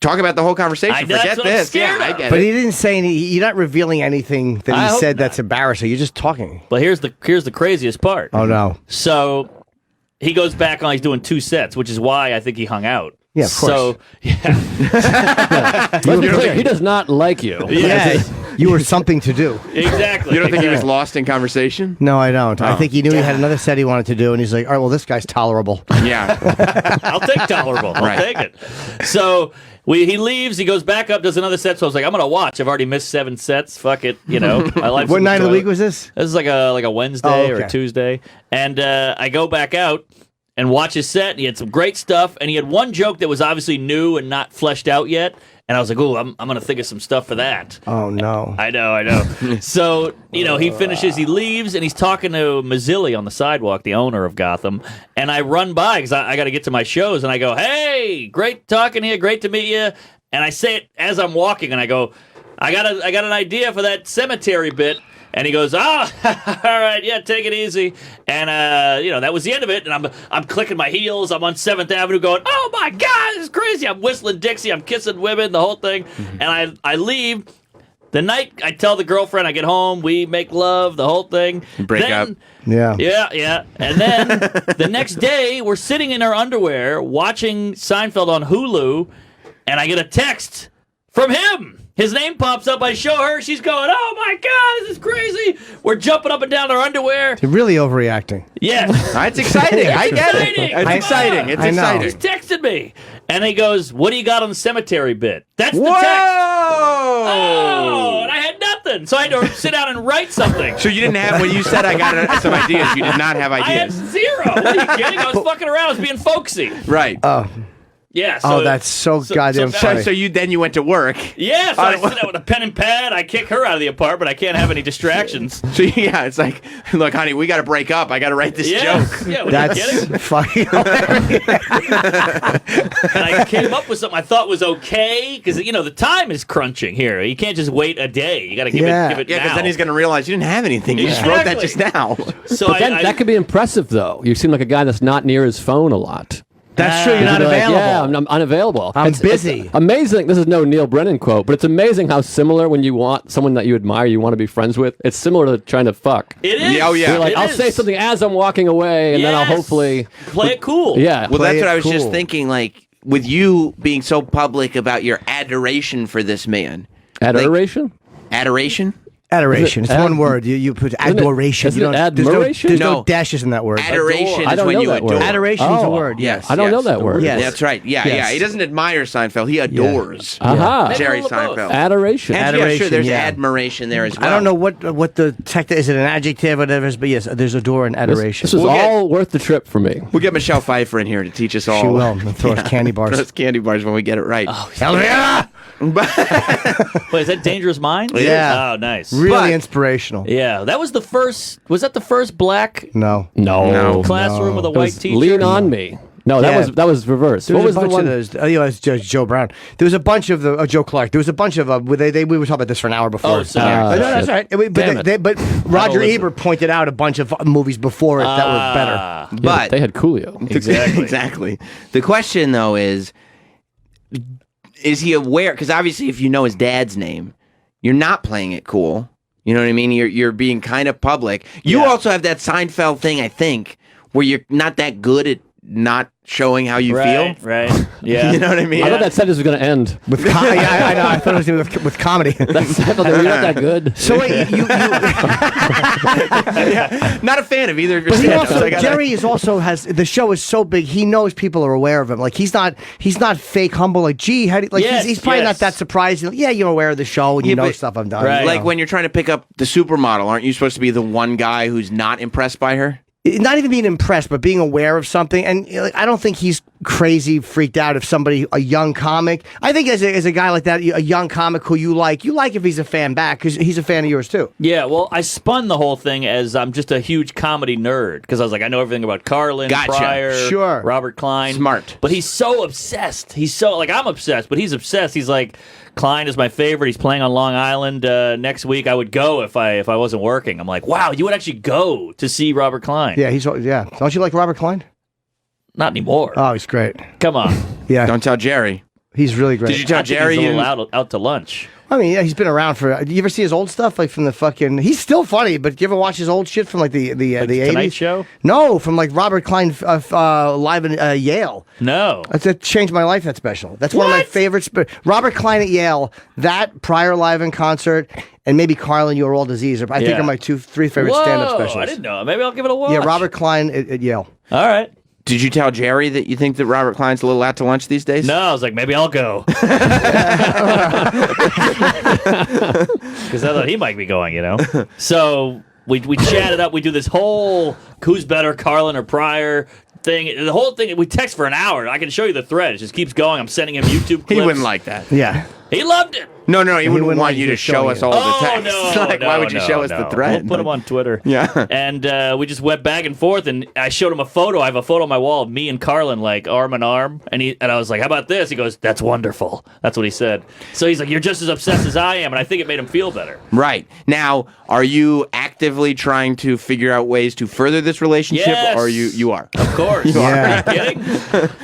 talk about the whole conversation. Forget this." Yeah, I get
but
it.
he didn't say any. You're not revealing anything that
I
he
hope
said
not.
that's embarrassing. You're just talking.
But here's the craziest part.
Oh no!
So he goes back on. He's doing 2 sets, which is why I think he hung out.
Yeah, of course.
So
Let's be clear, he does not like you.
Yeah, you were something to do.
Exactly.
You don't think he was lost in conversation?
No, I don't. I
Oh.
think he knew he had another set he wanted to do, and he's like, "All right, well, this guy's tolerable."
Yeah.
I'll take tolerable. I'll
Right.
take it. So he leaves. He goes back up, does another set. So I was like, I'm gonna watch. I've already missed 7 sets. Fuck it. My life's
What
in
night of the
toilet.
week was this?
This is like a Wednesday or
okay.
a Tuesday. And I go back out and watch his set. And he had some great stuff. And he had one joke that was obviously new and not fleshed out yet. And I was like, "Oh, I'm gonna think of some stuff for that."
Oh no!
I know. So he finishes, he leaves, and he's talking to Mazzilli on the sidewalk, the owner of Gotham. And I run by because I got to get to my shows, and I go, "Hey, great talking to you, great to meet you." And I say it as I'm walking, and I go, "I got an idea for that cemetery bit." And he goes, all right, yeah, take it easy. And, that was the end of it. And I'm clicking my heels. I'm on 7th Avenue going, oh, my God, this is crazy. I'm whistling Dixie. I'm kissing women, the whole thing. And I leave. The night I tell the girlfriend, I get home, we make love, the whole thing.
Break up.
Yeah.
Yeah. And then the next day, we're sitting in our underwear watching Seinfeld on Hulu. And I get a text from him. His name pops up. I show her. She's going, oh, my God, this is crazy. We're jumping up and down our underwear.
You're really overreacting.
Yeah.
It's exciting. I get it. It's exciting. It's exciting.
He's texted me. And he goes, what do you got on the cemetery bit? That's the
Whoa!
text. Oh, and I had nothing. So I had to sit down and write something.
So you didn't have, when you said I got some ideas, you did not have
I had
ideas.
zero. What are you kidding? I was fucking around. I was being folksy.
Right.
Oh.
Yeah. So,
that's so goddamn funny.
So you went to work.
Yeah, so I sit out with a pen and pad. I kick her out of the apartment. I can't have any distractions.
So yeah, it's like, look, honey, we got to break up. I got to write this joke.
Yeah, what
That's
are you kidding?
fucking
And I came up with something I thought was okay because the time is crunching here. You can't just wait a day. You got to give it
Yeah,
now.
because then he's going to realize you didn't have anything. You just wrote that just now.
So
But then that could be impressive, though. You seem like a guy that's not near his phone a lot.
That's true. You're not
You'd be like,
available.
yeah, I'm unavailable.
I'm
It's
busy.
amazing. This is no Neil Brennan quote, but it's amazing how similar when you want someone that you admire, you want to be friends with. It's similar to trying to fuck.
It is.
Oh, yeah.
You're like,
It
I'll
is.
say something as I'm walking away, and then I'll
Yes.
hopefully
play it cool.
Yeah.
Well,
Play
that's what
it
I was just
cool.
thinking. Like with you being so public about your adoration for this man.
Adoration?
Adoration?
Adoration.
Is
It's
it
one word. You put
Isn't it-
adoration.
isn't
You
it
don't- there's
admiration?
There's no
No.
dashes in that word.
Adoration
I
is
don't
when
know
you
that
adore.
word.
Adoration is a word.
Yes.
I don't know
yes.
that word.
Yes.
That's right. Yeah,
Yes.
yeah. He doesn't admire Seinfeld. He adores
Aha.
Jerry
Maybe a little
Seinfeld.
Adoration.
And yeah, sure,
Adoration,
there's
yeah.
admiration there as well.
I don't know what the tech is. It an adjective or whatever? But yes, there's adore and adoration.
This was
We'll get-
all worth the trip for me.
We'll get Michelle Pfeiffer in here to teach us all.
She will. And throw us candy bars.
Throw us candy bars when we get it right.
Hell yeah!
Wait, is that Dangerous Minds?
Yeah.
Oh, nice.
Really
But-
inspirational.
Yeah, that was the first. Was that the first black
No.
No.
classroom with a
It
white
was
teacher?
Lean on me. No,
Yeah.
that was reversed.
There
What
was
was
a
the
bunch
one?
of those. It's just Joe Brown. There was a bunch of the Joe Clark. There was a bunch of we were talking about this for an hour before.
Oh, sorry.
No, that's
shit.
right.
Damn
But,
it.
but Roger
listen.
Ebert pointed out a bunch of movies before it that were better.
Ah,
Yeah,
But
they had Coolio.
Exactly.
exactly. The question though is he aware? Because obviously, if you know his dad's name, you're not playing it cool. You know what I mean? You're being kind of public. You
Yeah.
also have that Seinfeld thing, I think, where you're not that good at not showing how you
right,
feel.
right. Yeah.
You know what I mean?
I thought that sentence was going to end.
With yeah, I know. I thought it was with comedy.
I thought you're not that good.
So wait, you
Yeah, not a fan of either of your
but he
stand-ups.
also
I gotta-
Jerry is also has the show is so big. He knows people are aware of him. Like he's not fake humble. Like gee, how do you, like
Yes,
he's probably
yes.
not that surprised. Yeah, you're aware of the show and you
Yeah,
know
but-
stuff I've done.
Right.
you
Like
know.
when you're trying to pick up the supermodel, aren't you supposed to be the one guy who's not impressed by her?
Not even being impressed, but being aware of something. And like, I don't think he's crazy freaked out if a young comic. I think as a guy like that, a young comic who you like if he's a fan back because he's a fan of yours too.
Yeah, well, I spun the whole thing as I'm just a huge comedy nerd because I was like, I know everything about Carlin,
Gotcha.
Pryor,
Sure.
Robert Klein.
Smart.
But he's so obsessed. He's so, like, I'm obsessed, but he's obsessed. He's like, Klein is my favorite. He's playing on Long Island next week. I would go if I wasn't working. I'm like, wow, you would actually go to see Robert Klein.
Yeah, yeah. Don't you like Robert Klein?
Not anymore.
Oh, he's great.
Come on.
Yeah,
Don't tell Jerry.
he's really great.
Did you tell
I think
Jerry?
he's a
You,
little out to lunch.
I mean, yeah, he's been around for. Do you ever see his old stuff, like from the fucking? He's still funny, but do you ever watch his old shit from like the
Tonight
80s?
Show?
No, from like Robert Klein live in Yale.
No.
That changed my life. That special. That's one of my
What?
favorites. Robert Klein at Yale. That Pryor live in concert, and maybe Carlin, You Are All Disease. I think
Yeah.
are my three favorite
Whoa,
stand-up specials.
I didn't know. Maybe I'll give it a watch.
Yeah, Robert Klein at Yale.
All right.
did you tell Jerry that you think that Robert Klein's a little out to lunch these days?
No, I was like, maybe I'll go. Because I thought he might be going, you know? So We chat it up. We do this whole who's better, Carlin or Pryor thing. The whole thing. We text for an hour. I can show you the thread. It just keeps going. I'm sending him YouTube clips.
He wouldn't like that.
Yeah.
He loved it.
No, he wouldn't want
like
you
you
to show us all
Oh,
the text.
no,
Why would you show us the thread?
We'll put him on Twitter.
Yeah.
And we just went back and forth, and I showed him a photo. I have a photo on my wall of me and Carlin, like, arm in arm. And I was like, how about this? He goes, that's wonderful. That's what he said. So he's like, you're just as obsessed as I am, and I think it made him feel better.
Right. Now, are you actively trying to figure out ways to further this relationship?
Yes.
Or you are?
Of course.
You are.
Are you kidding?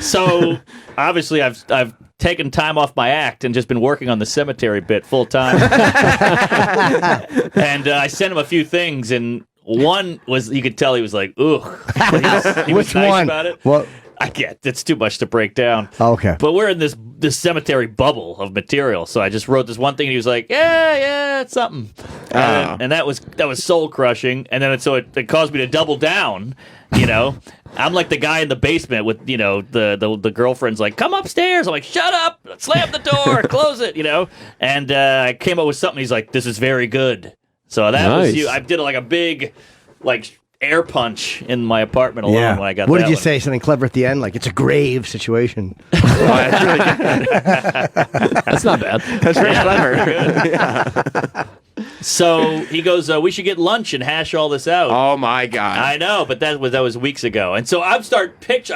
So, obviously, I've taken time off my act and just been working on the cemetery bit full time. And I sent him a few things, and one was, you could tell he was like, ugh. He was
Which
nice
one?
about it.
What?
I get it's too much to break down.
Okay.
But we're in this cemetery bubble of material, so I just wrote this one thing, and he was like, yeah, it's something. And that was soul crushing. And then it caused me to double down. You know, I'm like the guy in the basement with, you know, the girlfriend's like, come upstairs. I'm like, shut up, slam the door, close it, you know. And I came up with something. He's like, this is very good. So that was you. I did like a big, like, air punch in my apartment alone when I got
What
that
did you
one.
say? Something clever at the end? Like, it's a grave situation.
That's really good.
That's not bad.
That's very clever.
So he goes, we should get lunch and hash all this out.
Oh my God.
I know, but that was weeks ago. And so I'm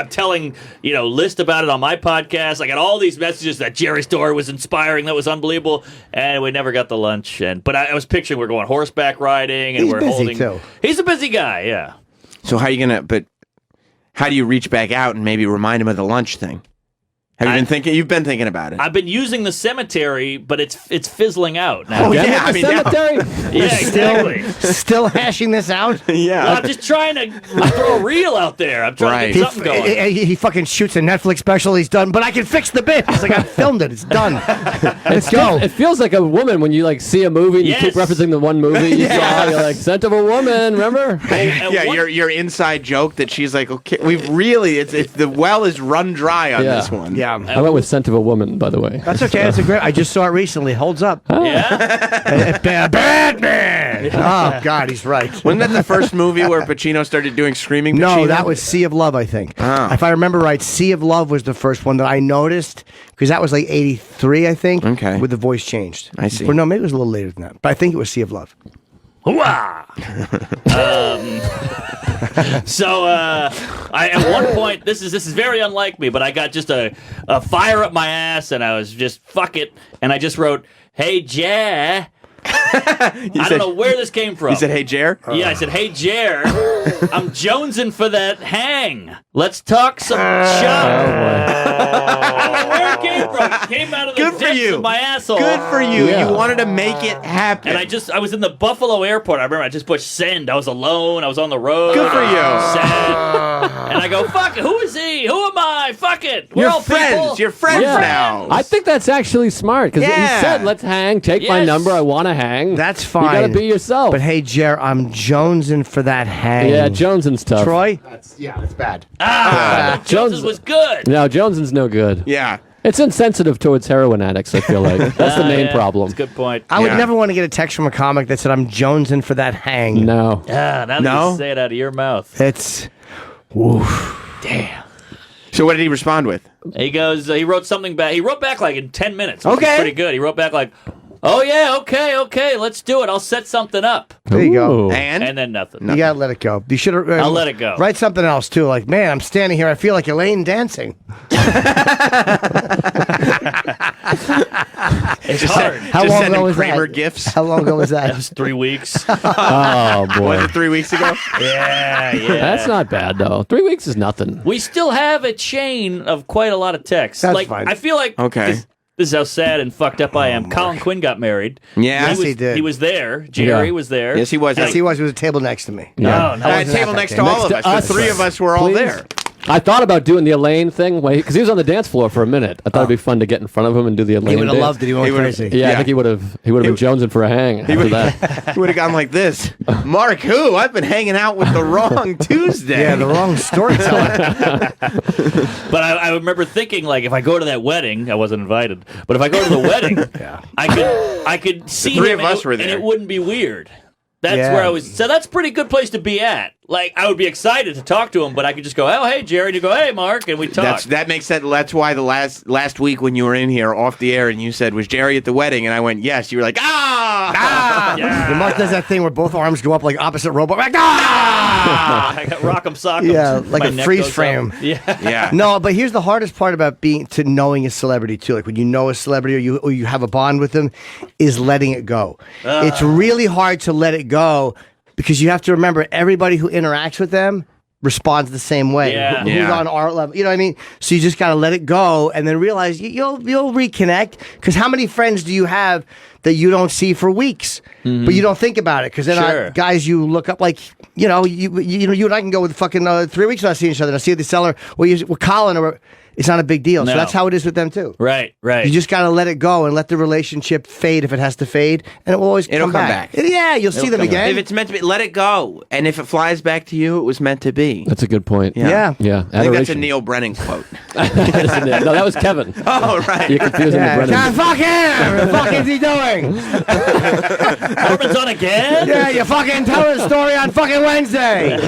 telling, List about it on my podcast. I got all these messages that Jerry's story was inspiring, that was unbelievable, and we never got the lunch. But I was picturing we're going horseback riding, and
He's
we're
busy,
holding.
too.
He's a busy guy, yeah.
So how do you reach back out and maybe remind him of the lunch thing? Have you been thinking? You've been thinking about it.
I've been using the cemetery, but it's fizzling out now.
Oh, yeah,
the cemetery.
Yeah, exactly.
Still hashing this out?
Yeah.
Well, I'm just trying to throw a reel out there. I'm trying to get something going.
He fucking shoots a Netflix special. He's done, but I can fix the bit. It's like, I filmed it. It's done. Let's go.
It feels like a woman when you like see a movie and you keep referencing the one movie you saw. You're like, scent of a woman, remember?
Your inside joke that she's like, okay, we've really, it's the well is run dry on this one.
Yeah.
I went with scent of a woman, by the way.
That's okay. It's a great. I just saw it recently. Holds up.
Yeah.
Batman. Oh God, he's right.
Wasn't that the first movie where Pacino started doing screaming Pacino?
No, that was Sea of Love, I think.
Oh.
If I remember right, Sea of Love was the first one that I noticed because that was like '83, I think.
Okay.
With the voice changed.
I see.
Or no, maybe it was a little later than that, but I think it was Sea of Love.
Hooah! So I at one point, this is very unlike me, but I got just a fire up my ass, and I was just fuck it, and I just wrote, "Hey Jer." I don't know where this came from.
You said, "Hey Jer."
Yeah, I said, "Hey Jer, I'm jonesing for that hang. Let's talk some shop." I don't know where it came from. It came out of the
Good for
depths
you.
of my asshole.
Good for you.
Yeah.
You wanted to make it happen.
And I was in the Buffalo airport. I remember I just pushed send. I was alone. I was on the road.
Good for you.
Sad. And I go, fuck it. Who is he? Who am I? Fuck it. We're
You're
all
friends.
people.
You're friends
Yeah.
now.
I think that's actually smart because
Yeah.
he said, "Let's hang. Take my
Yes.
number. I want to hang."
That's fine.
You got to be yourself.
But hey, Jer, I'm jonesing for that hang.
yeah, Joneson's tough.
Troy.
That's bad.
Jones's was good.
No, Joneson's no good.
Yeah.
It's insensitive towards heroin addicts. I feel like that's the main
Yeah,
problem.
That's a good point.
I would
Yeah.
never want to get a text from a comic that said I'm jonesing for that hang.
No.
Now that
No?
you say it out of your mouth.
It's. Woof.
Damn.
So what did he respond with?
He goes, he wrote something back. He wrote back like in 10 minutes. Which
Okay.
was pretty good. He wrote back like, oh yeah, okay, let's do it. I'll set something up.
There you go.
Ooh.
And then nothing.
You gotta let it go. You should.
I'll let it go.
Write something else too. Like, man, I'm standing here. I feel like Elaine dancing.
It's hard.
How
Just
long
send
ago
him
was
Kramer
that?
gifts.
How long ago was
That
that?
was 3 weeks.
Oh boy,
Was it 3 weeks ago?
yeah.
that's not bad though. 3 weeks is nothing.
We still have a chain of quite a lot of texts.
That's
like,
fine.
I feel like
Okay.
this is how sad and fucked up I am. Colin Quinn got married.
Yeah.
Yes, he did.
He was there. Jerry
Yeah.
was there.
Yes, he was.
Yes, he was. There was a table next to me.
No, no.
I had a
wasn't
table
at that
next to
game.
all of
Next
us.
to
The
us.
three of us were all
Please.
there.
I thought about doing the Elaine thing because he was on the dance floor for a minute. I thought it'd be fun to get in front of him and do the Elaine.
He would have
dance.
loved it. He went
He would've-
crazy.
Yeah, I think he would have been jonesing for a hang after that.
He would have gone like this. Mark, who? I've been hanging out with the wrong Tuesday.
Yeah, the wrong storyteller.
But I remember thinking, like, if I go to that wedding, I wasn't invited. But if I go to the wedding, I could see
three
him
of us
and,
were
and
there.
it wouldn't be weird. That's
Yeah.
where I was. So that's a pretty good place to be at. Like, I would be excited to talk to him, but I could just go, "Oh, hey, Jerry," and you go, "Hey, Mark," and we talk.
That makes sense. That's why the last week when you were in here off the air and you said, "Was Jerry at the wedding?" and I went, "Yes." You were like, "Ah!"
Yeah. And Mark does that thing where both arms go up like opposite robot. Like, ah!
I got rock'em sock'em.
Yeah, like
My
a
neck
freeze
goes up.
frame.
Yeah.
No, but here's the hardest part about knowing a celebrity too. Like when you know a celebrity or you have a bond with them, is letting it go. It's really hard to let it go because you have to remember everybody who interacts with them responds the same way.
Yeah.
Who's on our level? You know what I mean? So you just got to let it go and then realize you'll reconnect. Because how many friends do you have that you don't see for weeks, but you don't think about it? Because they're
Sure.
not guys you look up like. You know, you and I can go with fucking 3 weeks without seeing each other. And I see at the cellar with Colin, or it's not a big deal. So
No.
that's how it is with them too.
Right.
You just got to let it go and let the relationship fade if it has to fade, and it will always
It'll come back.
Yeah, you'll see them again.
If it's meant to be, let it go. And if it flies back to you, it was meant to be.
That's a good point.
Yeah.
Yeah.
I think that's a
Adoration.
Neil Brennan quote.
No, that was Kevin.
Oh, right.
You're confusing the Brennan.
God, fuck him! What the fuck is he doing?
Norton's on again?
Yeah, you fucking tell his story on fucking Wednesday.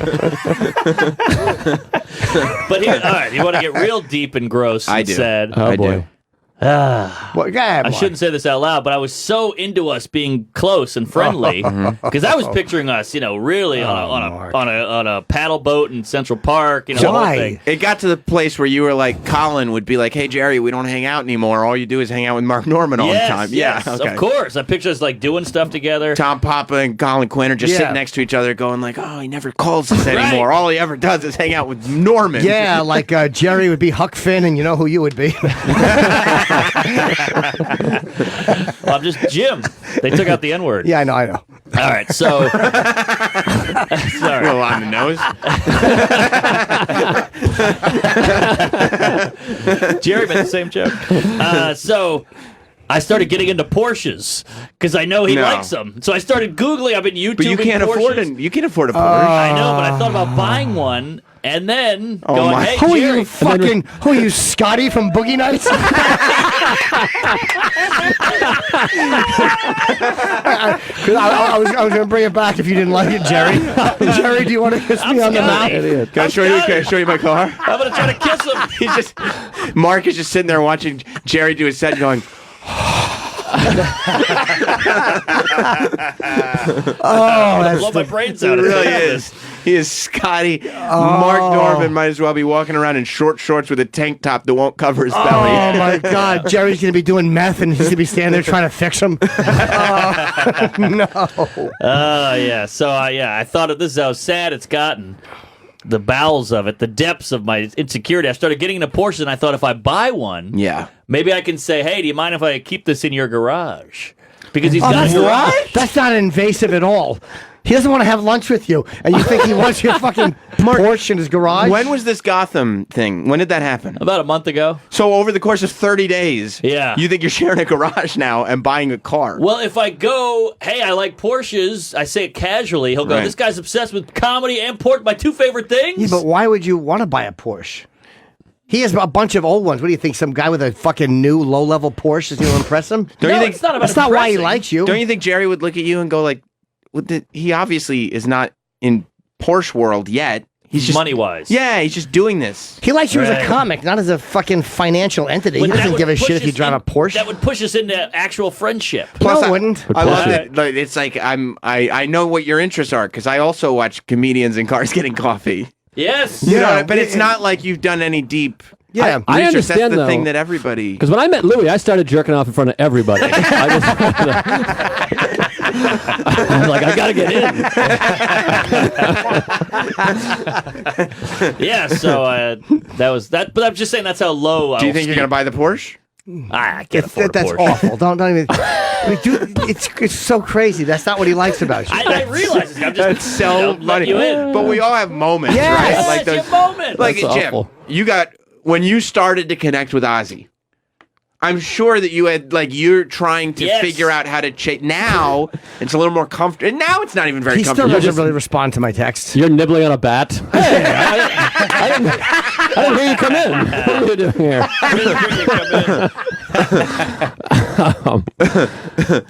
But here, all right, you want to get real deep and gross
I
and
do.
sad.
Oh,
I
boy.
do.
Well, go ahead,
I
Mark.
shouldn't say this out loud, but I was so into us being close and friendly because I was picturing us, really on a paddle boat in Central Park. The whole
Why?
thing.
It got to the place where you were like, Colin would be like, "Hey, Jerry, we don't hang out anymore. All you do is hang out with Mark Norman all the time."
Yes,
Yeah, okay.
of course. I picture us like doing stuff together.
Tom Papa and Colin Quinn are just
Yeah.
sitting next to each other going like, "Oh, he never calls us anymore. All he ever does is hang out with Norman."
Yeah, like Jerry would be Huck Finn, and you know who you would be.
Well, I'm just Jim. They took out the N word.
Yeah, I know.
All right, so sorry.
Well, on the nose.
Jerry made the same joke. So I started getting into Porsches because I know he
No.
likes them. So I started Googling. I've been YouTubing
But you can't afford
Porsches.
it. You can't afford a Porsche.
I know, but I thought about buying one and then going,
my-
"Hey,
Who are
Jerry."
you fucking? Who are you, Scotty from Boogie Nights? I was going to bring it back if you didn't like it, Jerry. Jerry, do you want to kiss me on the mouth?
Can I show you? Can I show you my car?
I'm gonna try to kiss him.
He's just Mark is just sitting there watching Jerry do his set, and going,
Oh, that's
Blow my brains
"It
out.
really is." He is Scotty. Mark Norman might as well be walking around in short shorts with a tank top that won't cover his belly.
Oh my God, Jerry's gonna be doing meth and he's gonna be standing there trying to fix him. No.
Yeah. So I thought this is how sad it's gotten. The bowels of it, the depths of my insecurity. I started getting into Porsches, and I thought if I buy one,
Yeah.
maybe I can say, "Hey, do you mind if I keep this in your garage?" Because he's
Oh,
got
that's
a garage.
That's not invasive at all. He doesn't want to have lunch with you, and you think he wants your fucking Porsche in his garage?
When was this Gotham thing? When did that happen?
About a month ago.
So over the course of 30 days,
Yeah.
you think you're sharing a garage now and buying a car?
Well, if I go, "Hey, I like Porsches," I say it casually. He'll go,
Right.
"This guy's obsessed with comedy and Porsche, my two favorite things."
Yeah, but why would you want to buy a Porsche? He has a bunch of old ones. What do you think? Some guy with a fucking new low-level Porsche is going to impress him?
Don't you think
it's not about
That's not why he
impressing.
likes you.
Don't you think Jerry would look at you and go like, he obviously is not in Porsche world yet. He's just
money-wise.
Yeah, he's just doing this.
He likes you as
Right.
a comic, not as a fucking financial entity.
But
He
that
doesn't
would
give a
push
shit if you
us
drive a Porsche.
That would push us into actual friendship.
No,
I
it wouldn't.
I love
push
it. Like, it's like I know what your interests are because I also watch comedians in cars getting coffee.
Yes.
You know,
Yeah,
but it's not like you've done any deep.
Yeah,
I
research.
understand,
That's the
though.
thing that everybody.
Because when I met Louis, I started jerking off in front of everybody. I was like, I gotta get in.
Yeah. So that was that. But I'm just saying that's how low.
Do you think you're going to buy the Porsche?
I can't afford a
That's
Porsche.
awful. Don't even. I mean, dude, it's so crazy. That's not what he likes about you.
I realize it. I'm just
That's so
let
funny.
you in.
But we all have moments,
Yes.
right?
Yes, your moment.
Like
That's
Jim,
awful.
you got when you started to connect with Ozzy. I'm sure that you had you're trying to
Yes.
figure out how to change. Now it's a little more comfortable. And now it's not even very
He still
comfortable.
doesn't really respond to my texts.
You're nibbling on a bat. Hey, I didn't hear you come in. What are you doing here?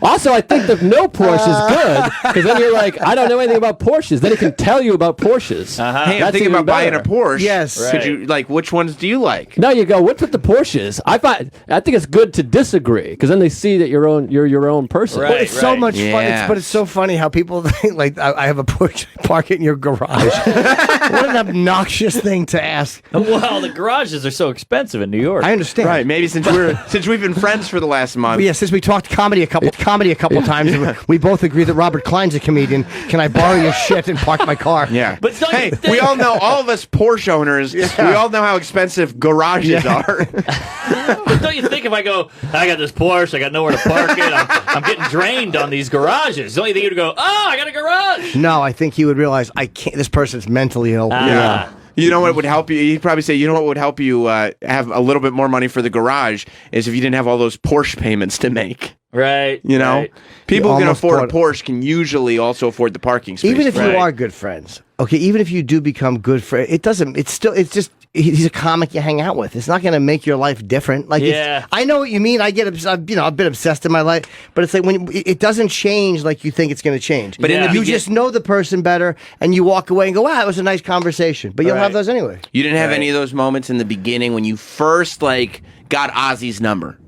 Also, I think that no Porsche is good because then you're like, I don't know anything about Porsches. Then he can tell you about Porsches.
Hey, I'm
That's
thinking
even
about buying a
better.
Porsche.
Yes.
Could you which ones do you like?
No, you go. What's with the Porsches? I think it's good to disagree because then they see that you're your own person.
Well, it's so much fun.
Yeah.
But it's so funny how people think, like, I have a Porsche, park it in your garage. What an obnoxious thing to ask.
Well, the garages are so expensive in New York.
I understand.
Right, maybe since we've been friends for the last month.
Yeah, since we talked comedy a couple times, and we both agree that Robert Klein's a comedian. Can I borrow your shit and park my car?
Yeah.
But don't
hey,
you think-
we all know, all of us Porsche owners, we all know how expensive garages are.
But don't you think if I go, I got this Porsche, I got nowhere to park it, I'm getting drained on these garages. Don't you think you'd go, oh, I got a garage?
No, I think he would realize I can't. This person's mentally ill.
Yeah. You know what would help you? He'd probably say, you know what would help you have a little bit more money for the garage is if you didn't have all those Porsche payments to make.
Right.
You know?
Right.
People who can
almost
afford a
bought-
Porsche can usually also afford the parking space.
Even if
Right.
you are good friends, okay. Even if you do become good friends, it doesn't. It's still. It's just. He's a comic you hang out with. It's not going to make your life different. Like,
Yeah.
I know what you mean. I get, I've been obsessed in my life, but it's like when it doesn't change like you think it's going to change.
But in the
you
begin-
just know the person better, and you walk away and go, "Wow, it was a nice conversation." But you'll
Right.
have those anyway.
You didn't have any of those moments in the beginning when you first got Ozzy's number.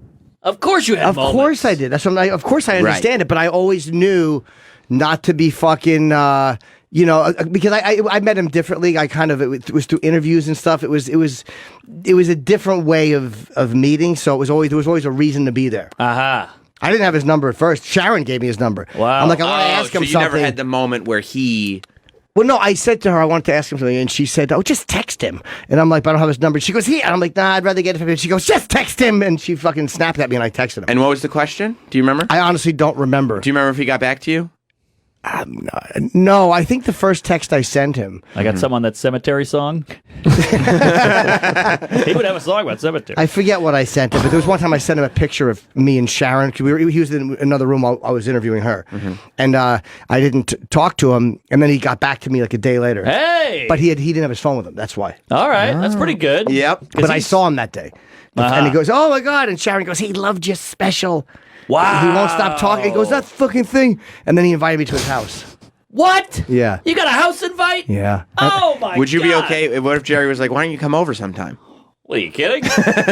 Of course you had
Of
moments.
course I did. That's what of course I understand it, but I always knew not to be fucking. Because I met him differently. It was through interviews and stuff. It was a different way of meeting. So there was always a reason to be there.
Aha.
I didn't have his number at first. Sharon gave me his number.
Wow.
I'm like, I want to ask him
so you
something.
never had the moment where he...
Well, no, I said to her, I wanted to ask him something, and she said, "Oh, just text him." And I'm like, "But I don't have his number." She goes, "Here." And I'm like, "Nah, I'd rather get it from him." She goes, "Just text him." And she fucking snapped at me, and I texted him.
And what was the question? Do you remember?
I honestly don't remember.
Do you remember if he got back to you?
No, I think the first text I sent him.
I got some on that cemetery song. He would have a song about cemetery.
I forget what I sent him, but there was one time I sent him a picture of me and Sharon. 'Cause he was in another room while I was interviewing her. And I didn't talk to him, and then he got back to me like a day later.
Hey!
But he didn't have his phone with him. That's why.
All right, that's pretty good.
Yep.
But I saw him that day. And he goes, "Oh my God." And Sharon goes, "He loved you special."
Wow.
He won't stop talking. He goes, "That fucking thing." And then he invited me to his house.
What?
Yeah.
You got a house invite?
Yeah.
Oh my God.
Would you be okay? What if Jerry was like, why don't you come over sometime?
What, are you kidding?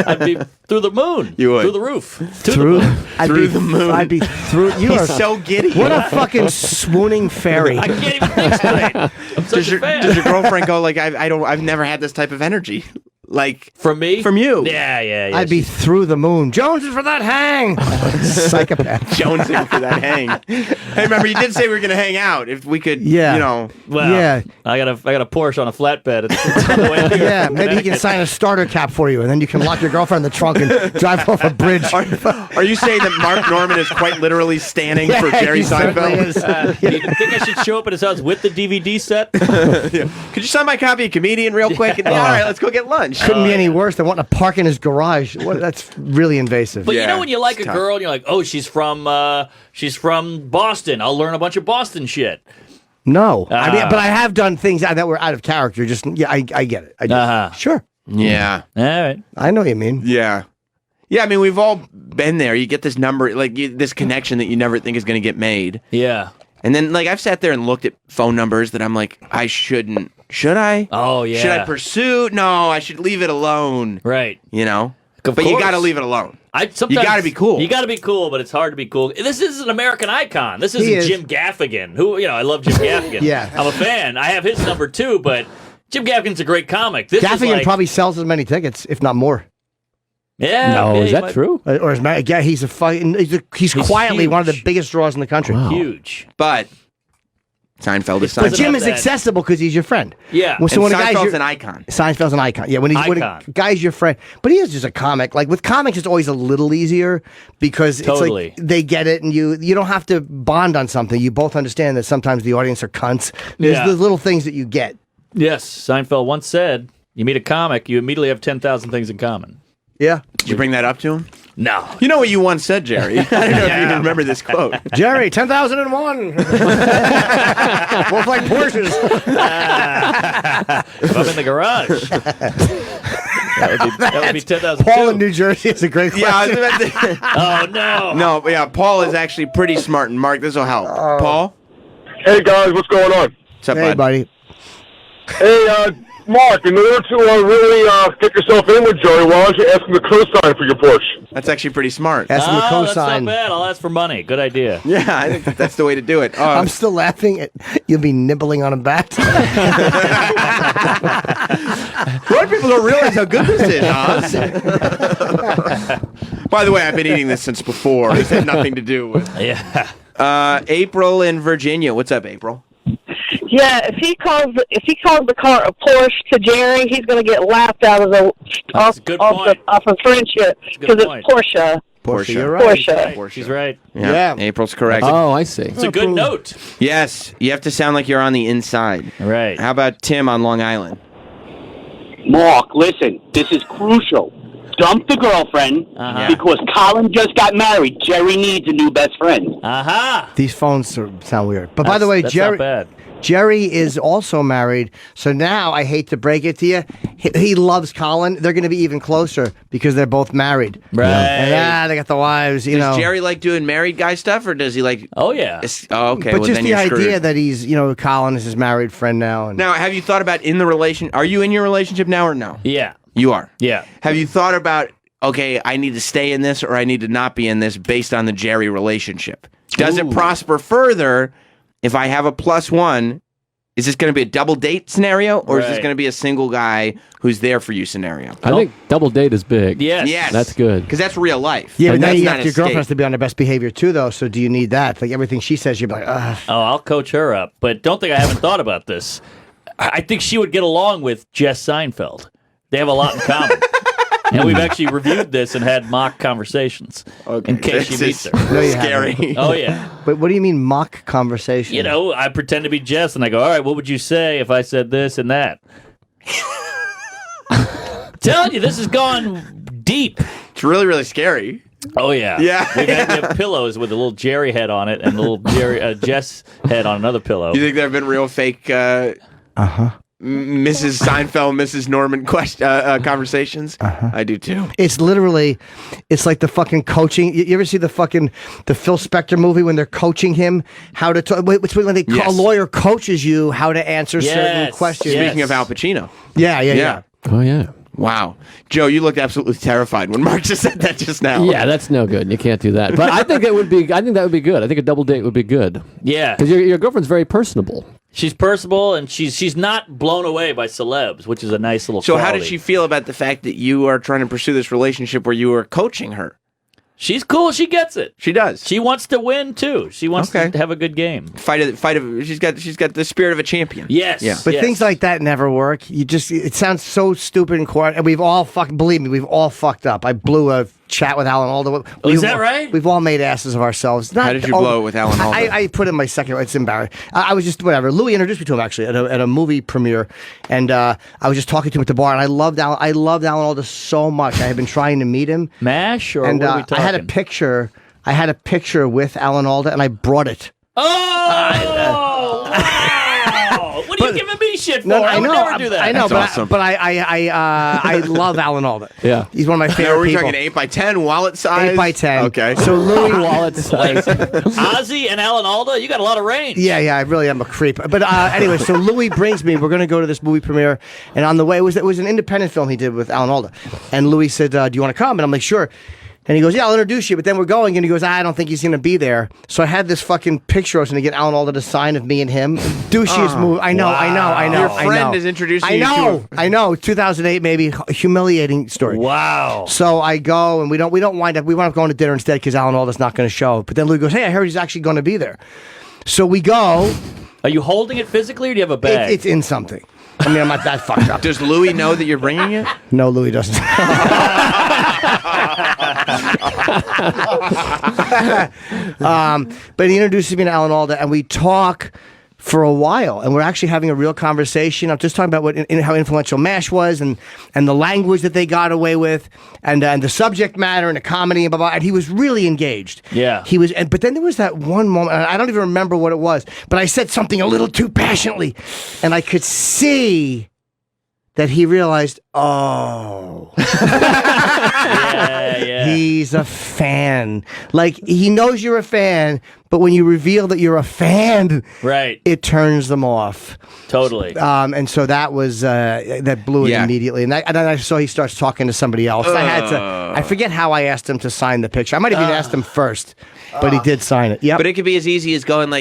I'd be through the moon.
You would.
Through the roof. To the moon.
Through the moon.
I'd be through. You
He's
are
so giddy.
What a fucking swooning fairy.
I can't even think straight. I'm such a fan.
Does your girlfriend go like, I've never had this type of energy? Like
From me?
From you.
Yeah.
I'd be through the moon. Jones is for that hang. Psychopath.
Jonesing for that hang. Hey, remember you did say we were going to hang out if we could.
Yeah.
You know.
Well,
Yeah.
I got a Porsche on a flatbed. It's on the way here.
Yeah, maybe he can sign a starter cap for you, and then you can lock your girlfriend in the trunk and drive off a bridge.
Are you saying that Mark Norman is quite literally standing for Jerry
he certainly
Seinfeld?
is.
You think I should show up at his house with the DVD set?
Could you sign my copy of Comedian real quick? And, all right, let's go get lunch.
Couldn't be any worse than wanting to park in his garage. That's really invasive.
But you
Yeah,
know when you like a
it's tough.
girl and you're like, oh, she's from Boston. I'll learn a bunch of Boston shit.
No, I mean, but I have done things that were out of character. Just I get it. I just, Sure,
Yeah.
All right.
I know what you mean.
Yeah. Yeah, I mean, we've all been there. You get this number, this connection that you never think is going to get made.
Yeah.
And then, I've sat there and looked at phone numbers that I'm like, I shouldn't. Should I?
Oh, yeah.
Should I pursue? No, I should leave it alone.
Right.
You know?
Of
But you
course.
got to leave it alone.
Sometimes,
you got to be cool.
You got to be cool, but it's hard to be cool. This is an American icon. This
He
isn't
is.
Jim Gaffigan, who, I love Jim Gaffigan.
Yeah.
I'm a fan. I have his number too, but Jim Gaffigan's a great comic. This is
Gaffigan
like,
probably sells as many tickets, if not more.
Yeah.
No,
yeah,
is
he
that
might-
true?
Or yeah, he's a fucking. He's quietly
huge.
one of the biggest draws in the country.
Huge.
But Seinfeld is
But
Doesn't
Seinfeld.
Jim
have
is
that-
accessible because he's your friend.
Yeah.
Well, so
And
when a guy's
Seinfeld's
your,
an icon.
Seinfeld's an icon. Yeah, when a
Icon.
guy's your friend, but he is just a comic. Like with comics, it's always a little easier because
Totally.
it's like they get it, and you don't have to bond on something. You both understand that sometimes the audience are cunts. There's
Yeah.
the little things that you get.
Yes. Seinfeld once said, you meet a comic, you immediately have 10,000 things in common.
Yeah,
Did you bring that up to him?
No.
You know what you once said, Jerry. I don't know if you remember this quote.
Jerry, 10,001. Both like Porsches.
If I'm in the garage. That would be 10,000.
Paul in New Jersey is a great question.
Yeah, I was about to.
Oh no.
No, but yeah, Paul is actually pretty smart, and Mark, this will help. Paul?
Hey guys, what's going on?
What's up,
Hey,
bud?
buddy.
Hey, Mark, in order to really get yourself in with Joey, why don't you ask him to co-sign for your Porsche?
That's actually pretty smart.
Ask him to
Oh, that's not
co-sign.
bad. I'll ask for money. Good idea.
Yeah, I think that's the way to do it.
I'm still laughing at you'll be nibbling on a bat.
A lot of people don't realize how good this is, Oz. By the way, I've been eating this since before. This had nothing to do with.
Yeah.
April in Virginia. What's up, April?
Yeah, if he calls the car a Porsche to Jerry, he's going to get laughed out of the off of friendship because it's Porsche.
Porsche.
You're right.
Porsche.
She's right.
Yeah. April's correct.
Oh, I see.
It's a good note.
Yes, you have to sound like you're on the inside.
Right.
How about Tim on Long Island?
Mark, listen, this is crucial. Dump the girlfriend because Colin just got married. Jerry needs a new best friend.
Aha.
These phones sound weird. But by the way,
that's
Jerry.
not bad.
Jerry is also married, so now I hate to break it to you, he loves Colin. They're going to be even closer because they're both married.
Right.
And they got the wives, you know.
Does Jerry like doing married guy stuff, or does he like?
Oh yeah.
Oh, okay.
But
well,
just
then
the
you're
idea
screwed.
that he's, Colin is his married friend now. And
Now, have you thought about in the relation? Are you in your relationship now or no?
Yeah.
You are.
Yeah.
Have you thought about? Okay, I need to stay in this or I need to not be in this based on the Jerry relationship. Does it prosper further if I have a +1? Is this going to be a double date scenario or is this
Right.
going to be a single guy who's there for you scenario?
I think double date is big.
Yes.
That's good.
Because that's real life.
yeah, but now
that's
you
not
have, your
escape.
girlfriend has to be on her best behavior too, though. So do you need that? Like everything she says, you're like, ugh.
Oh, I'll coach her up. But don't think I haven't thought about this. I think she would get along with Jess Seinfeld. They have a lot in common. And we've actually reviewed this and had mock conversations in case she
This
meets
is
her.
No, you
scary.
haven't.
Oh, yeah.
But what do you mean mock conversation?
You know, I pretend to be Jess and I go, all right, what would you say if I said this and that? Telling you, this has gone deep.
It's really, really scary.
Oh, yeah.
Yeah.
We have pillows with a little Jerry head on it and a little Jess head on another pillow.
You think there have been real fake Mrs. Seinfeld, Mrs. Norman conversations? I do too.
It's literally, it's like the fucking coaching. You ever see the Phil Spector movie when they're coaching him how to talk? When a lawyer coaches you how to answer certain questions.
Speaking of Al Pacino.
Yeah.
Oh, yeah.
Wow. Joe, you looked absolutely terrified when Mark just said that just now.
Yeah, that's no good. You can't do that. But I think that would be good. I think a double date would be good.
Yeah.
Because your girlfriend's very personable.
She's personable and she's not blown away by celebs, which is a nice little
So how
quality.
did she feel about the fact that you are trying to pursue this relationship where you are coaching her?
She's cool. She gets it.
She does.
She wants to win too. She wants to have a good game.
She's got the spirit of a champion.
Yes.
Yeah.
But things like that never work. It sounds so stupid in court, and we've all believe me, we've all fucked up. I blew a chat with Alan Alda.
Oh, is that right?
We've all made asses of ourselves.
How did you blow it with Alan Alda?
I put in my second. It's embarrassing. I was just whatever. Louis introduced me to him actually at a movie premiere, and I was just talking to him at the bar, and I loved Alan Alda so much. I had been trying to meet him.
MASH or
and
what are we talking?
I had a picture. I had a picture with Alan Alda, and I brought it.
Oh! Wow! What are you giving me shit for? I would never do that.
I know,
That's
but
awesome.
I love Alan Alda.
Yeah,
he's one of my favorite
Now, are we
people.
talking 8x10 wallet size?
8x10.
Okay.
So Louis
wallet size.
Ozzy and Alan Alda, you got a lot of range.
Yeah, I really am a creep. But anyway, so Louis brings me. We're going to go to this movie premiere, and on the way, it was an independent film he did with Alan Alda, and Louis said, "Do you want to come?" And I'm like, "Sure." And he goes, "Yeah, I'll introduce you." But then we're going, and he goes, "I don't think he's going to be there." So I had this fucking picture I was going to get Alan Alda to sign of me and him. Douchiest move. I know.
Your friend is introducing you to
I know. 2008, maybe humiliating story.
Wow.
So I go, and we wind up going to dinner instead because Alan Alda's not going to show. But then Louis goes, "Hey, I heard he's actually going to be there." So we go.
Are you holding it physically or do you have a bag?
It's in something. I mean, I'm not that fucked up.
Does Louis know that you're bringing it?
No, Louis doesn't. But he introduces me to Alan Alda, and we talk for a while, and we're actually having a real conversation. I'm just talking about how influential MASH was, and the language that they got away with, and the subject matter, and the comedy, and blah blah. And he was really engaged.
Yeah,
he was. But then there was that one moment, and I don't even remember what it was, but I said something a little too passionately, and I could see that he realized, oh.
Yeah.
He's a fan. Like, he knows you're a fan, but when you reveal that you're a fan,
right,
it turns them off.
Totally.
And so that was that blew it immediately. And then I saw he starts talking to somebody else. I forget how I asked him to sign the picture. I might have even asked him first, but he did sign it. Yeah.
But it could be as easy as going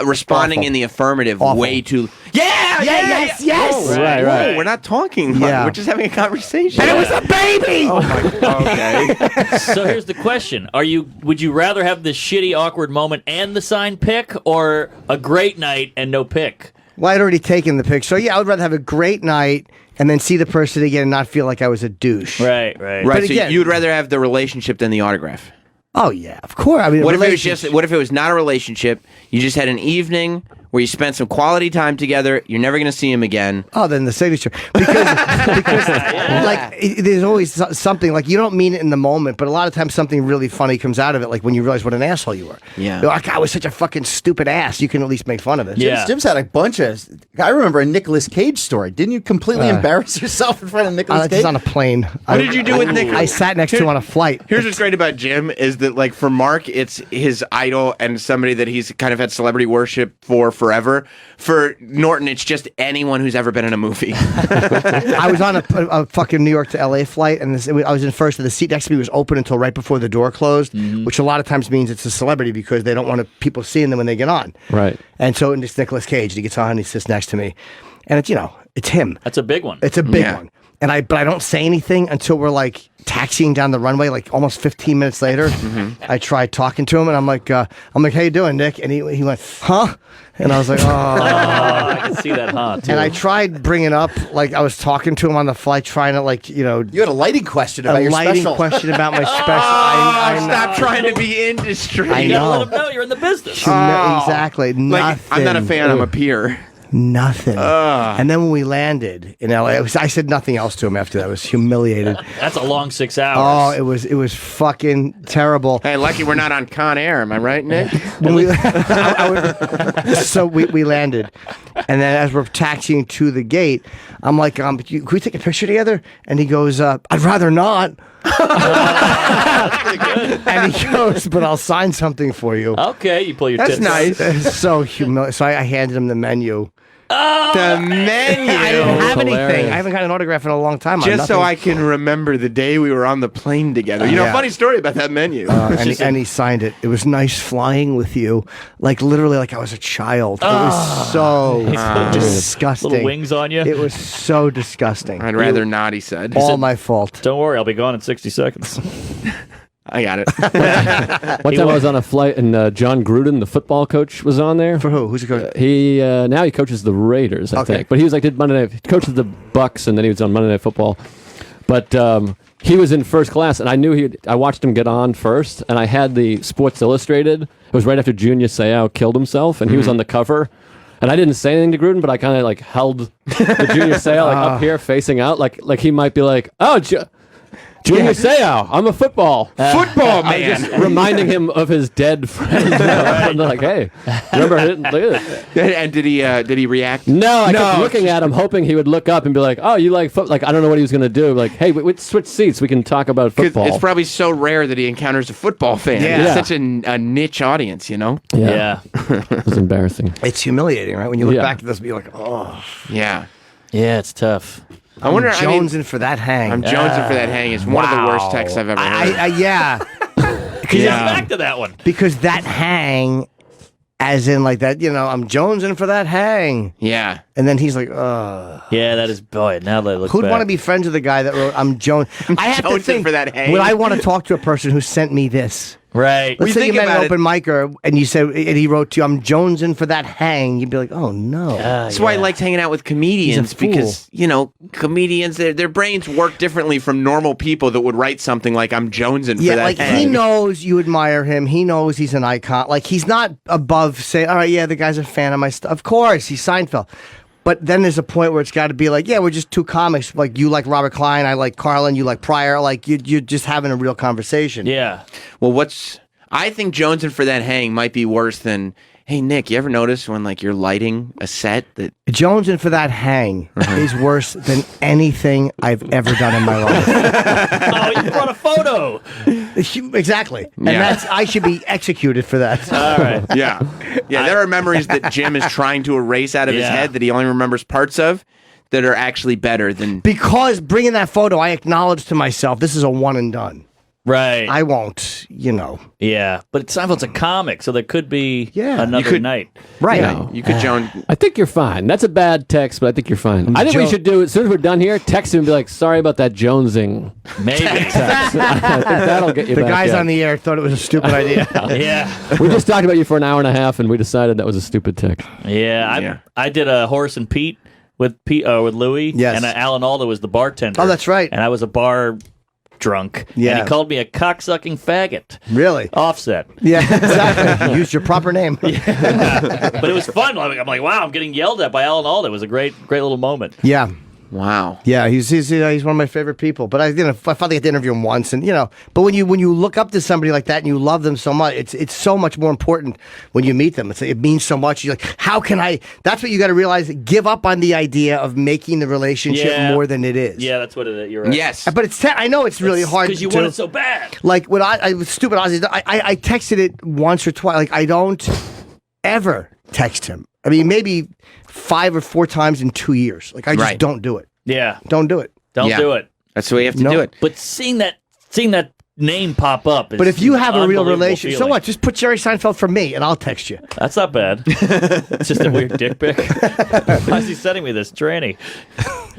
responding in the affirmative way too.
Yes.
Whoa,
right.
Whoa, we're not talking.
Yeah.
We're just having a conversation.
And it was a baby.
Oh my. Okay.
So here's the question: would you rather have this shitty, awkward moment and the signed pic, or a great night and no pic?
Well, I'd already taken the picture. So, yeah, I would rather have a great night and then see the person again and not feel like I was a douche.
Right.
Right.
But
So
again,
you'd rather have the relationship than the autograph.
Oh, yeah, of course. I mean,
What if it was not a relationship? You just had an evening where you spent some quality time together. You're never going to see him again.
Oh, then the signature. Because there's always something, like, you don't mean it in the moment, but a lot of times something really funny comes out of it, like when you realize what an asshole you were.
Yeah.
You're like, I was such a fucking stupid ass. You can at least make fun of it.
Jim's had a bunch of. I remember a Nicolas Cage story. Didn't you completely embarrass yourself in front of Nicolas Cage?
Just on a plane.
What did you do with Nick?
I sat next to him on a flight.
Here's what's great about Jim is that, like, for Mark, it's his idol and somebody that he's kind of had celebrity worship for forever. For Norton, it's just anyone who's ever been in a movie.
I was on a fucking New York to LA flight, and I was in first, and the seat next to me was open until right before the door closed, which a lot of times means it's a celebrity because they don't want people seeing them when they get on.
Right.
And so it's Nicolas Cage. He gets on and he sits next to me, and it's it's him.
That's a big one.
It's a big one. And I don't say anything until we're like taxiing down the runway, like almost 15 minutes later. I tried talking to him, and I'm like, how you doing, Nick? And he went, huh? And I was like, oh.
I can see that, huh? Too.
And I tried bringing up, like, I was talking to him on the flight, trying to, like, You
had a lighting question about your special.
A lighting question about my special. I
Stop trying to be industry.
I
You gotta
know.
let them know you're in the business.
Exactly.
Like, I'm not a fan. I'm a peer.
Nothing. And then when we landed in LA, I said nothing else to him after that. I was humiliated.
That's a long 6 hours.
Oh, it was fucking terrible.
Hey, lucky we're not on Con Air. Am I right, Nick?
So we landed, and then as we're taxiing to the gate, I'm like, can we take a picture together? And he goes, I'd rather not. And he goes, but I'll sign something for you.
Okay, you pull your
That's
tits
nice.
It's so humiliating. So I handed him the menu.
The menu.
I didn't have anything.
Hilarious.
I haven't got an autograph in a long time. on
Just so
nothing.
I can remember the day we were on the plane together. You know,
Yeah.
funny story about that menu.
And he signed it. It was nice flying with you, like literally, like I was a child. It was so disgusting.
Little wings on you.
It was so disgusting.
I'd rather not, he said.
All my fault.
Don't worry, I'll be gone in 60 seconds.
I got it.
One time I was on a flight and John Gruden, the football coach, was on there.
For who? Who's the coach?
He now he coaches the Raiders, I think. But he was like did Monday Night. He coaches the Bucks, and then he was on Monday Night Football. But he was in first class, and I knew I watched him get on first, and I had the Sports Illustrated. It was right after Junior Seau killed himself, and he was on the cover. And I didn't say anything to Gruden, but I kind of like held the Junior Seau like up here, facing out, like he might be like, oh. Junior Seau, I'm a football
man.
Just reminding him of his dead friend. And they're like, hey, remember hitting? Look at it.
And did he react?
No, I kept looking at him, hoping he would look up and be like, oh, you like football? Like, I don't know what he was going to do. Like, hey, we switch seats. We can talk about football.
It's probably so rare that he encounters a football fan.
Yeah.
It's such a niche audience, you know?
Yeah.
It was embarrassing.
It's humiliating, right? When you look
Yeah.
back at this, be like, oh.
Yeah.
Yeah, it's tough.
I wonder.
Jonesing for that hang.
I'm jonesing for that hang. It's one of the worst texts I've ever heard.
Yeah.
Back to that one.
Because that hang, as in like that, I'm jonesing for that hang.
Yeah.
And then he's like, ugh.
Yeah, that is, boy, now that I look
Who'd
back.
want to be friends with the guy that wrote, I'm Jones? I have to
jonesing
think,
for that hang.
would I want to talk to a person who sent me this?
Right.
Let's
you
say you
think
met an
about
open micer and you said, and he wrote to you, I'm jonesing for that hang. You'd be like, oh no.
That's why I liked hanging out with comedians
fool.
because, comedians, their brains work differently from normal people that would write something like, I'm jonesing for that
like
hang.
he knows you admire him. He knows he's an icon. Like he's not above saying, all right, yeah, the guy's a fan of my stuff. Of course, he's Seinfeld. But then there's a point where it's got to be like, yeah, we're just two comics. Like you like Robert Klein, I like Carlin, you like Pryor. Like you're just having a real conversation.
Yeah.
Well, I think jonesing for that hang might be worse than Hey Nick, you ever notice when like you're lighting a set that
Jonesing for that hang is worse than anything I've ever done in my life.
Oh, you brought a photo.
Exactly. And
Yeah.
I should be executed for that.
All right.
Yeah. There are memories that Jim is trying to erase out of his head that he only remembers parts of that are actually better than
Because bringing that photo, I acknowledge to myself, this is a one and done.
Right.
I won't,
Yeah, but Seinfeld's a comic, so there could be another
could-
night.
Right.
No.
you could Joan.
I think you're fine. That's a bad text, but I think you're fine. I think we should do, as soon as we're done here, text him and be like, sorry about that jonesing.
Maybe.
Text. I think that'll get you
The
back
guys
in.
on the air thought it was a stupid idea.
Yeah.
We just talked about you for an hour and a half, and we decided that was a stupid text.
Yeah, I did a Horace and Pete with Louie.
Yes.
And Alan Alda was the bartender.
Oh, that's right.
And I was a bar drunk.
Yeah.
And he called me a cocksucking faggot.
Really?
Offset.
Yeah, exactly. You used your proper name.
But it was fun. I'm like, wow, I'm getting yelled at by Alan Alda. It was a great little moment.
Yeah.
Wow.
Yeah, he's one of my favorite people. But I finally got to interview him once, and But when you look up to somebody like that and you love them so much, it's so much more important when you meet them. It means so much. You're like, how can I? That's what you got to realize. Give up on the idea of making the relationship more than it is.
Yeah, that's what it is. You're right.
Yes.
But I know it's really hard
because you want it so bad.
Like when I was stupid Ozzy, I texted it once or twice. Like I don't ever text him. I mean, maybe 5 or 4 times in 2 years. Like I just don't do it.
Yeah.
Don't do it.
Don't do it.
That's the way you have to do it.
But seeing that name pop up is
But if you have a real
unbelievable
relationship, so
feeling.
what? Just put Jerry Seinfeld for me, and I'll text you.
That's not bad. It's just a weird dick pic. Why is he sending me this tranny?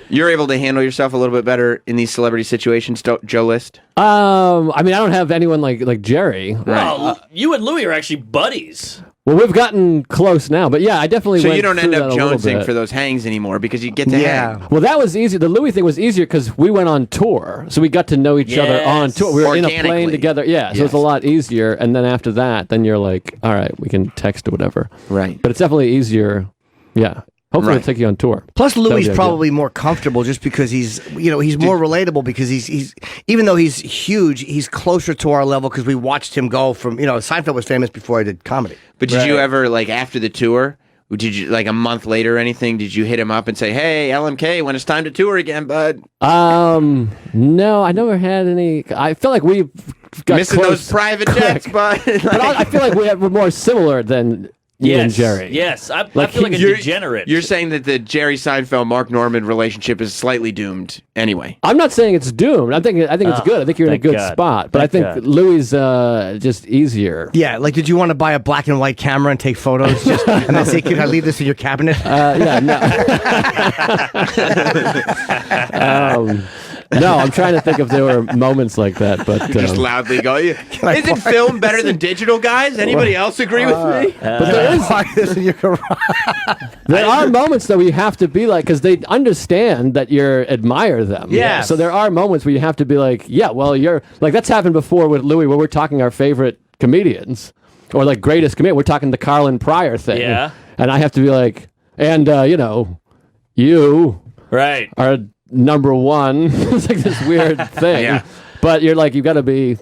You're able to handle yourself a little bit better in these celebrity situations, Joe List?
I mean, I don't have anyone like Jerry.
Well, you and Louie are actually buddies.
Well, we've gotten close now, but yeah, I definitely
So
went
you don't end
through
up
that a little
jonesing
bit.
for those hangs anymore because you get to hang.
Well, that was easy. The Louis thing was easier because we went on tour, so we got to know each other on tour. We were in a plane
Organically.
together. Yeah, so it's a lot easier. And then after that, then you're like, all right, we can text or whatever.
Right.
But it's definitely easier. Yeah. Hopefully,
Right.
it'll take you on tour.
Plus,
That would
Louis
be
probably more comfortable just because he's more relatable because he's even though he's huge, he's closer to our level because we watched him go from Seinfeld was famous before I did comedy.
But did you ever, like, after the tour, did you, like, a month later or anything, did you hit him up and say, hey, LMK, when it's time to tour again, bud?
No, I never had any. I feel like we've got
Missing
close
those private jets, bud.
But I feel like we're more similar than you and Jerry.
Yes, I feel like a degenerate.
You're saying that the Jerry Seinfeld Mark Norman relationship is slightly doomed anyway.
I'm not saying it's doomed. I think it's good. I think you're in a
thank
good
God.
spot. But I
Thank
think
God.
Louis just easier.
Yeah, like did you want to buy a black and white camera and take photos just, and then say, "Can I leave this in your cabinet?"
Yeah, no. No, I'm trying to think if there were moments like that, but
Just loudly go. Isn't film better than digital, guys? Anybody else agree with me?
But there is
this in your garage.
There are moments though where you have to be like, because they understand that you admire them.
Yeah.
So there are moments where you have to be like, yeah, well, you're like that's happened before with Louis, where we're talking our favorite comedians or like greatest comedian. We're talking the Carlin Pryor thing.
Yeah.
And I have to be like, and you
right
are number one. It's like this weird thing.
Yeah.
But you're like, you got to be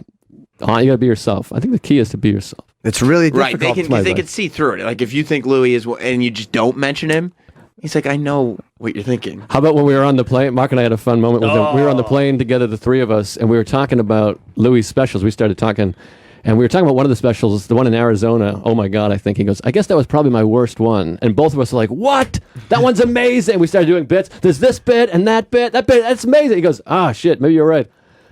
yourself. I think the key is to be yourself.
It's really
Right. They can see through it. Like if you think Louis is, and you just don't mention him, he's like, I know what you're thinking.
How about when we were on the plane? Mark and I had a fun moment with him. We were on the plane together, the three of us, and we were talking about Louis' specials. We started talking, and we were talking about one of the specials, the one in Arizona. Oh my God, I think. He goes, I guess that was probably my worst one. And both of us were like, what? That one's amazing. We started doing bits. There's this bit and that bit. That bit, that's amazing. He goes, shit, maybe you're right.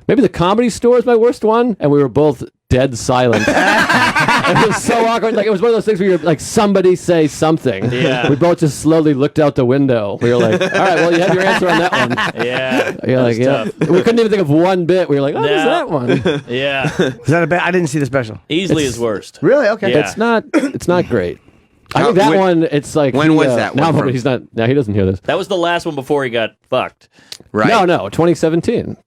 Maybe the Comedy Store is my worst one. And we were both dead silent. It was so awkward. Like it was one of those things where you're like, somebody say something.
Yeah.
We both just slowly looked out the window. We were like, all right, well, you have your answer on that one.
Yeah.
You're like, yeah. We couldn't even think of one bit. We were like, oh, there's that one.
Yeah.
Is that a bad? I didn't see the special.
Easily his worst.
Really? Okay.
Yeah.
It's not great. I think that one. It's like
when was that
No,
one from?
he's not. No, he doesn't hear this.
That was the last one before he got fucked.
Right.
No, 2017.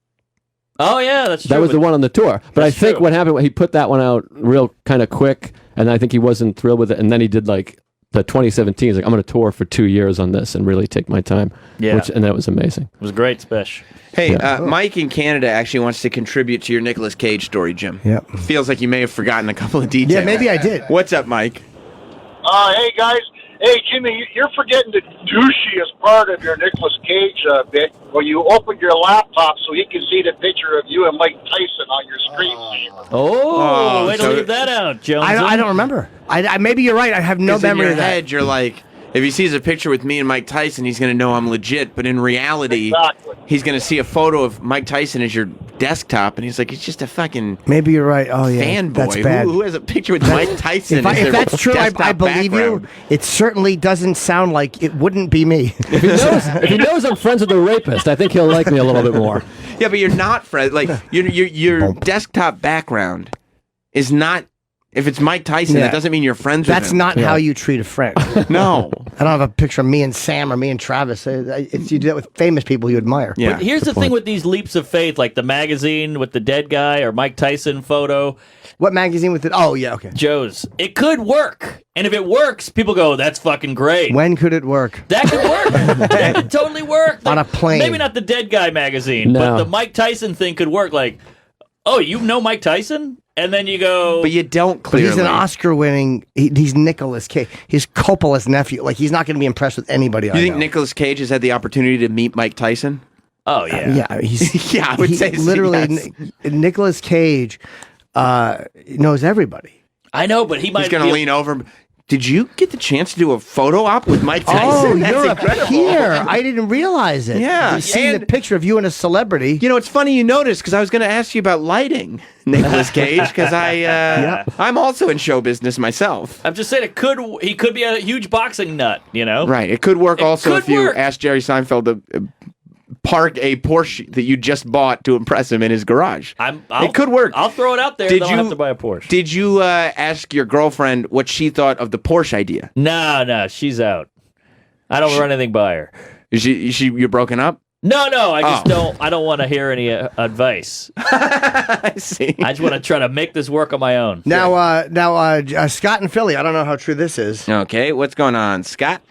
Oh yeah, that's true.
That was the one on the tour. But I
That's
think
true.
what happened, he put that one out real kind of quick, and I think he wasn't thrilled with it. And then he did like the 2017. He's like, I'm going to tour for 2 years on this and really take my time.
Yeah.
And that was amazing.
It was great, Spesh.
Hey, Mike in Canada actually wants to contribute to your Nicolas Cage story, Jim.
Yep.
Feels like you may have forgotten a couple of details.
Yeah, maybe I did.
What's up, Mike?
Hey, guys. Hey, Jimmy, you're forgetting the douchiest part of your Nicolas Cage bit where you opened your laptop so he can see the picture of you and Mike Tyson on your screensaver.
Oh, way to leave that out, Jones.
I don't remember. I maybe you're right. I have no
'Cause
memory
in your
of that.
head, you're like, if he sees a picture with me and Mike Tyson, he's going to know I'm legit. But in reality, he's going to see a photo of Mike Tyson as your desktop, and he's like, it's just a fucking
Maybe you're right. Oh yeah,
fanboy.
that's bad.
Who has a picture with Mike Tyson?
If that's true, I believe you. It certainly doesn't sound like it wouldn't be me.
If he knows I'm friends with the rapist, I think he'll like me a little bit more.
Yeah, but you're not friends. Like your desktop background is not. If it's Mike Tyson,
Yeah.
that doesn't mean you're friends with him.
That's not how you treat a friend.
No.
I don't have a picture of me and Sam or me and Travis. You do that with famous people you admire.
But here's the thing with these leaps of faith, like the magazine with the dead guy or Mike Tyson photo.
What magazine with it? Oh, yeah, okay.
Joe's. It could work. And if it works, people go, that's fucking great.
When could it work?
That could work. That could totally work.
On a plane.
Maybe not the dead guy magazine,
No.
but the Mike Tyson thing could work. Like, oh, you know Mike Tyson? And then you go...
But you don't
But
clearly.
he's an Oscar-winning. He's Nicolas Cage. He's Coppola's nephew. Like he's not going to be impressed with anybody.
You
I
think
know.
Nicolas Cage has had the opportunity to meet Mike Tyson?
Oh yeah,
Yeah, he's
Yeah, I would say so,
literally
yes.
Nicolas Cage knows everybody.
I know, but he might
He's going to
be-
lean over. Did you get the chance to do a photo op with Mike
Oh,
Tyson? That's
you're a
incredible.
peer. I didn't realize it.
Yeah,
seeing the picture of you and a celebrity.
You know, it's funny you noticed because I was going to ask you about lighting, Nicolas Cage, because I'm also in show business myself.
I'm just saying he could be a huge boxing nut, you know?
Right. It could work also
could
if you
work.
asked Jerry Seinfeld to park a Porsche that you just bought to impress him in his garage. It could work.
I'll throw it out there.
Did
Don't
you
have to buy a Porsche.
Did you ask your girlfriend what she thought of the Porsche idea?
No, she's out. I don't run anything by her.
Is she you're broken up?
No, I just don't. I don't want to hear any advice.
I see.
I just want to try to make this work on my own.
Now, Scott in Philly. I don't know how true this is.
Okay, what's going on, Scott?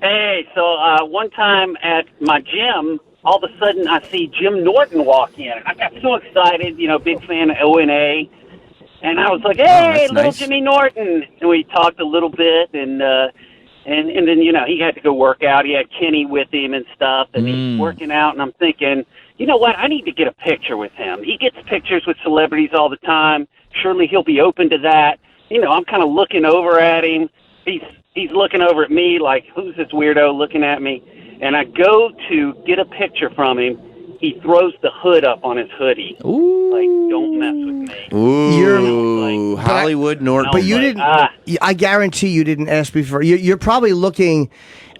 Hey, so one time at my gym, all of a sudden I see Jim Norton walk in. I got so excited, big fan of O&A. And I was like, hey, little
nice.
Jimmy Norton. And we talked a little bit, and then, he had to go work out. He had Kenny with him and stuff, and he's working out. And I'm thinking, you know what? I need to get a picture with him. He gets pictures with celebrities all the time. Surely he'll be open to that. I'm kind of looking over at him. He's looking over at me like, who's this weirdo looking at me? And I go to get a picture from him. He throws the hood up on his hoodie.
Ooh.
Like, don't mess with me.
Ooh, Hollywood Norton.
But you didn't. I guarantee you didn't ask me for. You're probably looking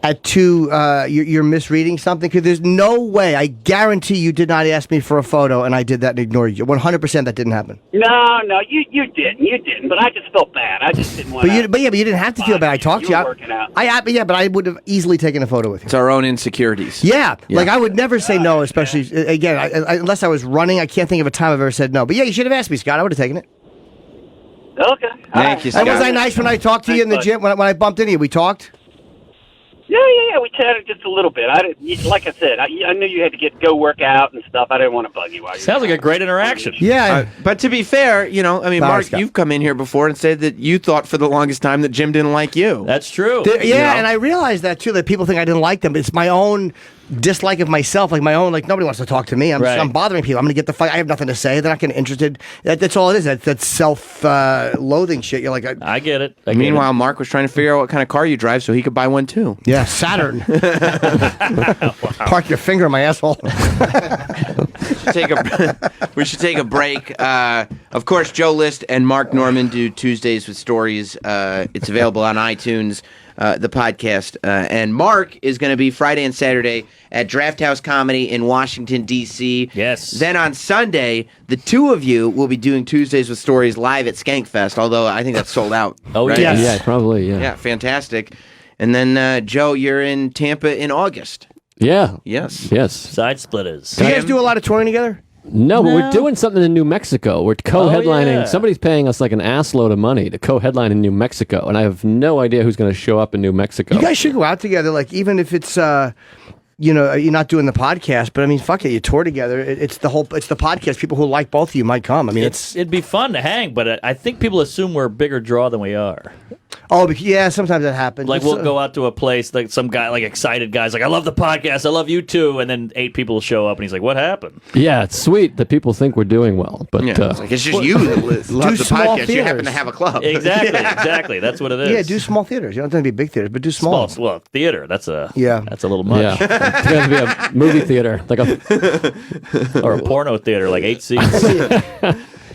at two. You're misreading something because there's no way. I guarantee you did not ask me for a photo, and I did that and ignored you. 100% that didn't happen.
No, you didn't. But I just felt bad. I just didn't want to.
But you didn't have to feel bad. I talked to you.
were working out.
But I would have easily taken a photo with you.
It's our own insecurities.
Yeah, like I would never say no, especially again unless I was running. I can't think of a time I've ever said no. But yeah, you should have asked me, Scott. I would have taken it.
Okay.
Thank you, Scott.
And was I nice when I talked to you in the gym when I bumped into you? We talked.
Yeah. We chatted just a little bit. Like I said, I knew you had to go work out and stuff. I didn't want to bug you while you.
Sounds like a great interaction.
Yeah,
but to be fair, Mark,
Scott.
you've come in here before and said that you thought for the longest time that Jim didn't like you.
That's true.
And I realized that too. That people think I didn't like them. It's my own dislike of myself, like my own. Like nobody wants to talk to me. I'm bothering people. I'm going to get the fight. I have nothing to say. They're not getting interested. That's all it is. That's self-loathing shit. You're like,
I get it.
Meanwhile, Mark was trying to figure out what kind of car you drive so he could buy one too.
Yeah, Saturn. Park your finger in my asshole.
We should take a break. Of course, Joe List and Mark Norman do Tuesdays with Stories. It's available on iTunes, the podcast. And Mark is going to be Friday and Saturday at Draft House Comedy in Washington, D.C.
Yes.
Then on Sunday, the two of you will be doing Tuesdays with Stories live at Skankfest, although I think that's sold out.
Oh,
right?
yes.
Yeah, probably, yeah.
Yeah, fantastic. And then, Joe, you're in Tampa in August.
Yeah.
Yes.
Side splitters.
Do you guys do a lot of touring together?
No, but we're doing something in New Mexico. We're co-headlining.
yeah.
Somebody's paying us like an assload of money to co-headline in New Mexico, and I have no idea who's going to show up in New Mexico.
You guys should go out together. Like even if it's you're not doing the podcast, but I mean, fuck it, you tour together. It's the podcast. People who like both of you might come. I mean,
it'd be fun to hang, but I think people assume we're a bigger draw than we are.
Oh, yeah, sometimes that happens.
Like we'll go out to a place, like some guy, like excited guy's like, I love the podcast, I love you too, and then 8 people will show up, and he's like, what happened?
Yeah, it's sweet that people think we're doing well, but
it's just you that love the podcast. You happen to have a club.
Exactly. That's what it is.
Yeah, do small theaters. You don't have to be big theaters, but do small.
Well, theater. That's a little
Yeah,
much.
it's going to be a movie theater, like
or a porno theater, like 8 seats.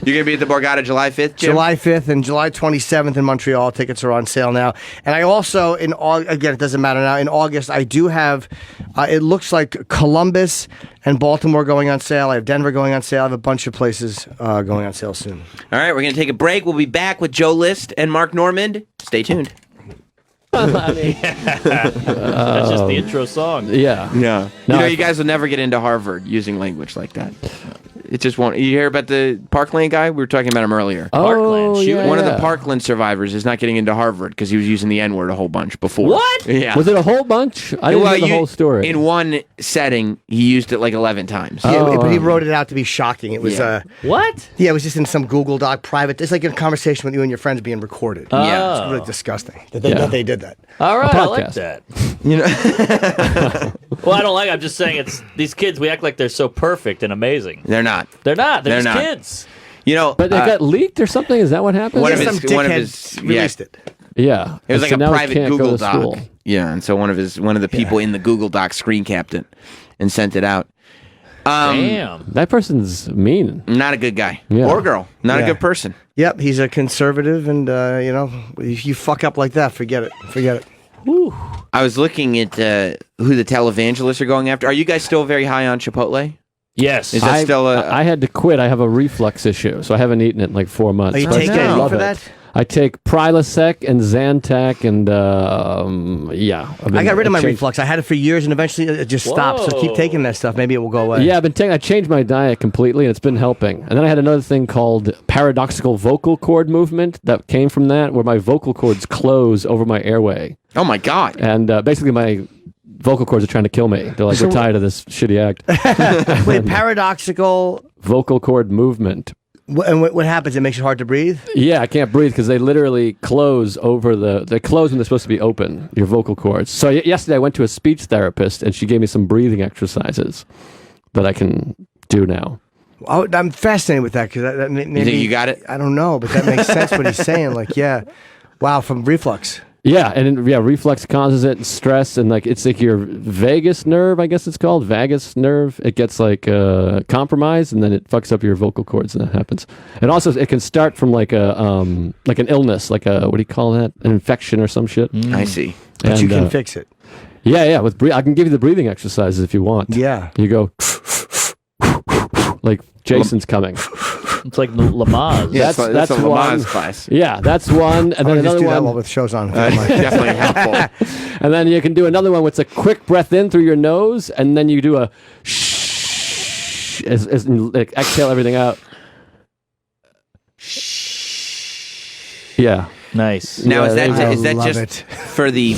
You're going to be at the Borgata July 5th, Jim?
July 5th and July 27th in Montreal. Tickets are on sale now. And I also, again, it doesn't matter now, in August, I do have, it looks like Columbus and Baltimore going on sale. I have Denver going on sale. I have a bunch of places going on sale soon.
All right, we're going to take a break. We'll be back with Joe List and Mark Normand. Stay tuned.
That's just the intro song.
Yeah.
No, you guys will never get into Harvard using language like that. It just won't. You hear about the Parkland guy? We were talking about him earlier.
Parkland.
One of the Parkland survivors is not getting into Harvard because he was using the N-word a whole bunch before.
What?
Yeah.
Was it a whole bunch? I didn't know the whole story.
In one setting, he used it like 11 times.
Yeah, but he wrote it out to be shocking. It was
what?
Yeah, it was just in some Google Doc private. It's like a conversation with you and your friends being recorded.
Yeah.
It's really disgusting that they did that.
All right, I like
podcast.
that. Well, I don't like it. I'm just saying it's these kids, we act like they're so perfect and amazing.
They're not.
They're not. They're just
not.
kids.
But they got leaked or something? Is that what happened?
One of
Some
his
dickhead released it.
Yeah.
It was like
So
a
now he
private
can't go
Google
to
Doc.
school.
Yeah, and so one of the people in the Google Doc screen capped it and sent it out.
Damn.
That person's mean.
Not a good guy.
Yeah.
Or girl. Not a good person.
Yep, he's a conservative, and if you fuck up like that, forget it.
Whew.
I was looking at who the televangelists are going after. Are you guys still very high on Chipotle?
Yes.
Is that still
I had to quit. I have a reflux issue, so I haven't eaten it in like 4 months.
Are you
but I
taking
still
anything
love
for
it.
that?
I take Prilosec and Zantac and
I got rid of my reflux. I had it for years, and eventually it just stopped. So keep taking that stuff. Maybe it will go away.
Yeah, I changed my diet completely, and it's been helping. And then I had another thing called paradoxical vocal cord movement that came from that, where my vocal cords close over my airway.
Oh my God!
And basically, my vocal cords are trying to kill me. They're like, we're tired of this shitty act.
Wait, paradoxical
vocal cord movement.
And what happens? It makes it hard to breathe?
Yeah, I can't breathe because they literally close over they close when they're supposed to be open, your vocal cords. So yesterday I went to a speech therapist and she gave me some breathing exercises that I can do now.
Oh, I'm fascinated with that because maybe
You think you got it?
I don't know, but that makes sense what he's saying. Like, wow, from reflux.
Yeah, and reflux causes it, and stress, and like it's like your vagus nerve, I guess it's called, vagus nerve. It gets like compromised, and then it fucks up your vocal cords, and that happens. And also, it can start from like an illness, like a what do you call that? An infection or some shit.
I see.
But you can fix it.
Yeah. With I can give you the breathing exercises if you want.
Yeah.
You go like Jason's coming.
It's like Lamaze.
That's
a
one
Lamaze class.
Yeah, that's one. And then
Just
another
do that
one.
while with shows on.
Definitely helpful.
And then you can do another one with a quick breath in through your nose, and then you do a shh, as like exhale everything out. Yeah.
Nice.
Now,
Yeah,
is that just for the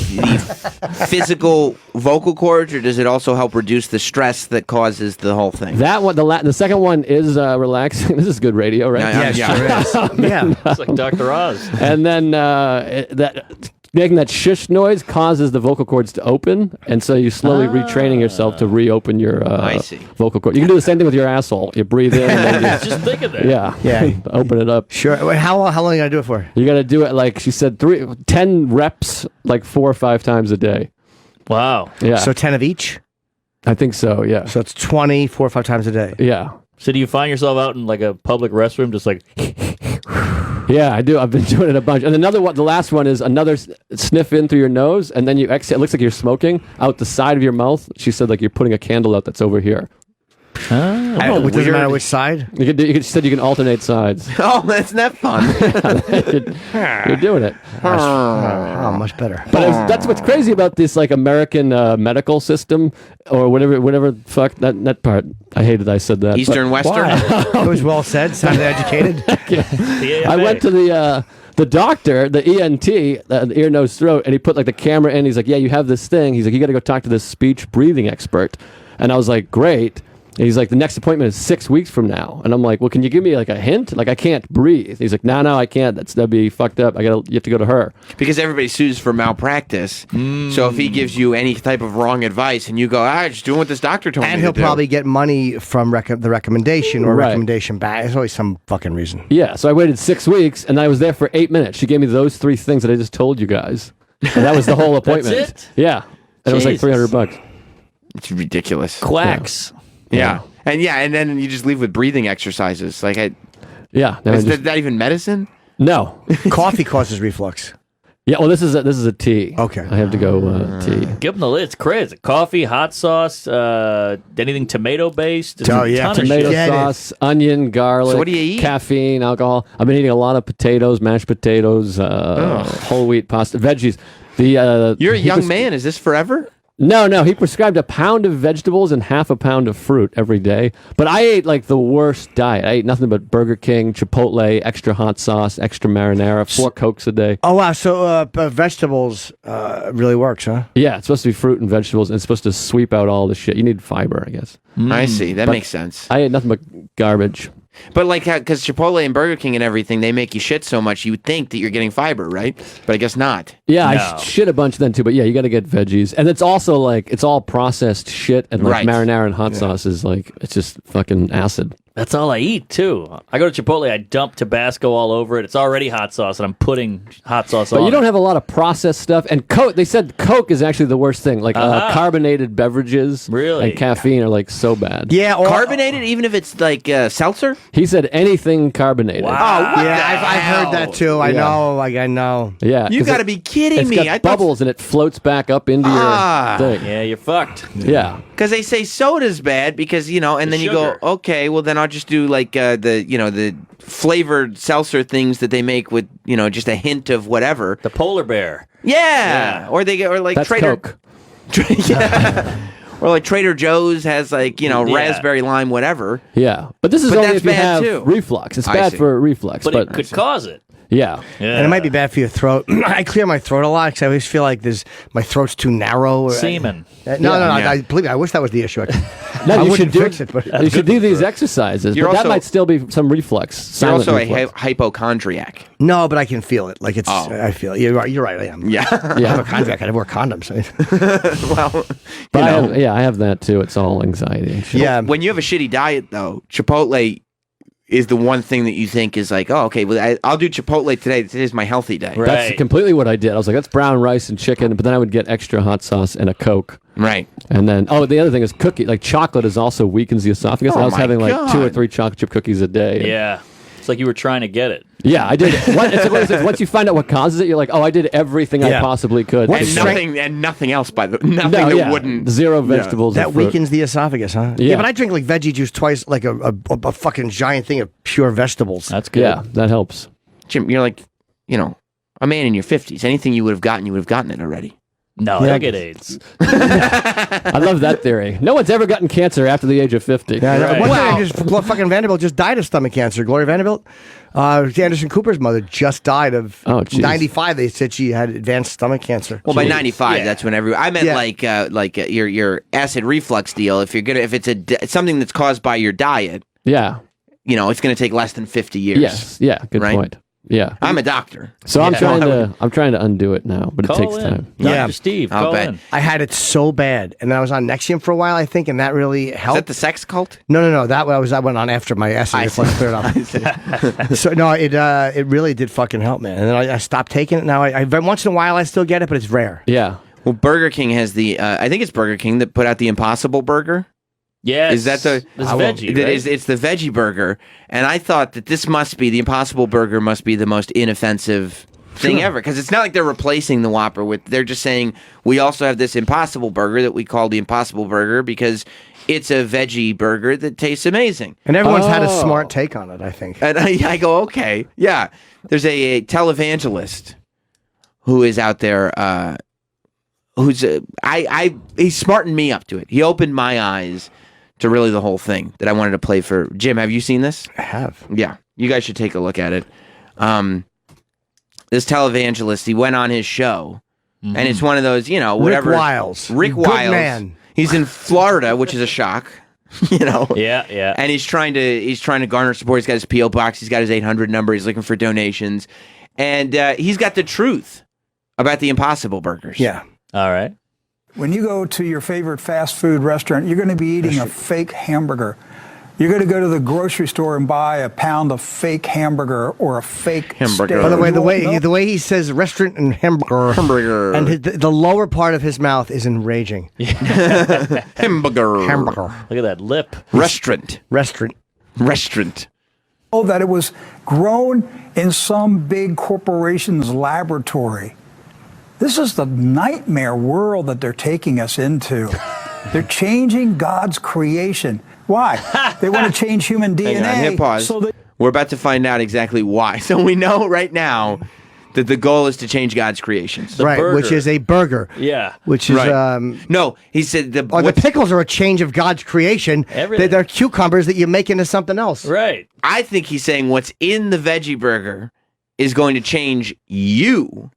physical vocal cords, or does it also help reduce the stress that causes the whole thing?
That one, the second one is relaxing. This is good radio, right?
Yeah,
sure is. Yeah.
It's like Dr. Oz.
And then that making that shush noise causes the vocal cords to open, and so you're slowly retraining yourself to reopen your
I see.
vocal cord. You can do the same thing with your asshole. You breathe in, and then
Just think of that.
yeah, open it up.
Sure. Wait, how long are you going to do it for?
You got to do it like she said, 10 reps, like 4 or 5 times a day.
Wow.
Yeah,
So 10 of each?
I think so. Yeah,
So it's 20, 4 or 5 times a day.
yeah.
So do you find yourself out in like a public restroom just like...
Yeah, I do. I've been doing it a bunch. And another one, the last one is another sniff in through your nose, and then you exhale. It looks like you're smoking out the side of your mouth. She said like you're putting a candle out that's over here.
Oh, it doesn't matter which side?
She said you can alternate sides.
Oh, that's not fun.
You're doing it.
Oh, much better.
But that's what's crazy about this like American medical system or whatever. Fuck that part. I hated I said that.
Eastern, Western.
It was well said. Sounded educated.
I went to the doctor, the ENT, the ear, nose, throat, and he put like the camera in. He's like, yeah, you have this thing. He's like, you got to go talk to this speech breathing expert. And I was like, great. And he's like, the next appointment is 6 weeks from now. And I'm like, well, can you give me like a hint? Like, I can't breathe. He's like, no, I can't. That'd be fucked up. You have to go to her.
Because everybody sues for malpractice. So if he gives you any type of wrong advice and you go, just doing what this doctor told me
And
to
he'll
do.
probably get money from the recommendation or
Right.
recommendation back. There's always some fucking reason.
Yeah, so I waited 6 weeks, and I was there for 8 minutes. She gave me those 3 things that I just told you guys. And that was the whole appointment.
That's it?
Yeah. And it was like
Jesus.
$300.
It's ridiculous.
Quacks.
Yeah. And then you just leave with breathing exercises. Like,
Yeah.
is that even medicine?
No.
Coffee causes reflux.
Yeah, well, this is a tea.
Okay.
I have to go tea.
Give them the list. It's crazy. Coffee, hot sauce, anything tomato based.
Tomato sauce, onion, garlic.
So what do you eat?
Caffeine, alcohol. I've been eating a lot of potatoes, mashed potatoes, whole wheat pasta, veggies.
You're a young man. Is this forever?
No. He prescribed a pound of vegetables and half a pound of fruit every day. But I ate like the worst diet. I ate nothing but Burger King, Chipotle, extra hot sauce, extra marinara, 4 Cokes a day.
Oh, wow. So vegetables really works, huh?
Yeah, it's supposed to be fruit and vegetables, and it's supposed to sweep out all the shit. You need fiber, I guess.
I see. That
But
makes sense.
I ate nothing but garbage.
But like, because Chipotle and Burger King and everything, they make you shit so much you would think that you're getting fiber, right? But I guess not.
Yeah, I shit a bunch then too, but yeah, you got to get veggies, and it's also like it's all processed shit, and like
Right.
marinara and hot sauce is like it's just fucking acid.
That's all I eat too. I go to Chipotle, I dump Tabasco all over it. It's already hot sauce, and I'm putting hot sauce on.
But you don't
it.
have a lot of processed stuff, and Coke. They said Coke is actually the worst thing. Like carbonated beverages,
Really?
and caffeine are like so bad.
Yeah, or
Carbonated, even if it's like seltzer?
He said anything carbonated.
Wow. what
yeah,
the
I've heard
hell?
that too. I
Yeah.
know. Like I know.
Yeah,
You
'cause
got to be kidding
It's
me.
got
I thought
bubbles and it floats back up into
Ah.
your thing.
Yeah, you're fucked.
Yeah.
because they say soda's bad because and then you
sugar.
go, okay, well then I'll just do like the flavored seltzer things that they make with just a hint of whatever.
The polar bear.
Yeah, or they get or like
That's
Trader
Coke.
yeah. Or like Trader Joe's has like raspberry lime whatever.
Yeah, but this is
But
only
that's
if you
bad,
have
too.
reflux. It's
I
bad
see.
for reflux,
But it could cause it.
yeah.
And it might be bad for your throat. I clear my throat a lot because I always feel like my throat's too narrow. Or
Semen.
No.
Yeah.
I believe me. I wish that was the issue.
No,
I
you
wouldn't
should
fix it, but
You should do these exercises,
You're
but that
also-
might still be some reflux.
You're
Silent
also
reflux.
a hypochondriac.
no, but I can feel it. Like it's.
Oh.
I feel it. You're right. I am.
Yeah.
Yeah.
I'm a convict. I wear condoms.
Well,
But I have that too. It's all anxiety. and shit.
yeah.
when you have a shitty diet though, Chipotle is the one thing that you think is like, oh, okay, well, I'll do Chipotle today. Today's my healthy day.
Right.
That's completely what I did. I was like, that's brown rice and chicken, but then I would get extra hot sauce and a Coke.
Right.
And then, the other thing is cookie. Like chocolate is also weakens the esophagus.
Oh
I was
my
having like
God.
2 or 3 chocolate chip cookies a day.
Yeah. It's like you were trying to get it.
Yeah, I did. Once you find out what causes it, you're like, oh, I did everything I
Yeah.
possibly could.
And nothing else nothing
No,
that
yeah.
wouldn't.
Zero vegetables.
That
and fruit.
weakens the esophagus, huh?
Yeah.
But I drink like veggie juice twice, like a fucking giant thing of pure vegetables.
That's good.
Yeah, that helps.
Jim, you're like, a man in your 50s. Anything you would have gotten it already.
No,
Yeah.
I get AIDS.
I love that theory. No one's ever gotten cancer after the age of 50.
Yeah,
Right.
one time, fucking Vanderbilt just died of stomach cancer. Gloria Vanderbilt, Anderson Cooper's mother, just died of 95. They said she had advanced stomach cancer.
Well, by 95, that's when I meant
Yeah.
like your acid reflux deal. If it's something that's caused by your diet,
Yeah.
it's going to take less than 50 years.
Yes. Yeah. Good
Right?
point. Yeah.
I'm a doctor.
So I'm trying to undo it now, but
Call
it takes
in.
time.
Dr. Steve,
I'll
call
bet.
in.
I had it so bad, and then I was on Nexium for a while, I think, and that really
Is
helped.
that the sex cult?
No. That I went on after my acid reflux cleared up. So no, it really did fucking help, man. And then I stopped taking it. Now I once in a while I still get it, but it's rare.
Yeah.
Well, Burger King has the. I think it's Burger King that put out the Impossible Burger.
Yes.
Is that the?
It's veggie, right?
It's the veggie burger, and I thought that this must be the Impossible Burger. Must be the most inoffensive thing ever, because it's not like they're replacing the Whopper with. They're just saying we also have this Impossible Burger that we call the Impossible Burger because it's a veggie burger that tastes amazing.
And everyone's had a smart take on it, I think.
And I go, okay, yeah. There's a televangelist who is out there. He's smartened me up to it. He opened my eyes to really the whole thing that I wanted to play for Jim. Have you seen this?
I have.
Yeah, you guys should take a look at it. this televangelist, he went on his show, and it's one of those, whatever.
Rick Wiles.
Rick
Good
Wiles.
man.
He's in Florida, which is a shock.
Yeah.
And he's trying to garner support. He's got his P.O. box. He's got his 800 number. He's looking for donations, and he's got the truth about the Impossible Burgers.
Yeah.
All right.
When you go to your favorite fast food restaurant, you're going to be eating a fake hamburger. You're going to go to the grocery store and buy a pound of fake hamburger or a fake hamburger.
By the way, the way he says restaurant and hamburger, and the lower part of his mouth is enraging.
Hamburger.
Look at that lip.
Restaurant.
Oh, that it was grown in some big corporation's laboratory. This is the nightmare world that they're taking us into. They're changing God's creation. Why? They want to change human DNA.
Hang on, hit pause.
So that
We're about to find out exactly why. So we know right now that the goal is to change God's creations.
Which is a burger.
Yeah.
Which is
no, he said the
pickles are a change of God's creation. They're cucumbers that you make into something else.
Right.
I think he's saying what's in the veggie burger is going to change you.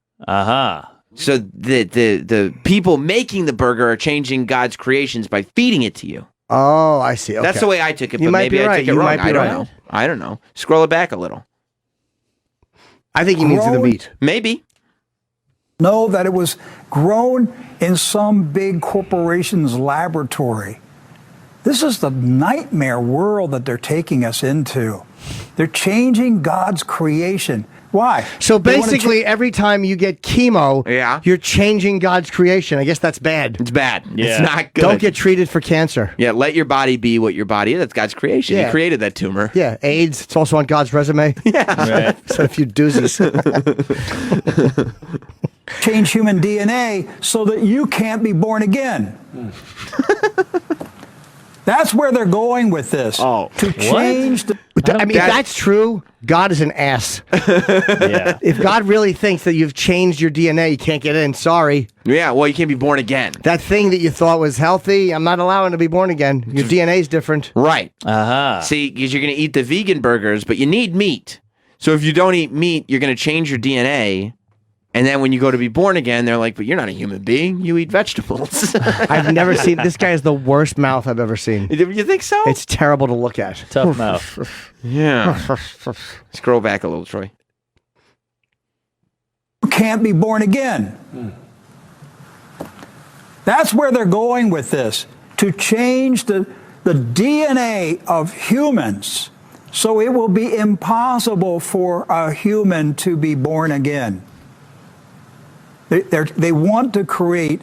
So the people making the burger are changing God's creations by feeding it to you.
Oh, I see. Okay.
That's the way I took it,
You
but
might
maybe
be
I
right.
took it
You
wrong.
might be
I don't
right.
know. I don't know. Scroll it back a little.
I think he means the meat.
Maybe.
know that it was grown in some big corporation's laboratory. This is the nightmare world that they're taking us into. They're changing God's creation. Why?
So basically, every time you get chemo, you're changing God's creation. I guess that's bad.
It's bad. It's not good.
Don't get treated for cancer.
Yeah, let your body be what your body is. That's God's creation.
Yeah.
He created that tumor.
Yeah, AIDS. It's also on God's resume.
Yeah.
So a few doozies.
Change human DNA so that you can't be born again. That's where they're going with this. Oh, to change the.
I mean, if that's true, God is an ass. If God really thinks that you've changed your DNA, you can't get in. Sorry.
Yeah, well, you can't be born again.
That thing that you thought was healthy, I'm not allowing to be born again. Your DNA is different.
Right. See, because you're going to eat the vegan burgers, but you need meat. So if you don't eat meat, you're going to change your DNA. And then when you go to be born again, they're like, but you're not a human being. You eat vegetables.
I've never seen, this guy has the worst mouth I've ever seen.
You think so?
It's terrible to look at.
Tough mouth.
Yeah. Scroll back a little, Troy.
You can't be born again. That's where they're going with this. To change the DNA of humans so it will be impossible for a human to be born again. They want to create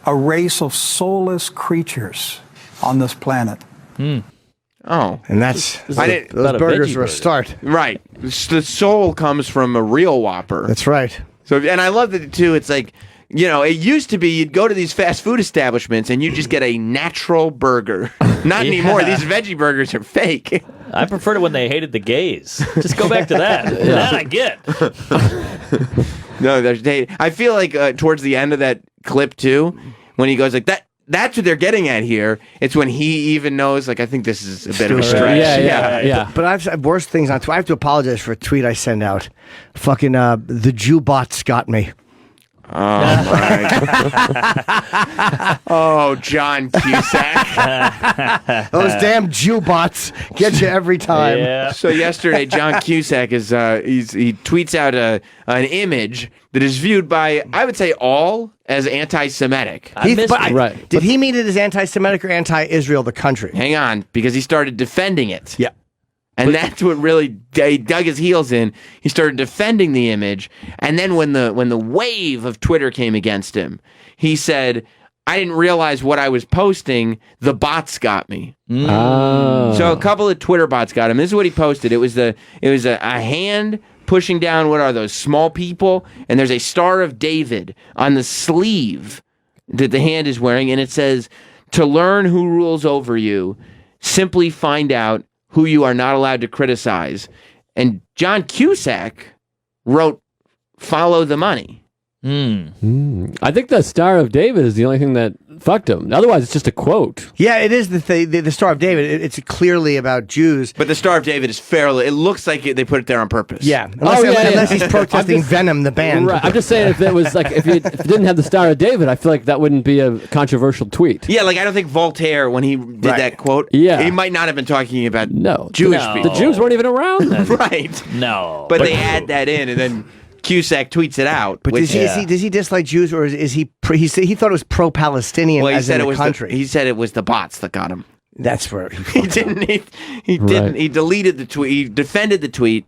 a race of soulless creatures on this planet.
Oh.
And that's,
those
burgers are a start.
Right. The soul comes from a real Whopper.
That's right.
So, and I love that, too. It's like, you know, it used to be you'd go to these fast food establishments and you just get a natural burger. Not anymore. These veggie burgers are fake.
I preferred it when they hated the gays. Just go back to that. That I get.
No, I feel like towards the end of that clip too, when he goes like that. That's what they're getting at here. It's when he even knows, like, I think this is a bit of a stretch.
Yeah. But I've worse things on Twitter. I have to apologize for a tweet I send out. Fucking the Jew bots got me.
Oh my! Oh, John Cusack!
Those damn Jew bots get you every time.
Yeah. So yesterday, John Cusack is he tweets out an image that is viewed by, I would say, all as anti-Semitic.
Did he mean it as anti-Semitic or anti-Israel, the country?
Hang on, because he started defending it.
Yeah.
And that's what really he dug his heels in. He started defending the image, and then when the wave of Twitter came against him, he said, "I didn't realize what I was posting. The bots got me." So a couple of Twitter bots got him. This is what he posted. It was a hand pushing down. What are those small people? And there's a Star of David on the sleeve that the hand is wearing, and it says, "To learn who rules over you, simply find out who you are not allowed to criticize." And John Cusack wrote, "Follow the money."
I think the Star of David is the only thing that fucked him. Otherwise, it's just a quote.
Yeah, it is the Star of David. It's clearly about Jews.
But the Star of David is fairly. It looks like they put it there on purpose.
Yeah, unless he's protesting Venom, the band.
Right. I'm just saying, if it was like if it didn't have the Star of David, I feel like that wouldn't be a controversial tweet.
Yeah, like I don't think Voltaire, when he did that quote, he might not have been talking about Jewish people.
The Jews weren't even around then.
Right.
No.
But they add that in, and then Cusack tweets it out.
But does he dislike Jews, or is he? He thought it was pro-Palestinian.
Well, he
as
said
in
it
the
was
country.
he said it was the bots that got him.
That's where
he didn't. He didn't. He deleted the tweet. He defended the tweet.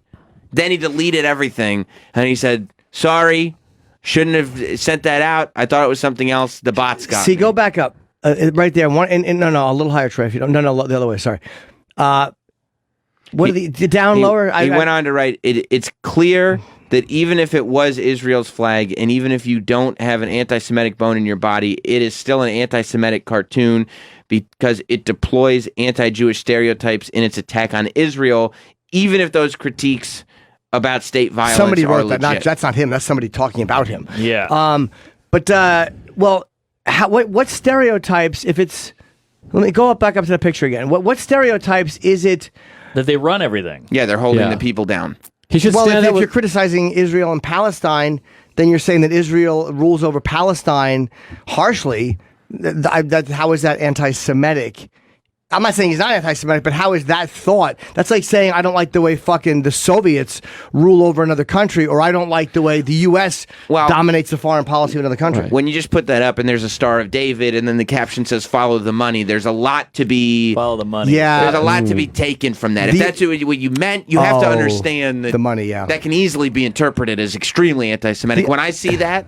Then he deleted everything, and he said, "Sorry, shouldn't have sent that out. I thought it was something else. The bots got."
See,
me.
go back up right there. One, no, a little higher, Trey. If you don't, no, the other way. Sorry. What are the down lower?
He went on to write, "It's clear that even if it was Israel's flag, and even if you don't have an anti-Semitic bone in your body, it is still an anti-Semitic cartoon because it deploys anti-Jewish stereotypes in its attack on Israel, even if those critiques about state violence
Somebody
are
wrote that.
legit."
That's not him. That's somebody talking about him.
Yeah.
What stereotypes? If it's, let me go back up to the picture again. What stereotypes is it
that they run everything?
Yeah, they're holding the people down.
He should
well,
stand
if
up
you're criticizing Israel and Palestine, then you're saying that Israel rules over Palestine harshly. How is that anti-Semitic? I'm not saying he's not anti-Semitic, but how is that thought? That's like saying I don't like the way fucking the Soviets rule over another country, or I don't like the way the U.S. dominates the foreign policy of another country.
When you just put that up and there's a Star of David and then the caption says "Follow the money," there's a lot to be
follow the money.
Yeah,
there's a lot to be taken from that. If that's what you meant, you have to understand that
the money. Yeah,
that can easily be interpreted as extremely anti-Semitic. When I see that,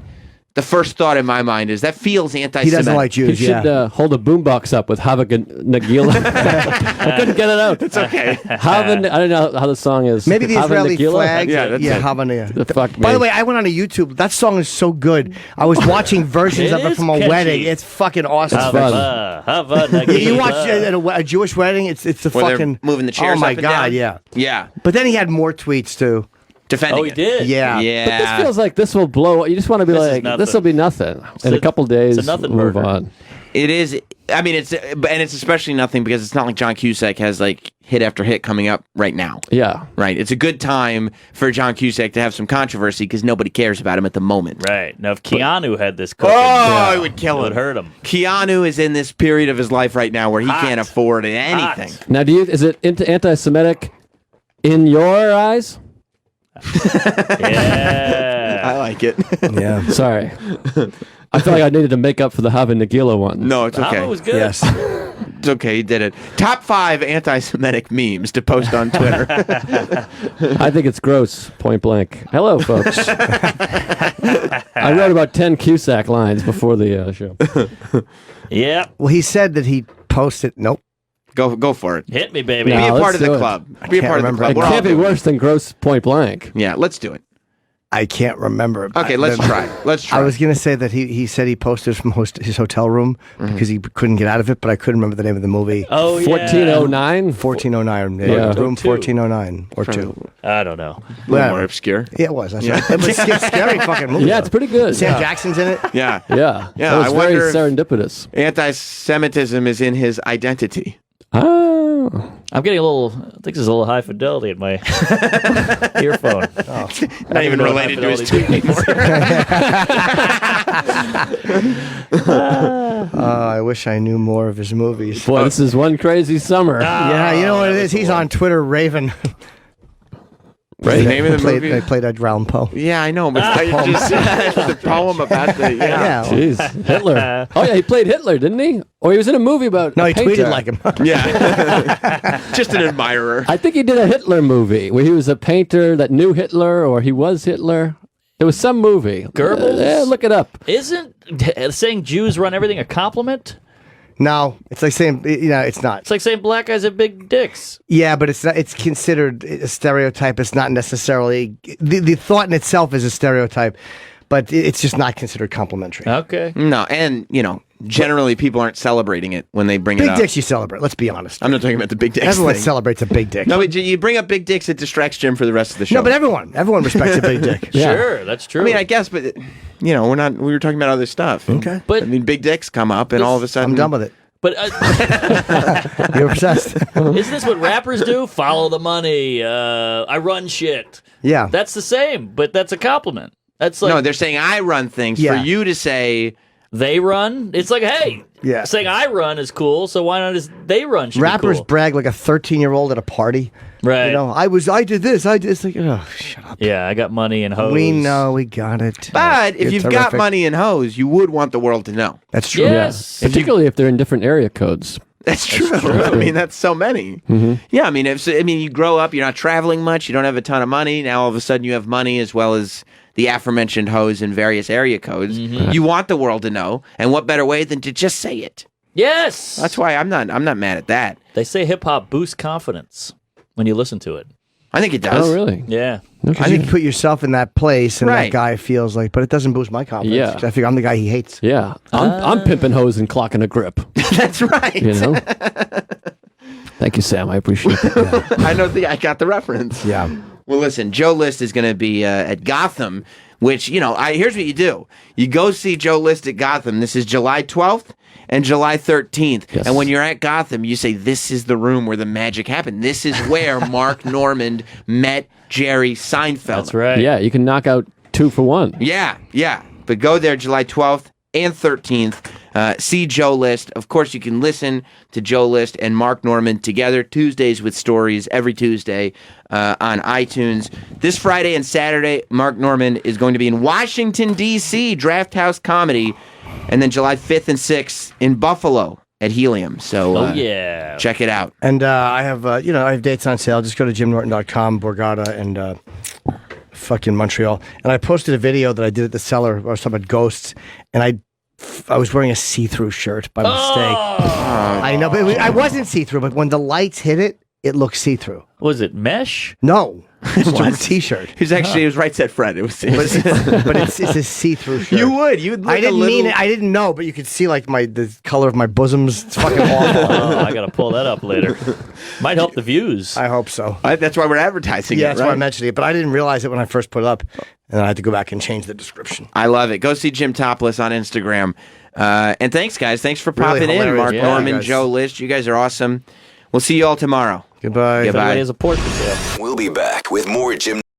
the first thought in my mind is that feels anti-Semitic.
He doesn't like Jews.
He should hold a boombox up with Hava Nagila. I couldn't get it out.
It's okay.
Hava, I don't know how the song is.
Maybe the
Hava
Israeli
Nagila?
flag.
That's it.
Hava Nagila.
The fuck
By
me.
the way, I went on to YouTube. That song is so good. I was watching versions of it
is
from a
catchy.
wedding. It's fucking awesome.
Hava
You watch at a Jewish wedding. It's the
Where they're
fucking
moving the chairs
Oh my
up and
god,
down?
yeah.
Yeah.
But then he had more tweets too.
Defending
Oh, he
it.
did.
Yeah.
Yeah.
But this feels like this will blow. You just want to be
This is
like,
nothing.
this will be nothing. In a couple days,
it's a nothing
move
burger.
on.
It is. I mean, it's especially nothing because it's not like John Cusack has like hit after hit coming up right now.
Yeah.
Right. It's a good time for John Cusack to have some controversy because nobody cares about him at the moment.
Right. Now, if Keanu had this cooking,
it would kill
it
him.
would hurt him.
Keanu is in this period of his life right now where he can't afford anything.
Now, is it anti-Semitic in your eyes?
Yeah.
I like it.
Yeah.
Sorry. I feel like I needed to make up for the Hava Nagila one.
No, it's okay.
Hava was good.
Yes.
It's okay. You did it. Top 5 anti-Semitic memes to post on Twitter.
I think it's gross, point blank. Hello, folks. I wrote about 10 Cusack lines before the show.
Yeah.
Well, he said that he posted. Nope.
Go for it.
Hit me, baby.
Be a
No,
part
let's
of the
do it.
club. Be a
can't
part of the
remember.
club.
It
We're all
can't be
doing
worse than gross, point blank.
it. Yeah, let's do it.
I can't remember.
Okay, let's try. Let's try.
I was going to say that he said he posted from his hotel room because he couldn't get out of it, but I couldn't remember the name of the movie.
Oh, yeah.
1409?
1409.
Yeah.
Room
Two.
1409 or 2.
I don't know.
a little more obscure.
Yeah, it was. That's right. It was a scary fucking movie.
Yeah, it's pretty good.
Sam
Yeah.
Jackson's in it.
Yeah.
Yeah.
Yeah,
That was
I
very
wonder if-
serendipitous.
Anti-Semitism is in his identity.
Oh.
I'm getting a little. I think there's a little high fidelity in my earphone. Oh.
Not even related to his tweet anymore.
I wish I knew more of his movies.
Boy, this is one crazy summer.
Yeah, you know what it is? He's on Twitter, Raven.
Right. The name of the
played,
movie?
They played Edgar Allan Poe.
Yeah, I know, but I just the poem about the
Yeah.
Jeez, Hitler. Oh yeah, he played Hitler, didn't he? Or he was in a movie about.
No,
a
he
painter.
tweeted like him.
Yeah, just an admirer.
I think he did a Hitler movie where he was a painter that knew Hitler, or he was Hitler. It was some movie.
Goebbels?
Look it up.
Isn't saying Jews run everything a compliment?
No, it's like saying, it's not.
It's like saying black guys have big dicks.
Yeah, but it's not, it's considered a stereotype. It's not necessarily the thought in itself is a stereotype, but it's just not considered complimentary.
Okay.
No, and generally people aren't celebrating it when they bring it
Big
up.
dicks you celebrate. Let's be honest.
I'm not talking about the big dicks.
Everyone
thing.
celebrates a big dick.
No, but you bring up big dicks, it distracts Jim for the rest of the show.
No, but everyone respects a big dick.
Sure, that's true.
I mean, I guess, but we're not. We were talking about other stuff.
Okay.
But
I mean, big dicks come up, and all of a sudden,
I'm done with it.
But
You're obsessed.
isn't this what rappers do? Follow the money. I run shit.
Yeah.
That's the same, but that's a compliment. That's like
No, they're saying I run things for you to say
they run. It's like, hey,
Yeah.
saying I run is cool. So why not just they run? Should
Rappers
be cool.
brag like a 13-year-old at a party.
Right.
You know, I did this. I did. It's like, oh, shut up.
Yeah, I got money and hoes.
We know. We got it.
But if
You're
you've got
terrific.
money and hoes, you would want the world to know.
That's true.
Yes.
Particularly if they're in different area codes.
That's true. I mean, that's so many. Yeah, I mean, you grow up, you're not traveling much, you don't have a ton of money. Now all of a sudden you have money as well as the aforementioned hoes in various area codes. You want the world to know, and what better way than to just say it?
Yes.
That's why I'm not mad at that.
They say hip hop boosts confidence when you listen to it.
I think it does.
Oh, really?
Yeah.
I think you put yourself in that place, and
Right.
that guy feels like, but it doesn't boost my confidence.
Yeah.
'Cause I figure I'm the guy he hates.
Yeah. I'm pimping hose and clocking a grip.
That's right.
You know? Thank you, Sam. I appreciate it.
I got the reference.
Yeah.
Well, listen, Joe List is going to be at Gotham, which, here's what you do. You go see Joe List at Gotham. This is July 12th and July 13th.
Yes.
And when you're at Gotham, you say, this is the room where the magic happened. This is where Mark Norman met Jerry Seinfeld.
That's right.
Yeah, you can knock out 2 for 1.
Yeah. But go there July 12th and 13th. See Joe List. Of course, you can listen to Joe List and Mark Norman together Tuesdays with Stories every Tuesday on iTunes. This Friday and Saturday, Mark Norman is going to be in Washington, D.C., Draft House Comedy, and then July 5th and 6th in Buffalo at Helium. So
yeah,
check it out.
And I have, I have dates on sale. Just go to jimnorton.com, Borgata, and fucking Montreal. And I posted a video that I did at the cellar. I was talking about ghosts, and I was wearing a see-through shirt by mistake. I know, but I wasn't see-through. But when the lights hit it, it looked see-through.
Was it mesh?
No, it's just a T-shirt.
It was right said Fred. It was.
But it's a see-through shirt.
You would.
I didn't mean it. I didn't know, but you could see like the color of my bosoms. It's fucking awful.
I gotta pull that up later. Might help the views.
I hope so.
That's why we're advertising it.
Yeah, that's
right?
why I mentioned it. But I didn't realize it when I first put it up, and I had to go back and change the description.
I love it. Go see Jim Topless on Instagram. And thanks, guys. Thanks for
Really
popping in.
hilarious.
Mark
Yeah,
Norman,
guys.
Joe List. You guys are awesome. We'll see you all tomorrow.
Goodbye.
If anybody has a portrait sale.
We'll be back with more Jim